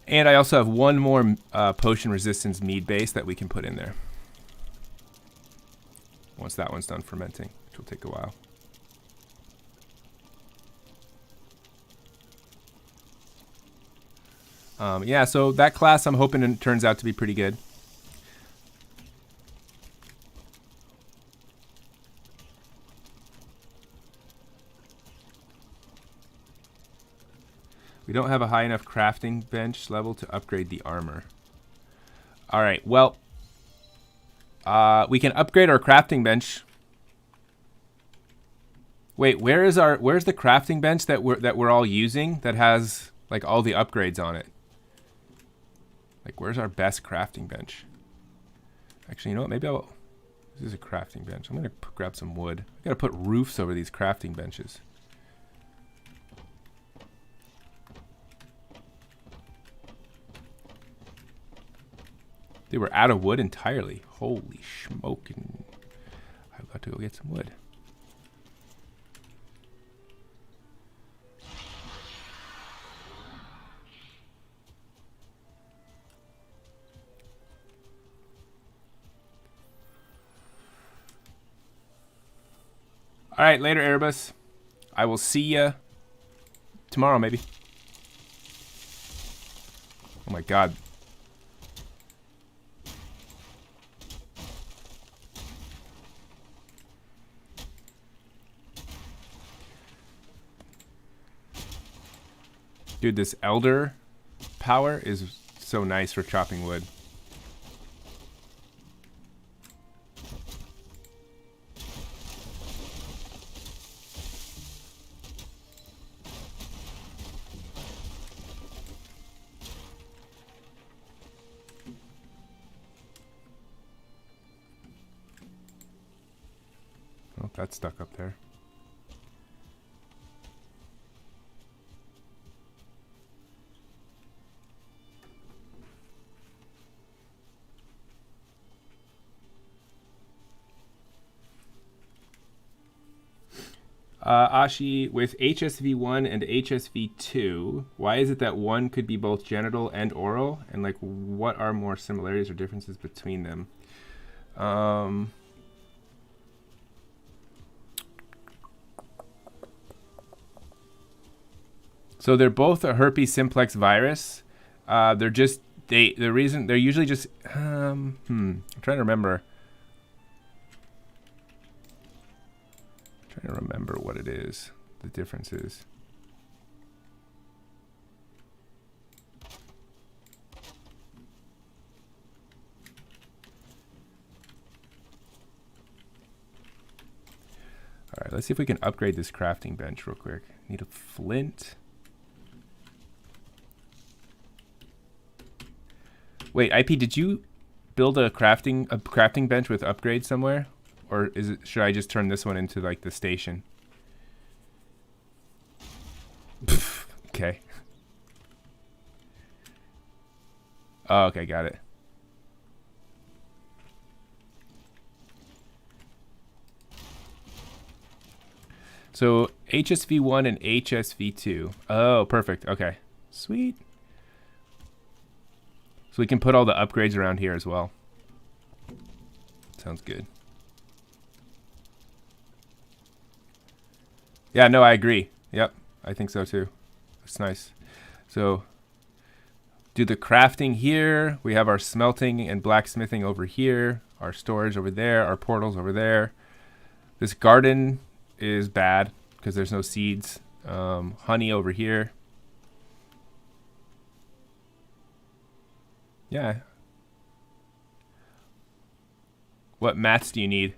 And I also have one more potion resistance mead base that we can put in there. Once that one's done fermenting, which will take a while. Yeah, so that class I'm hoping it turns out to be pretty good. We don't have a high enough crafting bench level to upgrade the armor. All right, well, we can upgrade our crafting bench. Wait, where's the crafting bench that we're all using that has like all the upgrades on it? Like, where's our best crafting bench? Actually, you know what? Maybe this is a crafting bench. I'm gonna grab some wood. I gotta put roofs over these crafting benches. They were out of wood entirely. Holy smoking. I've got to go get some wood. All right, later, Erebus. I will see ya tomorrow, maybe. Oh my God. Dude, this elder power is so nice for chopping wood. Oh, that's stuck up there. Ashi, with HSV1 and HSV2, why is it that one could be both genital and oral? And like, what are more similarities or differences between them? So they're both a herpes simplex virus. They're just the reason they're usually just I'm trying to remember. Trying to remember what it is. The difference is. All right, let's see if we can upgrade this crafting bench real quick. Need a flint. Wait, IP, did you build a crafting bench with upgrades somewhere? Or should I just turn this one into like the station? Okay. Oh, okay, got it. So HSV1 and HSV2. Oh, perfect. Okay. Sweet. So we can put all the upgrades around here as well. Sounds good. Yeah, no, I agree. Yep, I think so too. That's nice. So do the crafting here. We have our smelting and blacksmithing over here. Our storage over there. Our portals over there. This garden is bad because there's no seeds. Honey over here. Yeah. What mats do you need?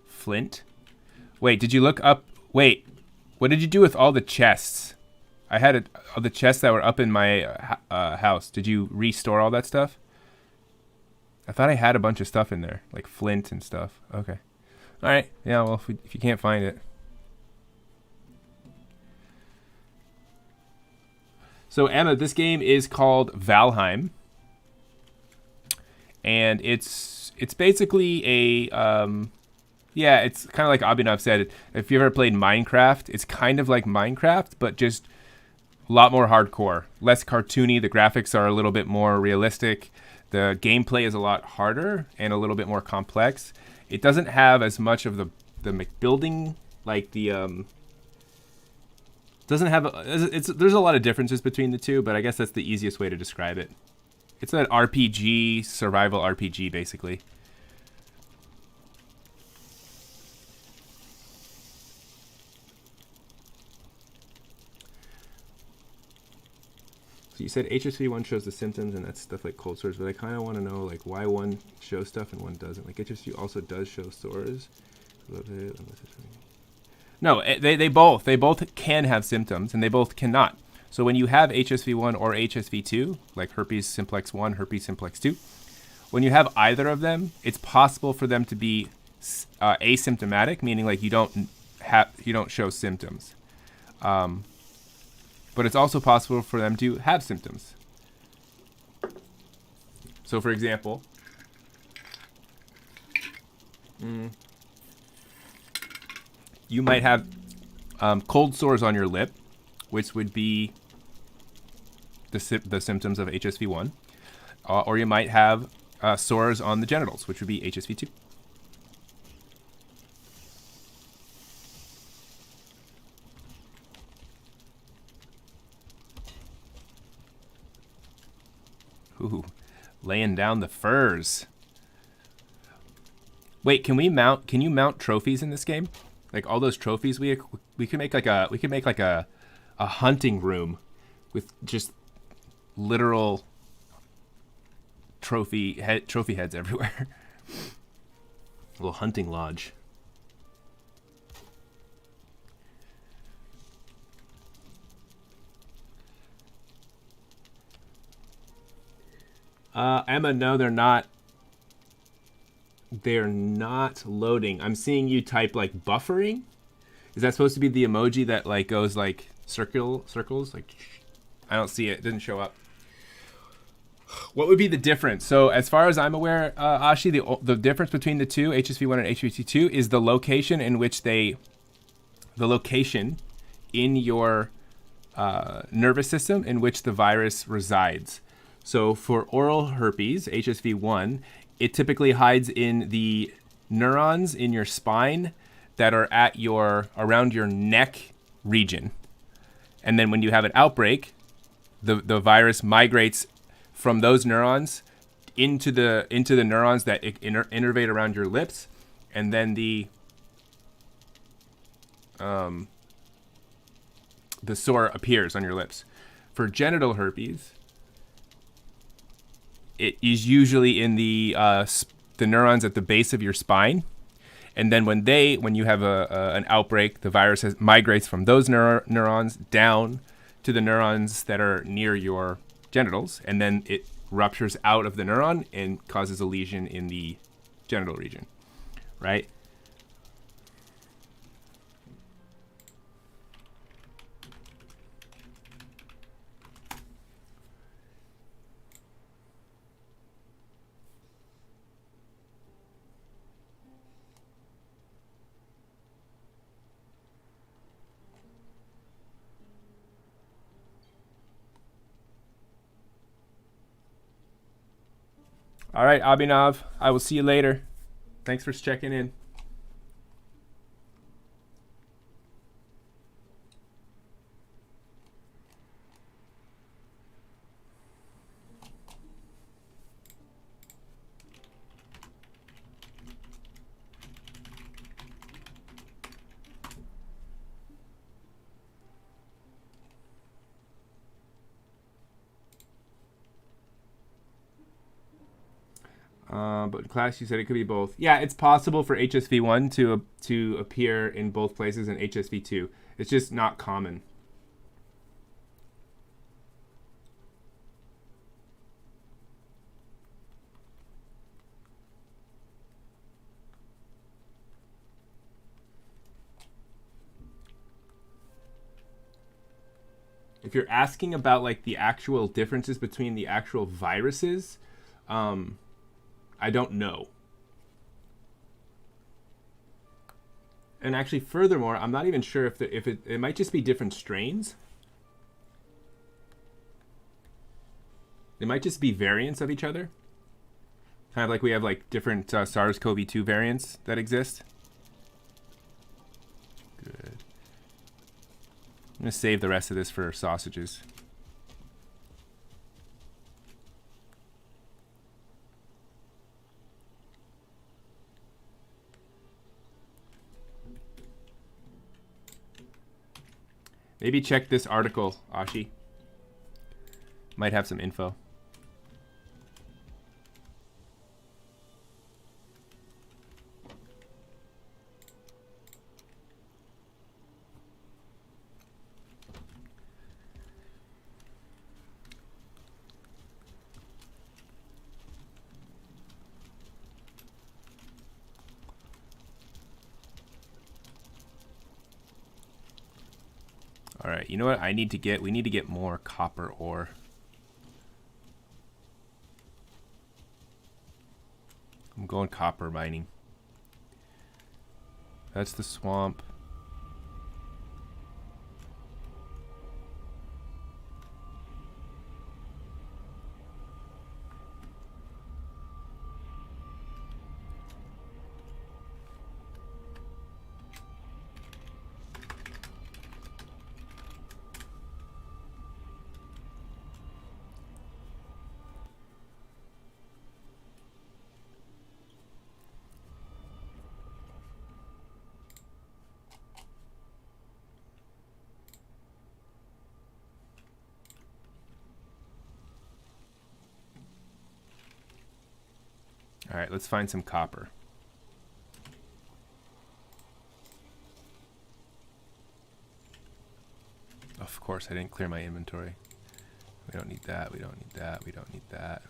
Flint? Wait, did you look up? Wait, what did you do with all the chests? I had all the chests that were up in my house. Did you restore all that stuff? I thought I had a bunch of stuff in there, like flint and stuff. Okay. All right. Yeah, well, if you can't find it. So, Emma, this game is called Valheim. And it's basically a... yeah, it's kind of like Abhinav said. If you ever played Minecraft, it's kind of like Minecraft, but just a lot more hardcore. Less cartoony. The graphics are a little bit more realistic. The gameplay is a lot harder and a little bit more complex. It doesn't have as much of the building, like the... doesn't have... there's a lot of differences between the two, but I guess that's the easiest way to describe it. It's an RPG, survival RPG, basically. So you said HSV1 shows the symptoms, and that's stuff like cold sores, but I kind of want to know like why one shows stuff and one doesn't. Like HSV also does show sores. No, they both can have symptoms, and they both cannot. So when you have HSV1 or HSV2, like herpes simplex 1, herpes simplex 2, when you have either of them, it's possible for them to be asymptomatic, meaning like you don't show symptoms. But it's also possible for them to have symptoms. So for example, you might have cold sores on your lip, which would be the symptoms of HSV1. Or you might have sores on the genitals, which would be HSV2. Ooh, laying down the furs. Wait, can you mount trophies in this game? Like all those trophies we can make like a hunting room with just literal trophy heads everywhere. A little hunting lodge. Emma, no, they're not. They're not loading. I'm seeing you type like buffering. Is that supposed to be the emoji that like goes like circles? Like, I don't see it. It didn't show up. What would be the difference? So as far as I'm aware, Ashi, the difference between the two, HSV1 and HSV2, is the location in which the location in your nervous system in which the virus resides. So for oral herpes, HSV1, it typically hides in the neurons in your spine that are around your neck region. And then when you have an outbreak, the virus migrates from those neurons into the neurons that innervate around your lips, and then the sore appears on your lips. For genital herpes, it is usually in the neurons at the base of your spine, and then when you have an outbreak, the virus migrates from those neurons down to the neurons that are near your genitals, and then it ruptures out of the neuron and causes a lesion in the genital region, right? All right, Abhinav, I will see you later. Thanks for checking in. But in class you said it could be both. Yeah, it's possible for HSV1 to appear in both places and HSV2. It's just not common. If you're asking about like the actual differences between the actual viruses, I don't know. And actually, furthermore, I'm not even sure if it might just be different strains. They might just be variants of each other. Kind of like we have like different SARS-CoV-2 variants that exist. Good. I'm gonna save the rest of this for sausages. Maybe check this article, Ashi. Might have some info. All right, you know what I need to get? We need to get more copper ore. I'm going copper mining. That's the swamp. All right, let's find some copper. Of course, I didn't clear my inventory. We don't need that, we don't need that, we don't need that.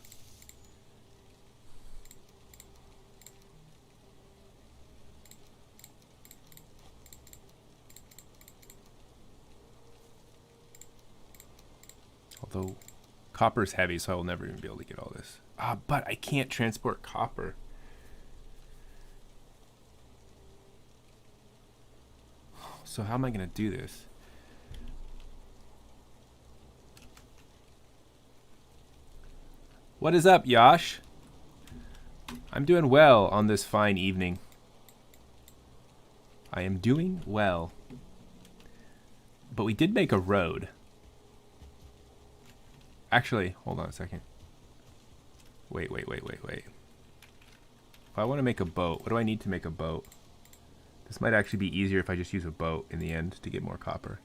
Although copper is heavy, so I will never even be able to get all this. But I can't transport copper. So how am I going to do this? What is up, Yash? I'm doing well on this fine evening. I am doing well. But we did make a road. Actually, hold on a second. Wait. If I want to make a boat, what do I need to make a boat? This might actually be easier if I just use a boat in the end to get more copper.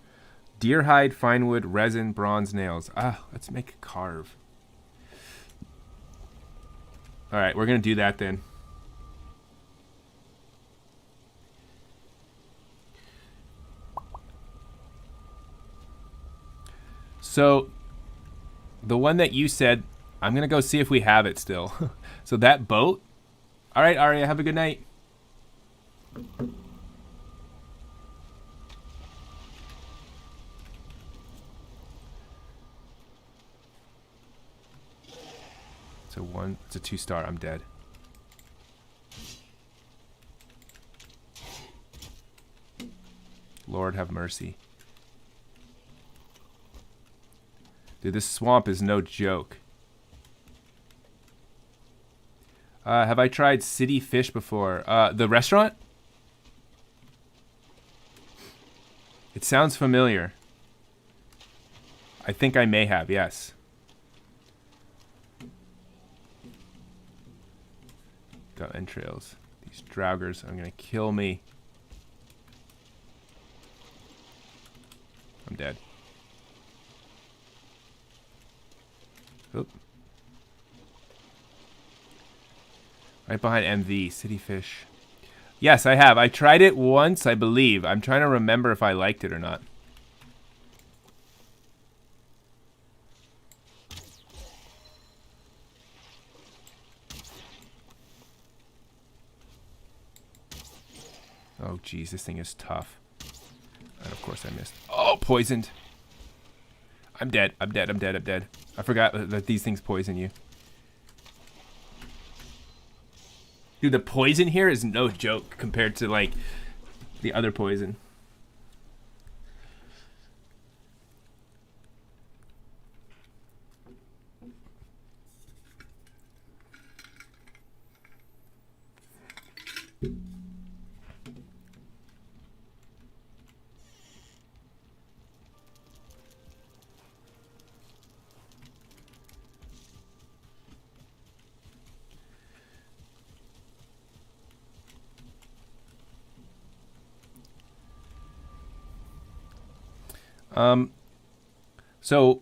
Deer hide, fine wood, resin, bronze nails. Let's make a carve. All right, we're going to do that then. So, the one that you said, I'm going to go see if we have it still. So that boat. All right, Arya, have a good night. It's a 2-star. I'm dead. Lord have mercy. Dude, this swamp is no joke. Have I tried City Fish before? The restaurant? It sounds familiar. I think I may have, yes. Got entrails. These draugrs are gonna kill me. I'm dead. Oop. Right behind MV, City Fish. Yes, I have. I tried it once, I believe. I'm trying to remember if I liked it or not. Oh, geez, this thing is tough. And of course I missed. Oh, poisoned. I'm dead. I'm dead. I forgot that these things poison you. Dude, the poison here is no joke compared to, like, the other poison. So,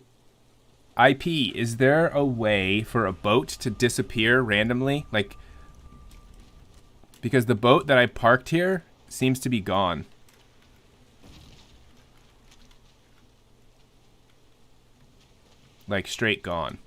IP, is there a way for a boat to disappear randomly? Like, because the boat that I parked here seems to be gone. Like, straight gone.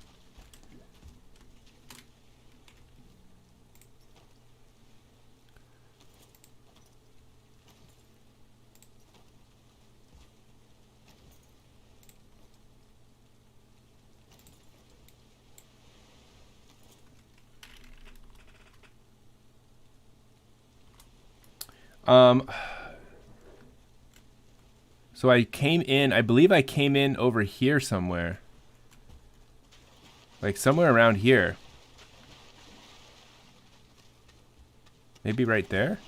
So I came in, I believe I came in over here somewhere. Like somewhere around here. Maybe right there?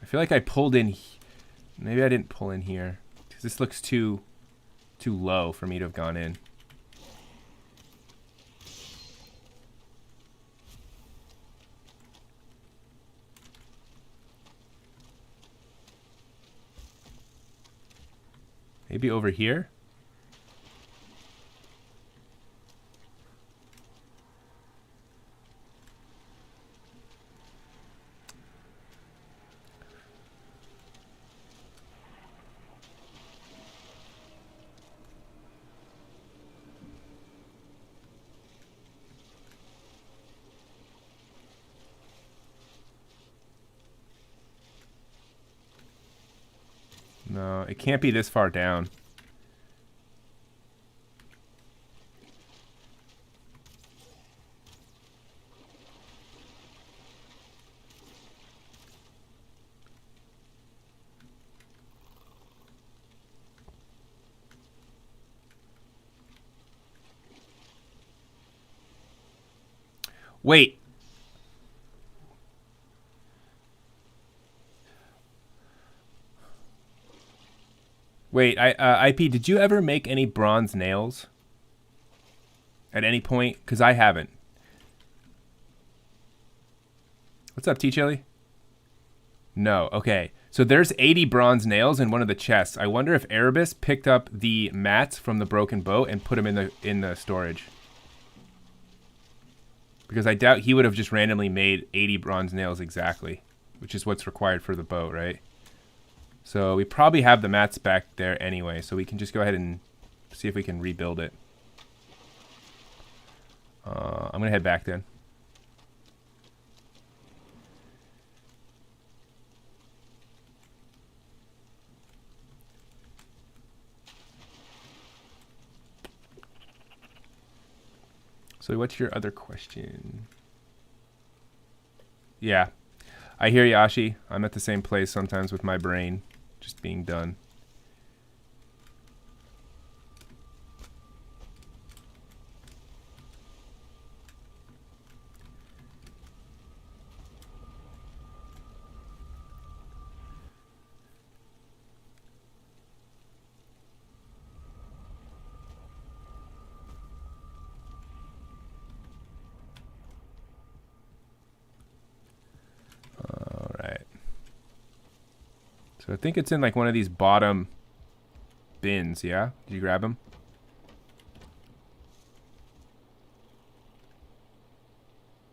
I feel like I pulled in. Maybe I didn't pull in here. Because this looks too low for me to have gone in. Maybe over here? No, it can't be this far down. Wait. Wait, IP, did you ever make any bronze nails? At any point? Because I haven't. What's up, T-Chili? No, okay. So there's 80 bronze nails in one of the chests. I wonder if Erebus picked up the mats from the broken boat and put them in the storage. Because I doubt he would have just randomly made 80 bronze nails exactly, which is what's required for the boat, right? So we probably have the mats back there anyway, so we can just go ahead and see if we can rebuild it. I'm going to head back then. So what's your other question? Yeah, I hear you, Ashi. I'm at the same place sometimes with my brain just being done. So I think it's in like one of these bottom bins, yeah? Did you grab them?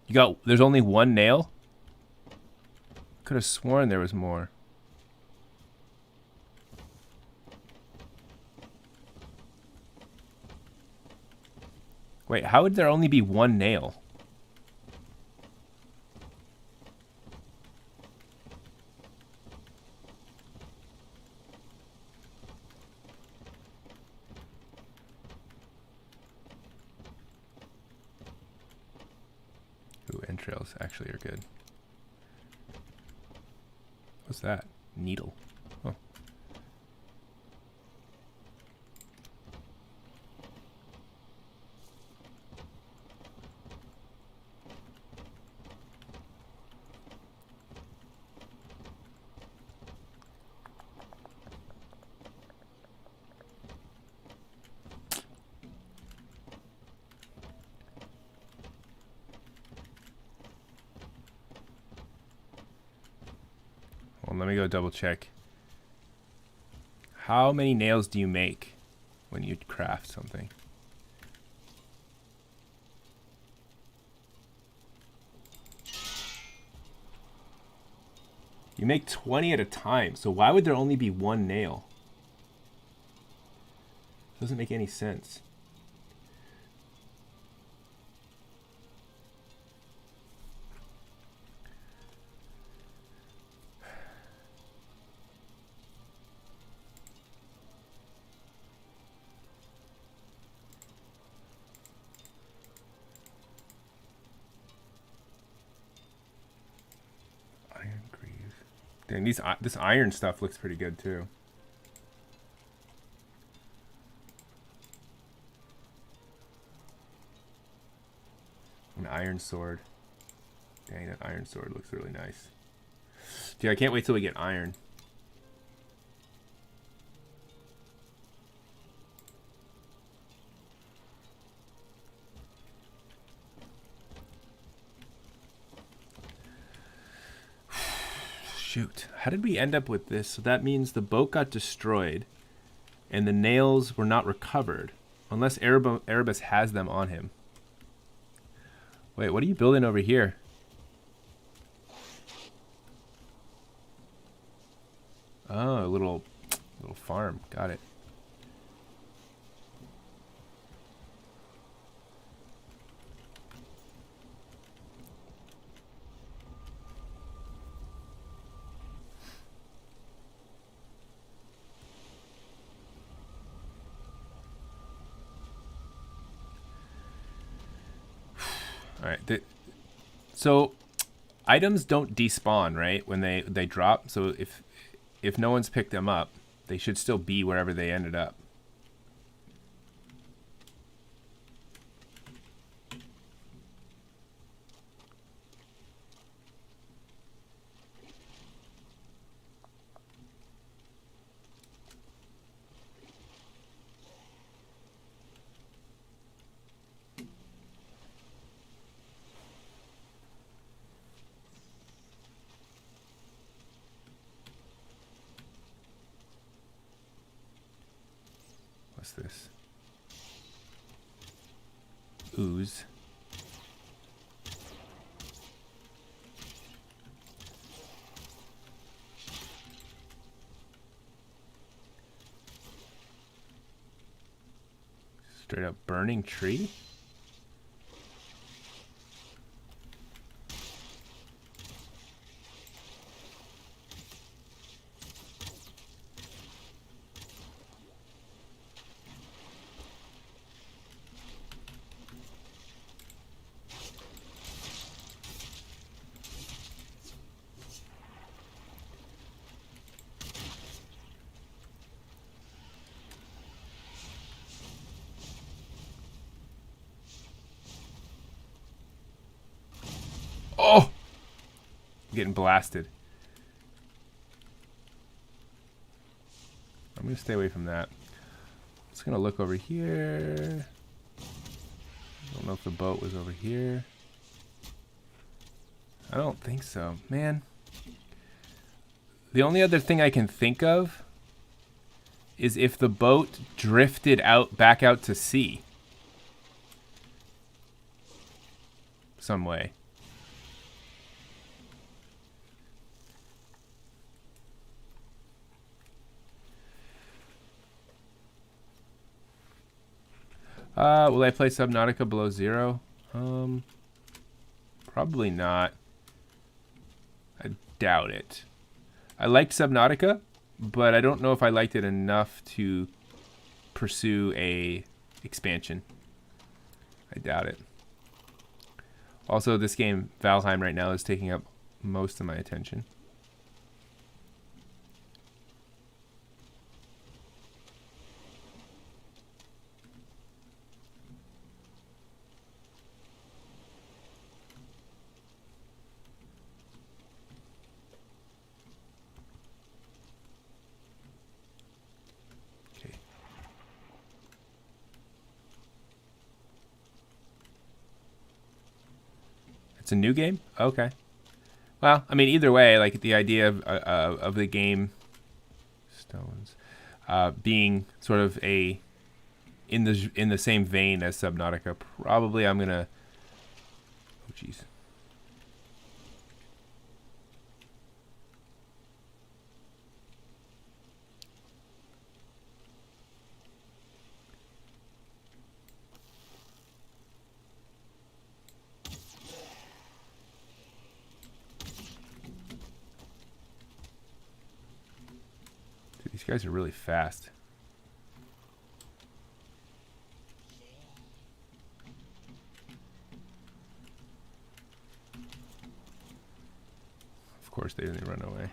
There's only one nail? Could have sworn there was more. Wait, how would there only be one nail? Entrails actually are good. What's that? Needle. Oh. Well, let me go double check. How many nails do you make when you craft something? You make 20 at a time, so why would there only be one nail? Doesn't make any sense. Dang, this iron stuff looks pretty good too. An iron sword. Dang, that iron sword looks really nice. Dude, I can't wait till we get iron. Shoot, how did we end up with this? So that means the boat got destroyed and the nails were not recovered unless Erebus has them on him. Wait, what are you building over here? Oh, a little farm. Got it. All right. So items don't despawn, right? When they drop. So if no one's picked them up, they should still be wherever they ended up. What's this? Ooze. Straight up burning tree? Oh! I'm getting blasted. I'm going to stay away from that. Just going to look over here. I don't know if the boat was over here. I don't think so. Man. The only other thing I can think of is if the boat drifted out back out to sea. Some way. Will I play Subnautica below 0? Probably not. I doubt it. I liked Subnautica, but I don't know if I liked it enough to pursue a expansion. I doubt it. Also, this game, Valheim, right now is taking up most of my attention. It's a new game? Okay. Well, I mean, either way, like the idea of the game, stones, being sort of in the same vein as Subnautica, probably I'm gonna. Oh, jeez. These guys are really fast. Of course, they didn't run away.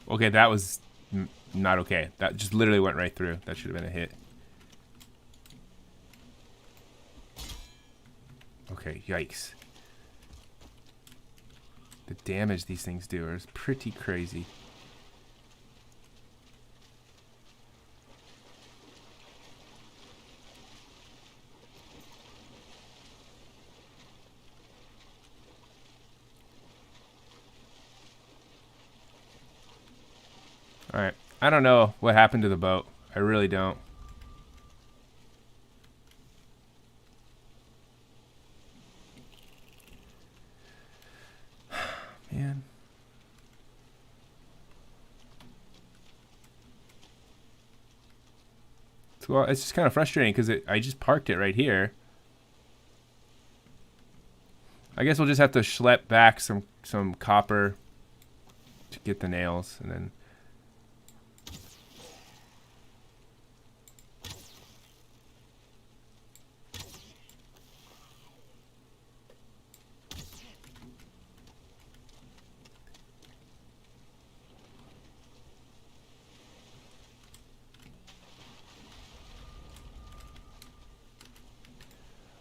Okay, that was not okay. That just literally went right through. That should have been a hit. Okay, yikes. The damage these things do is pretty crazy. Alright, I don't know what happened to the boat. I really don't. Man. Well, it's just kind of frustrating because I just parked it right here. I guess we'll just have to schlep back some copper to get the nails, and then...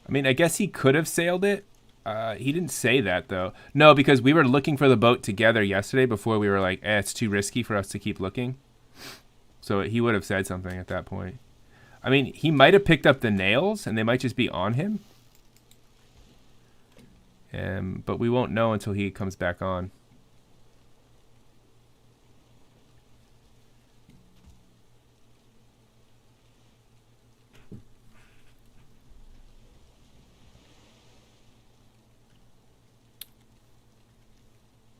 I mean, I guess he could have sailed it He didn't say that though. No, because we were looking for the boat together yesterday before we were like, it's too risky for us to keep looking. So he would have said something at that point. I mean, he might have picked up the nails and they might just be on him. But we won't know until he comes back on.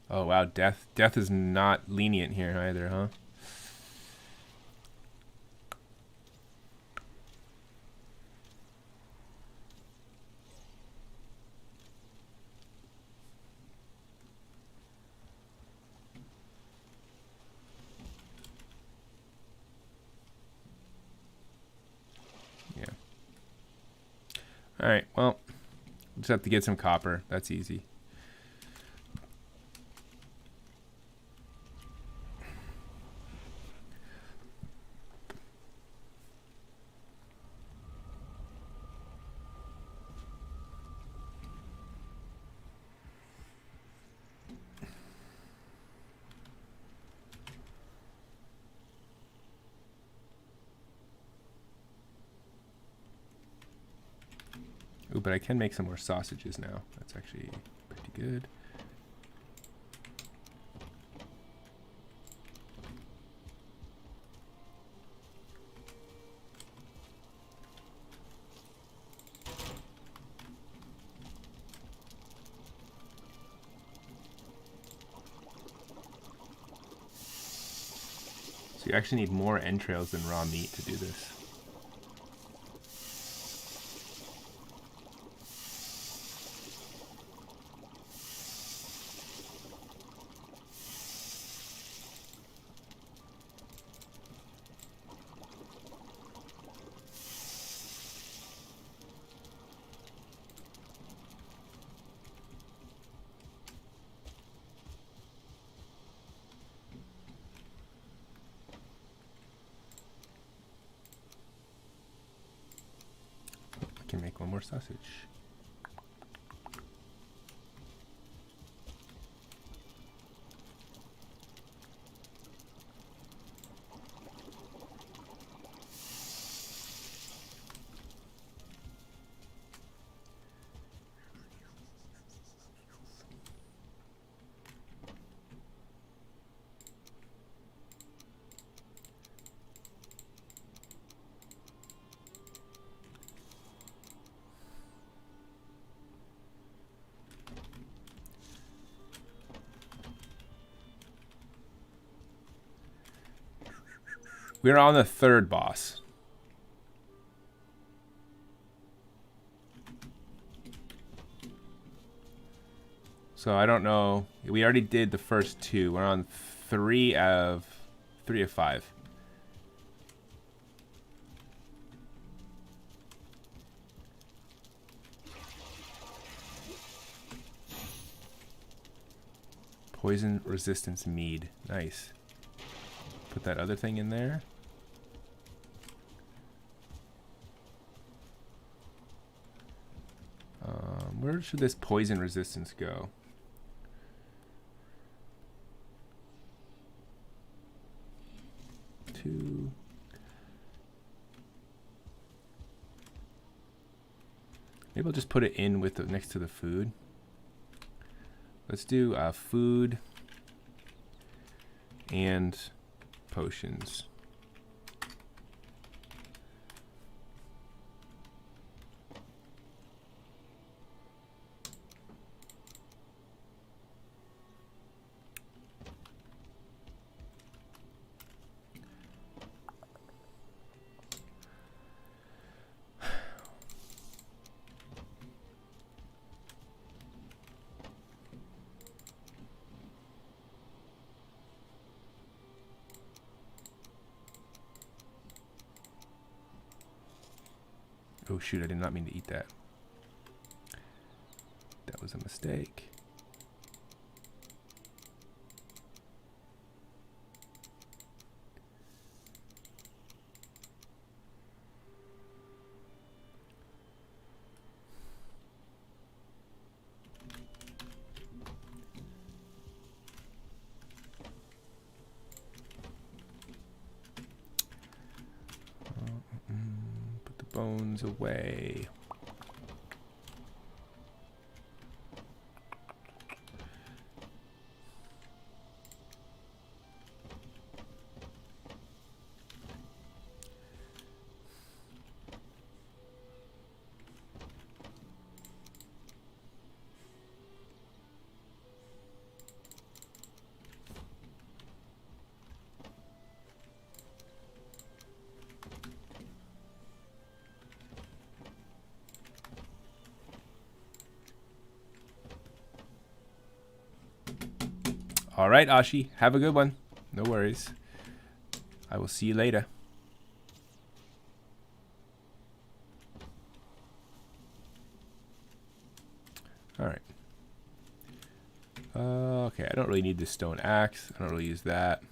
Oh wow, death is not lenient here either, huh? Yeah. All right, well, just have to get some copper. That's easy. Ooh, but I can make some more sausages now. That's actually pretty good. So you actually need more entrails than raw meat to do this. Can make one more sausage. We're on the third boss. So I don't know. We already did the first two. We're on three of 5. Poison resistance mead. Nice. Put that other thing in there. Where should this poison resistance go? Two. Maybe I'll just put it in with the next to the food. Let's do food and potions. Oh shoot, I did not mean to eat that. That was a mistake. bones away. All right, Ashi, have a good one. No worries. I will see you later. All right. Okay, I don't really need this stone axe. I don't really use that.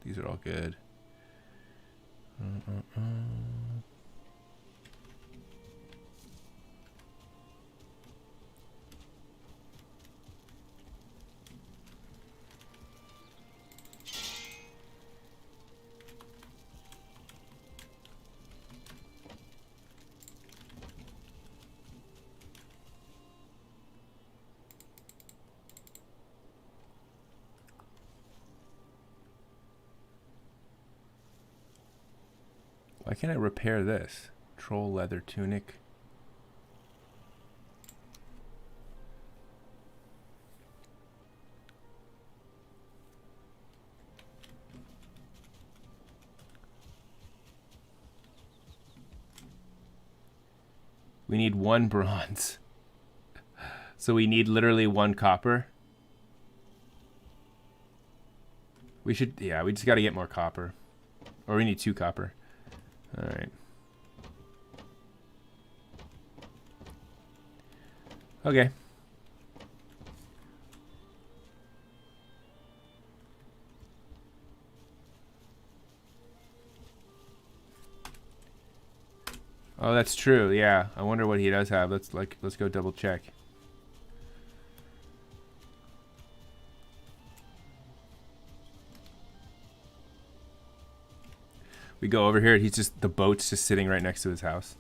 These are all good. Why can't I repair this? Troll leather tunic. We need 1 bronze. So we need literally 1 copper. We should, yeah, we just got to get more copper. Or we need 2 copper. All right. Okay. Oh, that's true. Yeah. I wonder what he does have. Let's go double check. We go over here. He's just, the boat's just sitting right next to his house.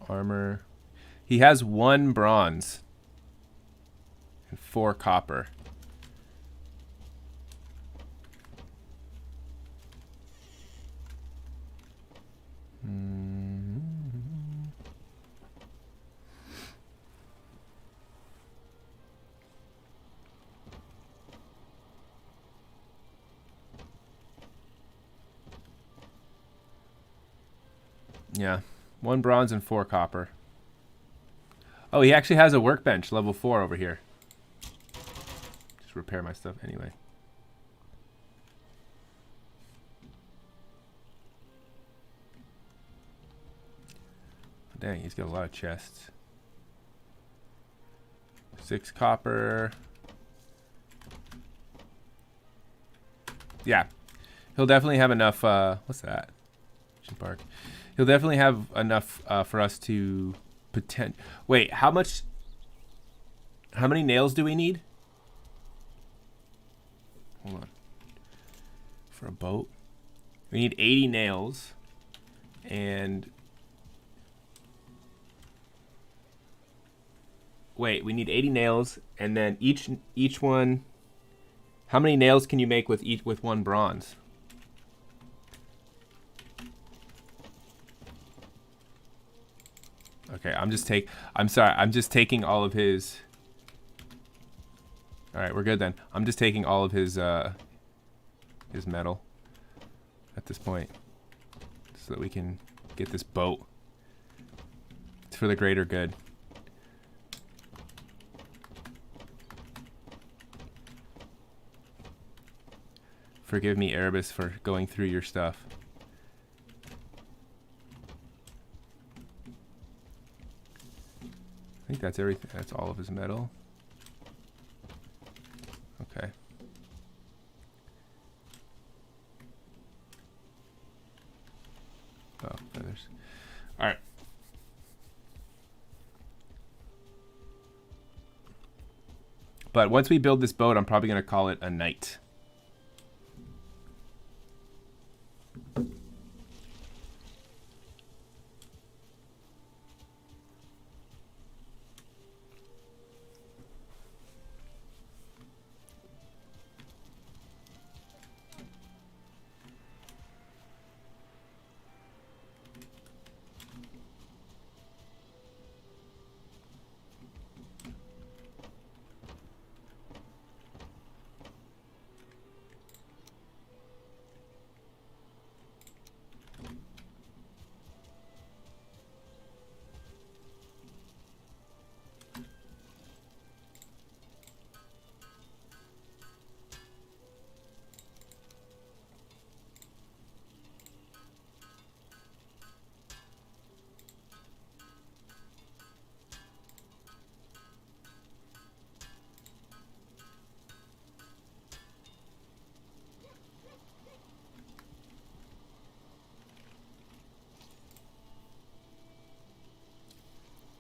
Armor. He has 1 bronze and 4 copper. Yeah. 1 bronze and 4 copper. Oh, he actually has a workbench, level 4 over here. Just repair my stuff anyway. Dang, he's got a lot of chests. 6 copper. Yeah. He'll definitely have enough, what's that? Bark. He'll definitely have enough for us to Wait, how many nails do we need? Hold on. For a boat? We need 80 nails. And wait, we need 80 nails, and then each one. How many nails can you make with 1 bronze? Okay, I'm just taking all of his. All right, we're good then. I'm just taking all of his metal at this point, so that we can get this boat. It's for the greater good. Forgive me, Erebus, for going through your stuff. I think that's everything. That's all of his metal. Okay. Oh, feathers. All right. But once we build this boat, I'm probably going to call it a night.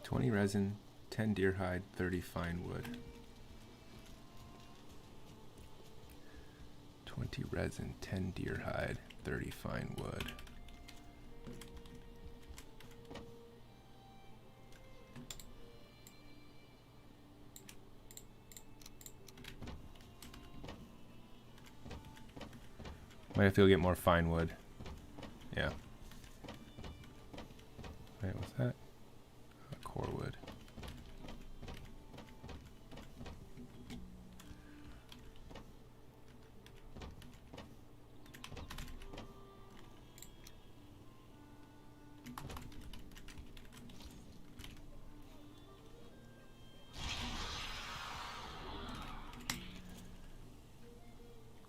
$20 resin, 10 deer hide, 30 fine wood. 20 resin, 10 deer hide, 30 fine wood. Might have to go get more fine wood. Yeah. Wait, what's that? Core wood.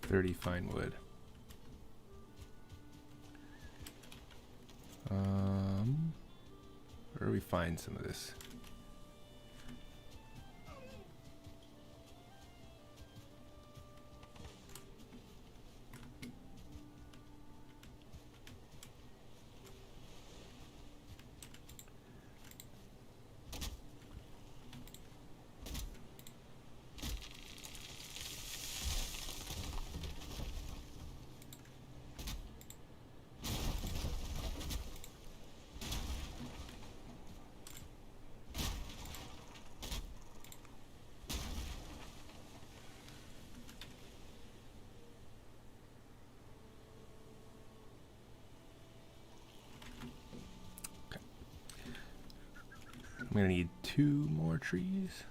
$30 fine wood. Where do we find some of this? I'm gonna need 2 more trees.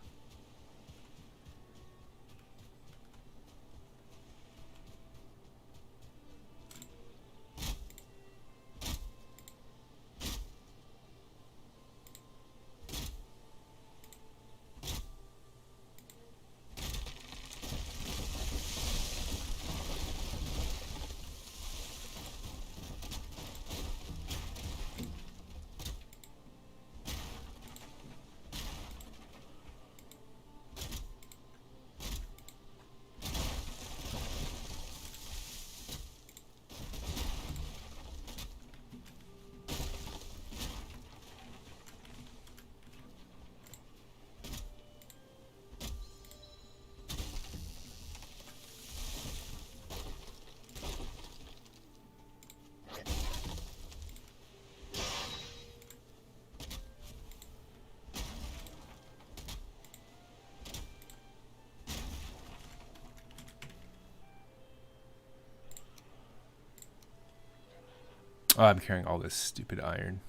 Oh, I'm carrying all this stupid iron.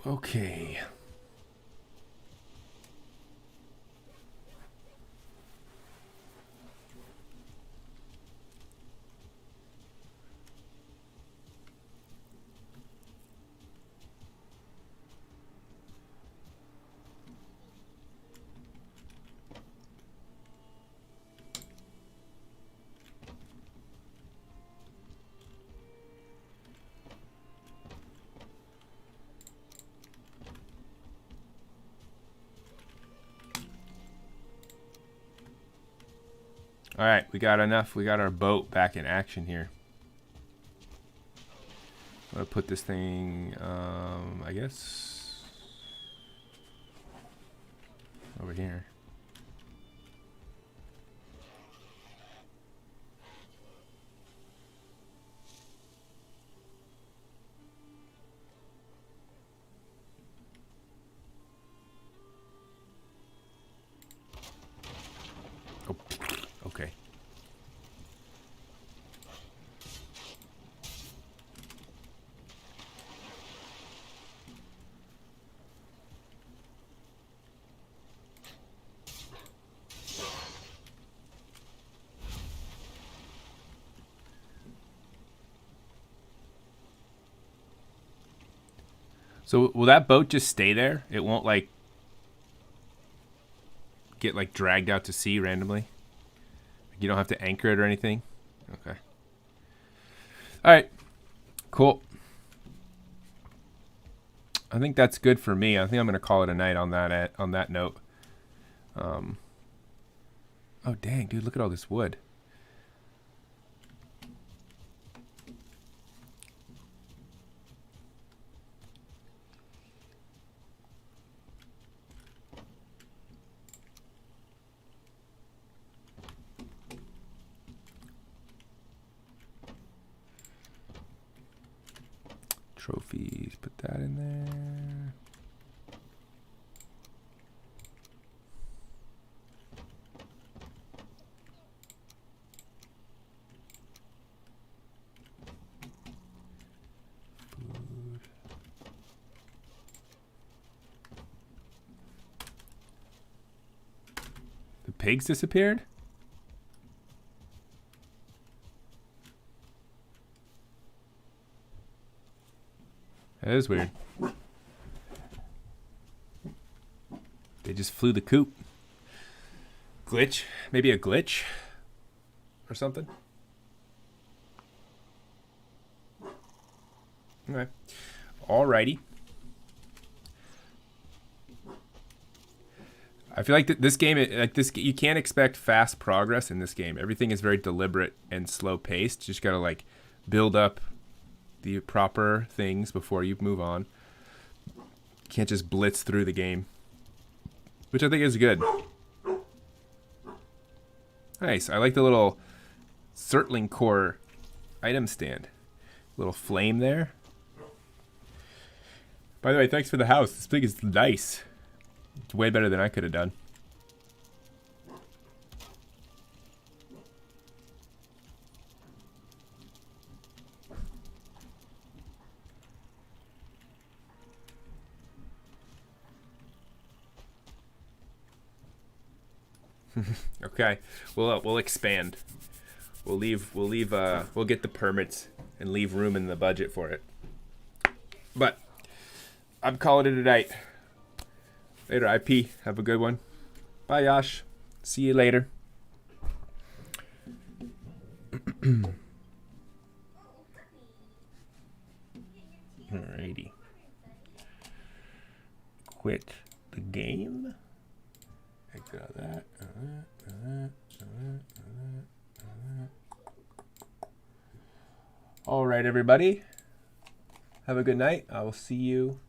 Okay. All right, we got enough. We got our boat back in action here. I'm gonna put this thing, I guess, over here. Oh, okay. So will that boat just stay there? It won't like get like dragged out to sea randomly? You don't have to anchor it or anything? Okay. All right. Cool. I think that's good for me. I think I'm going to call it a night on that note. Oh dang, dude, look at all this wood. Trophies, put that in there. Food. The pigs disappeared? That is weird. They just flew the coop. Glitch? Maybe a glitch? Or something? Okay. Alrighty. I feel like this game, you can't expect fast progress in this game. Everything is very deliberate and slow paced. You just gotta like build up the proper things before you move on. You can't just blitz through the game, which I think is good. Nice. I like the little Cervical core item stand. Little flame there. By the way, thanks for the house. This thing is nice. It's way better than I could have done. Okay, we'll expand. We'll get the permits and leave room in the budget for it. But I'm calling it a night. Later, IP. Have a good one. Bye, Yash. See you later. Alrighty. Quit the game. Exit out of that. All right, everybody. Have a good night. I will see you